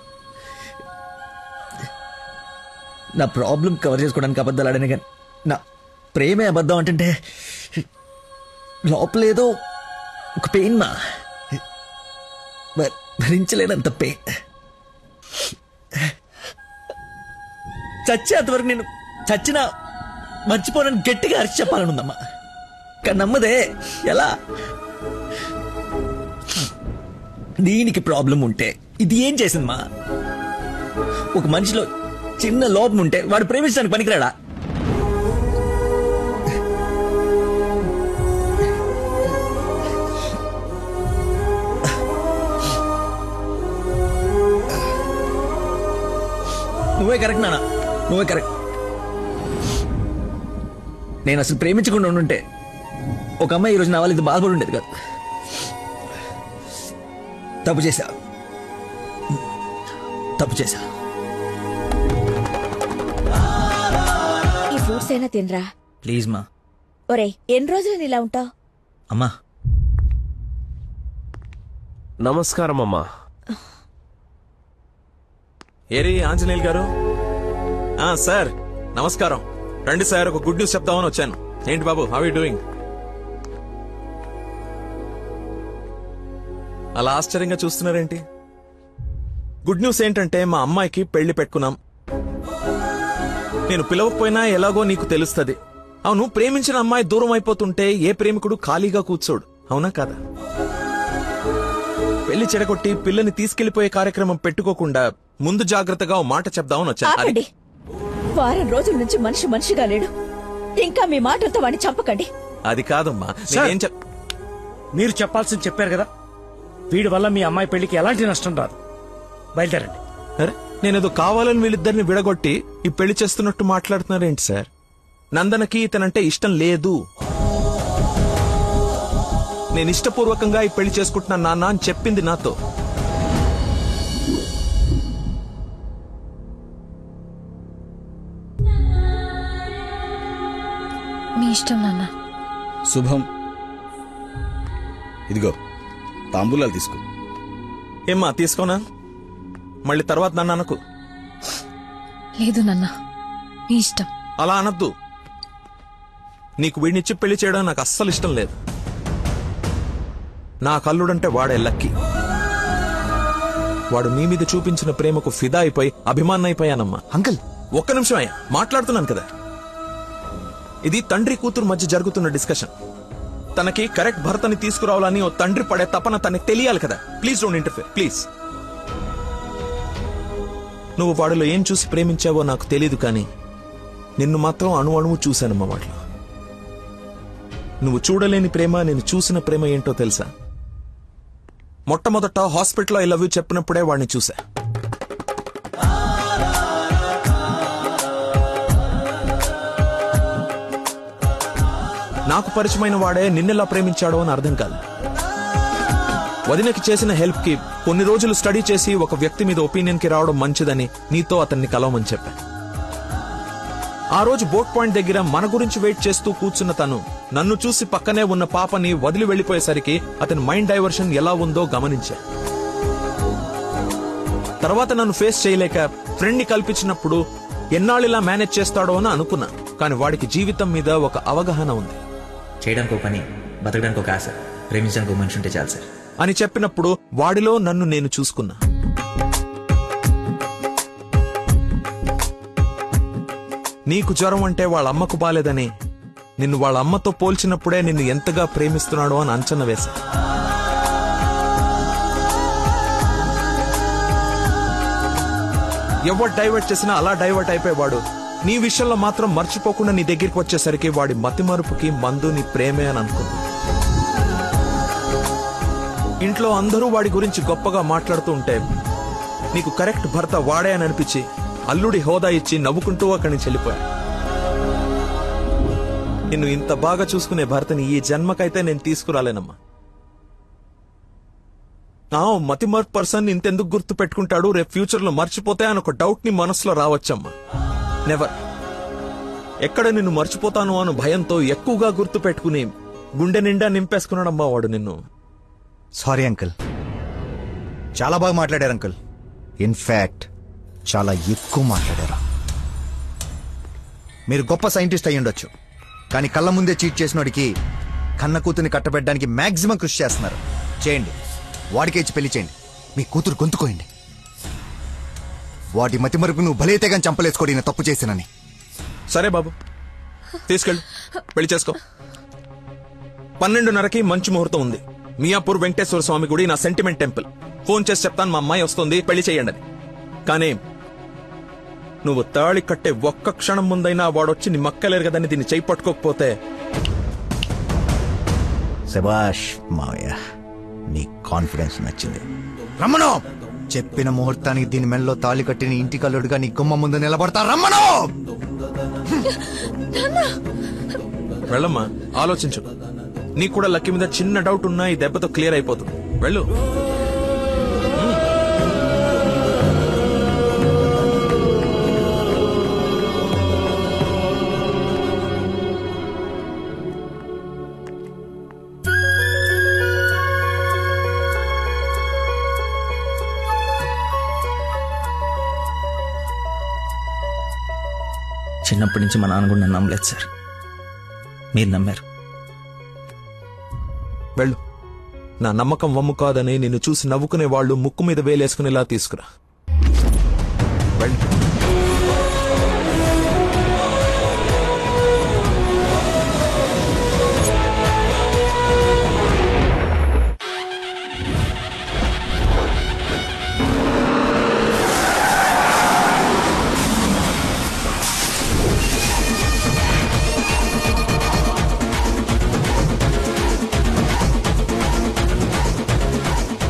నా ప్రాబ్లం కవర్ చేసుకోవడానికి అబద్ధాలు ఆడాను కానీ నా ప్రేమే అబద్ధం అంటే లోపలేదో ఒక పెయిన్ మా. భరించలేనంత పెయిన్. చచ్చేంతవరకు నేను చచ్చినా మర్చిపోనని గట్టిగా అరిచి చెప్పాలనుందమ్మా. కానీ నమ్మదే. ఎలా? దీనికి ప్రాబ్లం ఉంటే ఇది ఏం చేసిందమ్మా? ఒక మనిషిలో చిన్న లోపం ఉంటే వాడు ప్రేమించడానికి పనికిరాడా? నువ్వే కరెక్ట్ నాన్న, నువ్వే కరెక్ట్. నేను అసలు ప్రేమించకుండా ఉండుంటే ఒక అమ్మాయి ఈరోజు నా వాళ్ళు ఇది బాధపడి ఉండేది కాదు. తప్పు చేశా. ఈ ఫ్రూట్స్ అయినా తినరా ప్లీజ్ మా. ఒరే, ఎన్ని రోజులు ఇలా ఉంటావు? అమ్మా నమస్కారం అమ్మా. ఏరి ఆంజనేయులు గారు. సార్ నమస్కారం. రండి సార్, ఒక గుడ్ న్యూస్ చెప్తామని వచ్చాను. ఏంటి బాబు, హౌ యూ డూయింగ్? అలా ఆశ్చర్యంగా చూస్తున్నారేంటి? గుడ్ న్యూస్ ఏంటంటే మా అమ్మాయికి పెళ్లి పెట్టుకున్నాం. నేను పిలవకపోయినా ఎలాగో నీకు తెలుస్తుంది. అవును, ప్రేమించిన అమ్మాయి దూరం అయిపోతుంటే ఏ ప్రేమికుడు ఖాళీగా కూర్చోడు, అవునా కదా? పెళ్లి చెడగొట్టి పిల్లని తీసుకెళ్లిపోయే కార్యక్రమం పెట్టుకోకుండా ముందు జాగ్రత్తగా ఓ మాట చెప్దామని వచ్చాను. వారం రోజుల నుంచి మనిషిగా లేడు. ఇంకా మీ మాటలతో వాడిని చంపకండి. అది కాదమ్మా, మీరు చెప్పాల్సింది చెప్పారు కదా. వీడి వల్ల మీ అమ్మాయి పెళ్లికి ఎలాంటి నష్టం రాదు. బయలుదేరండి. అరే, నేనేదో కావాలని వీళ్ళిద్దరిని విడగొట్టి ఈ పెళ్లి చేస్తున్నట్టు మాట్లాడుతున్నారేంటి సార్? నందనకి ఇతనంటే ఇష్టం లేదు. నేను ఇష్టపూర్వకంగా ఈ పెళ్లి చేసుకుంటున్నాను నాన్న అని చెప్పింది నాతో. ఇష్టం నాన్న. శుభం. ఇదిగో తాంబూలాలు తీసుకో. ఏమ్మా తీసుకోనా? మళ్ళీ తర్వాత నన్ను అనకు. లేదు నాన్న, నీ ఇష్టం. అలా అనద్దు. నీకు వీడినిచ్చి పెళ్లి చేయడం నాకు అస్సలు ఇష్టం లేదు. నా కల్లుడంటే వాడే లక్కీ. వాడు నీ మీద చూపించిన ప్రేమకు ఫిదా అయిపోయి అభిమానైపోయానమ్మా. అంకుల్ ఒక్క నిమిషం అయ్యా, మాట్లాడుతున్నాను కదా. ఇది తండ్రి కూతురు మధ్య జరుగుతున్న డిస్కషన్. తనకి కరెక్ట్ భర్తని తీసుకురావాలని ఓ తండ్రి పడే తపన తనకి తెలియాలి కదా. Please don't interfere please. నువ్వు వాడిలో ఏం చూసి ప్రేమించావో నాకు తెలీదు, కానీ నిన్ను మాత్రం అణువు చూశానమ్మా వాడిలో. నువ్వు చూడలేని ప్రేమ, నేను చూసిన ప్రేమ ఏంటో తెలుసా? మొట్టమొదట హాస్పిటల్లో ఐ లవ్ యూ చెప్పినప్పుడే వాడిని చూసా. నాకు పరిచయమైన వాడే నిన్నెలా ప్రేమించాడో అని అర్థం కాదు. వదినకి చేసిన హెల్ప్ కి కొన్ని రోజులు స్టడీ చేసి ఒక వ్యక్తి మీద ఒపీనియన్ కి రావడం మంచిదని నీతో అతన్ని కలవమని చెప్పా. ఆ రోజు బోట్ పాయింట్ దగ్గర మన గురించి వెయిట్ చేస్తూ కూర్చున్న తను నన్ను చూసి పక్కనే ఉన్న పాపని వదిలి వెళ్లిపోయేసరికి అతని మైండ్ డైవర్షన్ ఎలా ఉందో గమనించా. తర్వాత నన్ను ఫేస్ చేయలేక ఫ్రెండ్ ని కల్పించినప్పుడు ఎన్నాళ్ళిలా మేనేజ్ చేస్తాడో అని అనుకున్నా. కానీ వాడికి జీవితం మీద ఒక అవగాహన ఉంది. చేయడానికి ఒక పని, బతకడానికి ఒక ఆశ, ప్రేమించడానికి ఒక మనిషి ఉంటే చాలు సార్ అని చెప్పినప్పుడు వాడిలో నన్ను నేను చూసుకున్నా. నీకు జ్వరం అంటే వాళ్ళ అమ్మకు బాలేదని నిన్ను వాళ్ళ అమ్మతో పోల్చినప్పుడే నిన్ను ఎంతగా ప్రేమిస్తున్నాడో అని అంచనా వేశా. ఎవరు డైవర్ట్ చేసినా అలా డైవర్ట్ అయిపోయేవాడు నీ విషయంలో మాత్రం మర్చిపోకుండా నీ దగ్గరికి వచ్చేసరికి వాడి మతిమరుపుకి మందు నీ ప్రేమే అని అనుకున్నా. ఇంట్లో అందరూ వాడి గురించి గొప్పగా మాట్లాడుతూ ఉంటే నీకు కరెక్ట్ భర్త వాడే అని అనిపించి అల్లుడి హోదా ఇచ్చి నవ్వుకుంటూ అక్కడి నుంచి వెళ్ళిపోయా. నిన్ను ఇంత బాగా చూసుకునే భర్తని ఈ జన్మకైతే నేను తీసుకురాలేనమ్మా. మతిమర్పు పర్సన్ ఇంతెందుకు గుర్తు పెట్టుకుంటాడు, రేపు ఫ్యూచర్ లో మర్చిపోతే అని ఒక డౌట్ ని మనసులో రావచ్చమ్మా. నెవర్. ఎక్కడ నిన్ను మర్చిపోతాను అను భయంతో ఎక్కువగా గుర్తు పెట్టుకుని గుండె నిండా నింపేసుకున్నాడమ్మా వాడు నిన్ను. సారీ అంకుల్, చాలా బాగా మాట్లాడారు అంకుల్. ఇన్ఫాక్ట్ చాలా ఎక్కువ మాట్లాడారు. మీరు గొప్ప సైంటిస్ట్ అయి ఉండొచ్చు, కానీ కళ్ళ ముందే చీట్ చేసినోడికి కన్న కూతుర్ని కట్టబెట్టడానికి మాక్సిమం కృషి చేస్తున్నారు. చేయండి, వాడికే ఇచ్చి పెళ్లి చేయండి. మీ కూతురు గొంతుకోయండి. వాడి మతి మరుపు నువ్వు బలైతేగాని చంపలేసుకోడి నేను తప్పు చేసినని. సరే బాబు, తీసుకెళ్ళు, పెళ్లి చేసుకో. 12:30కి మంచి ముహూర్తం ఉంది. మియాపూర్ వెంకటేశ్వర స్వామి గుడి, నా సెంటిమెంట్ టెంపుల్. ఫోన్ చేసి చెప్తాను, మా అమ్మాయి వస్తుంది, పెళ్లి చేయండి అని. కానీ నువ్వు తాళి కట్టే ఒక్క క్షణం ముందైనా వాడొచ్చి నీ మక్కలేరు కదని దీన్ని చేయి పట్టుకోకపోతే. శభాష్ మావయ్య, నీ కాన్ఫిడెన్స్ నచ్చింది. రమ్మను. చెప్పిన ముహూర్తానికి దీని మెల్లో తాళి కట్టిన ఇంటి కల్లుడుగా నీ గుమ్మ ముందు నిలబడతా. రమ్మను. వెళ్ళమ్మా, ఆలోచించు. నీకు కూడా లక్కీ మీద చిన్న డౌట్ ఉన్నా ఈ దెబ్బతో క్లియర్ అయిపోతుంది. వెళ్ళు. చిన్నప్పటి నుంచి మా నాన్న కూడా నన్ను నమ్మలేదు సార్, మీరు నమ్మారు. వెళ్ళు. నా నమ్మకం వమ్ము కాదని నిన్ను చూసి నవ్వుకునే వాళ్ళు ముక్కు మీద వేలేసుకునేలా తీసుకురా. వెళ్ళు.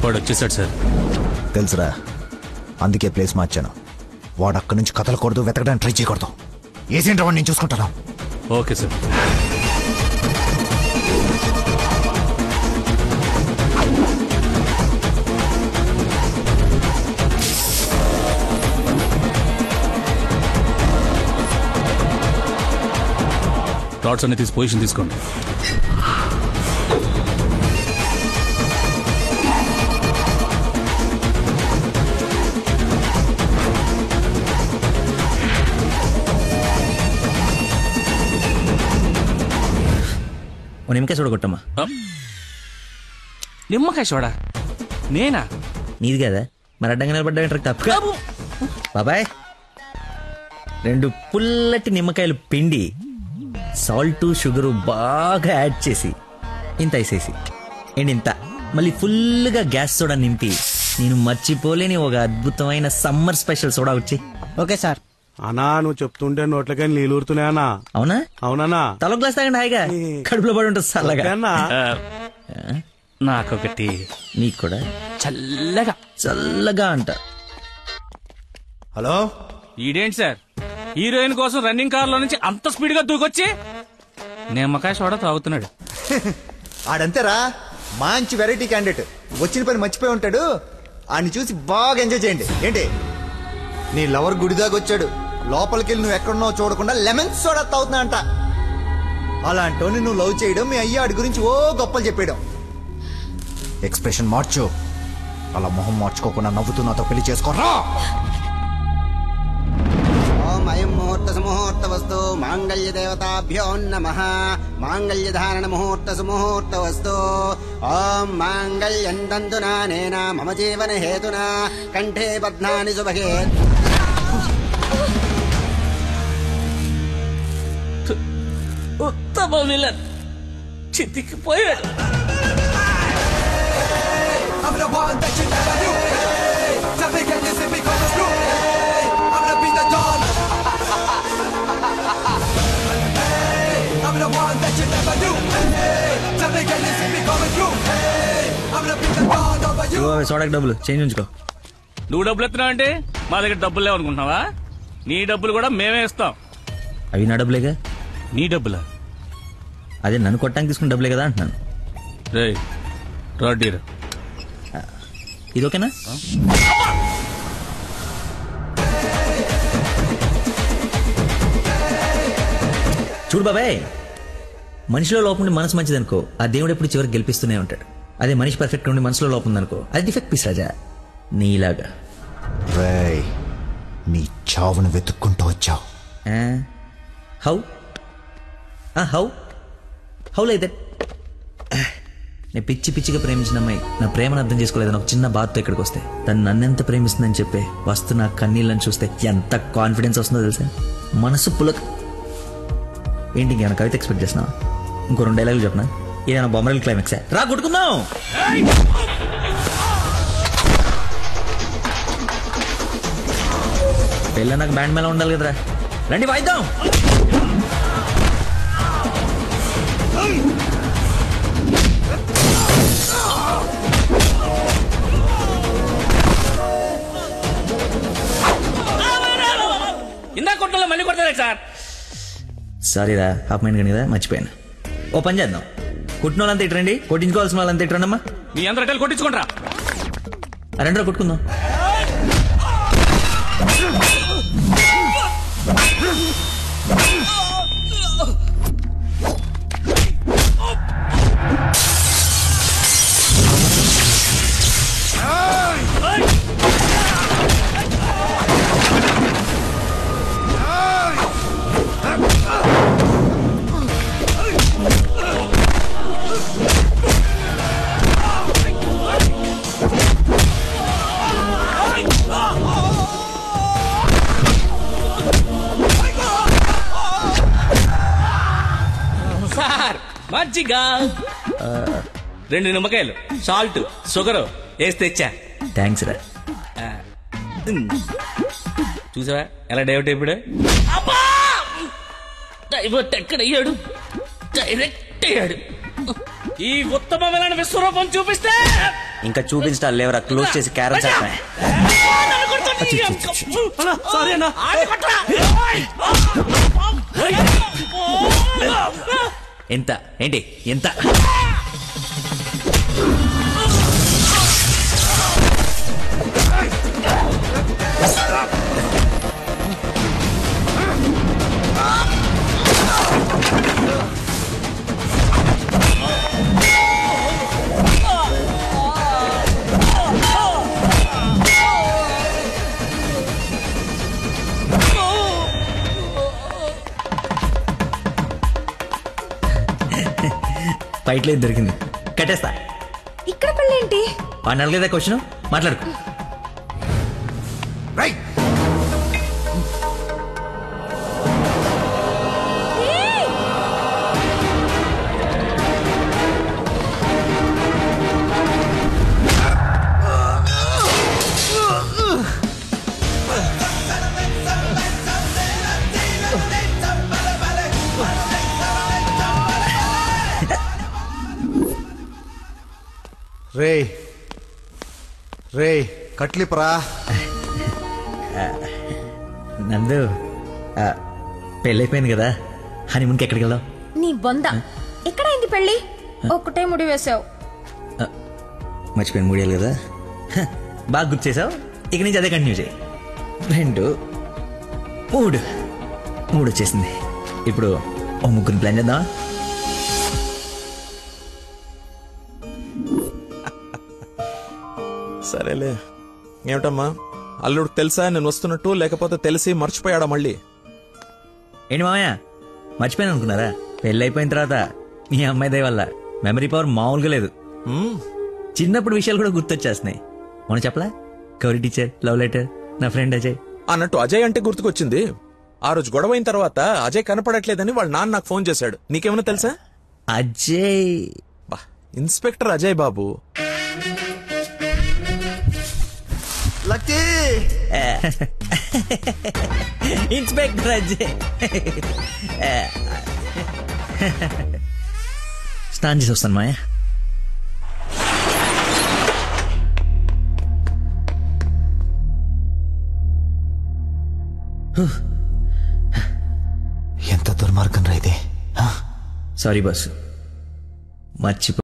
వాడు వచ్చేసాడు సార్. తెలుసురా, అందుకే ప్లేస్ మార్చాను. వాడు అక్కడి నుంచి కదలకూడదు, వెతకడానికి ట్రై చేయకూడదు. ఏజెంట్ వాడిని నేను చూసుకుంటాను. Okay sir. షార్ట్స్ అన్ని తీసి పొజిషన్ తీసుకోండి. ఓ నిమ్మకాయ చూడగొట్టమ్మా. నిమ్మకాయ చూడా నేనా? నీది కదా, మరి అడ్డంగా నిలబడ్డా తప్ప. బాబాయ్ 2 పుల్లటి నిమ్మకాయలు పిండి సాల్ట్ షుగరు బాగా యాడ్ చేసి ఇంత వేసేసి ఇంత మళ్ళీ ఫుల్గా గ్యాస్ సోడా నింపి నేను మర్చిపోలేని ఒక అద్భుతమైన సమ్మర్ స్పెషల్ సోడా వచ్చి. Okay sir. అన్నా నువ్వు చెప్తుంటే నోట్లకే నీళ్ళు ఊరుతున్నాయన్నా. అవునా? అవునన్నా. తల గ్లాస్ తాగండి హాయిగా, కడుపులో పడి ఉంటుంది చల్లగా. నాకొకటి. నీకు కూడా చల్లగా చల్లగా అంట. హలో, ఈడేంటి సార్ హీరోయిన్ కోసం రన్నింగ్ కార్ లో నుంచి అంత స్పీడ్ గా దూకొచ్చి నిమ్మకాయ సోడా తాగుతున్నాడు. ఆడంతేరా, మంచి వెరైటీ క్యాండిడేట్. వచ్చిన పని మర్చిపోయి ఉంటాడు. ఆయన్ని చూసి బాగా ఎంజాయ్ చేయండి. ఏంటి నీ లవర్ గుడిదాకా వచ్చాడు, లోపలికెళ్ళి నువ్వు ఎక్కడున్నావు చూడకుండా లెమన్ సోడా తాగుతున్నా అంట. అలాంటోని నువ్వు లవ్ చేయడం, మీ అయ్య ఆడి గురించి ఓ గొప్పలు చెప్పేయడం. ఎక్స్ప్రెషన్ మార్చు, అలా మొహం మార్చుకోకుండా నవ్వుతూ నాతో పెళ్లి చేసుకోరా. ఓం అయం ముహూర్త సుముహూర్త వస్తు మాంగళ్య దేవతాభ్యో నమః. మాంగళ్య ధారణ ముహూర్త సుముహూర్త వస్తు. ఓం మాంగళ్యం తంతునా నేన మమ జీవన హేతునా కంఠే బధ్నాని సుభగే. ఉత్తమ విలన్ చితికిపోయాడు. సోడాకి డబ్బులు చేంజ్ ఉంచుకో. నువ్వు డబ్బులు ఎత్తున్నావు అంటే మా దగ్గర డబ్బులు లేవనుకుంటున్నావా? నీ డబ్బులు కూడా మేమే ఇస్తాం. అవి నా డబ్బులేగా. నీ డబ్బులా? అదే నన్ను కొట్టడానికి తీసుకున్న డబ్బులే కదా అంటున్నాను. ఇది ఓకేనా? చూడు బాబాయ్, మనిషిలో లోపం ఉండి మనసు మంచిదనుకో, ఆ దేవుడు ఎప్పుడు చివరికి గెలిపిస్తూనే ఉంటాడు. అదే మనిషి పర్ఫెక్ట్ ఉండి మనసులో లోపం ఉందనుకో, అది డిఫెక్ట్ పీస్ రాజా, నీలాగా. నీ చావును వెతుక్కుంటూ వచ్చావు. How how how like that? నేను పిచ్చి పిచ్చిగా ప్రేమించిన అమ్మాయి నా ప్రేమను అర్థం చేసుకోలేదని ఒక చిన్న బాధతో ఇక్కడికి వస్తే, తను నన్నెంత ప్రేమిస్తుందని చెప్పే వస్తున్న కన్నీళ్ళని చూస్తే ఎంత కాన్ఫిడెన్స్ వస్తుందో తెలుసా? మనసు పులక. ఏంటి ఇంకేమైనా కవిత ఎక్స్పెక్ట్ చేసినా? ఇంకో 2 డైలాగులు చెప్పనా? ఏదైనా బొమ్మరల్ క్లైమాక్స్ రా కొట్టుకుందాం. పెళ్ళ నాకు బ్యాండ్ మేళ ఉండాలి కదరా, రండి వాయిద్దాం. ఇందా కొట్టలో మళ్ళీ కొడతారా సార్? సారీరా, హాఫ్ మైండ్ కానీ కదా, మర్చిపోయాను. ఓ పని చేద్దాం, కొట్టిన వాళ్ళంతా ఇట్రండి, కొట్టించుకోవాల్సిన వాళ్ళంతా ఇట్రండమ్మా. మీ అందరూ అటెల్ కొట్టించుకుంటారా? రెండో కొట్టుకుందాం. మజ్జిగ 2 నిమ్మకాయలు, సాల్ట్, షుగర్ వేసి తెచ్చా. థ్యాంక్స్ రా. చూసావా ఎలా డైవర్ట్ అయిపోయాడు? డైవర్ట్ ఎక్కడయ్యాడు? డైరెక్ట్ అయ్యాడు. ఈ ఉత్తమమైన విశ్వరూపం చూపిస్తే ఇంకా చూపించడం లేవరా, క్లోజ్ చేసి క్యారెట్ చెప్పా. సారీ అన్నా. ఎంత ఏంటి ఎంత? ఫైట్ లేదు దొరికింది, కట్టేస్తా. ఇక్కడ పెళ్ళేంటి? వాడిని అడగలేదా క్వశ్చన్, మాట్లాడుకో. రే రే కట్లిపరా. నందు, పెళ్ళైపోయింది కదా, హనీమూన్కి ఎక్కడికి వెళ్దాం? నీ బొంద, ఎక్కడైంది పెళ్ళి? ఒక్కటే ముడి వేసావు. మర్చిపోయిన మూడేళ్ళు కదా, బాగా గుర్తు చేసావు. ఇక నుంచి అదే కంటిన్యూ చేయి. 2 3 వచ్చేసింది. ఇప్పుడు ఓ ముగ్గురు ప్లాన్ చేద్దాం. సరేలే. ఏమిటమ్మా, అల్లుడు తెలుసా నేను వస్తున్నట్టు, లేకపోతే తెలిసి మర్చిపోయాడా మళ్ళీ? ఏంటి మామయ్య, మర్చిపోయాను అనుకున్నారా? పెళ్ళి అయిపోయిన తర్వాత మీ అమ్మాయి దయ వల్ల మెమరీ పవర్ మామూలుగా లేదు. చిన్నప్పుడు విషయాలు కూడా గుర్తొచ్చేస్తున్నాయి. మనం చెప్పలా, గౌరీ టీచర్, లవ్ లెటర్, నా ఫ్రెండ్ అజయ్ అన్నట్టు అజయ్ అంటే గుర్తుకొచ్చింది. ఆ రోజు గొడవ అయిన తర్వాత అజయ్ కనపడట్లేదని వాళ్ళ నాన్న నాకు ఫోన్ చేశాడు. నీకేమైనా తెలుసా? Ajay inspector Ajay Babu. Lucky inspector Ajay. స్నానం చేసి వస్తాను మాయా. ఎంత దుర్మార్గం రా ఇది. సారీ బాస్, మర్చిపో.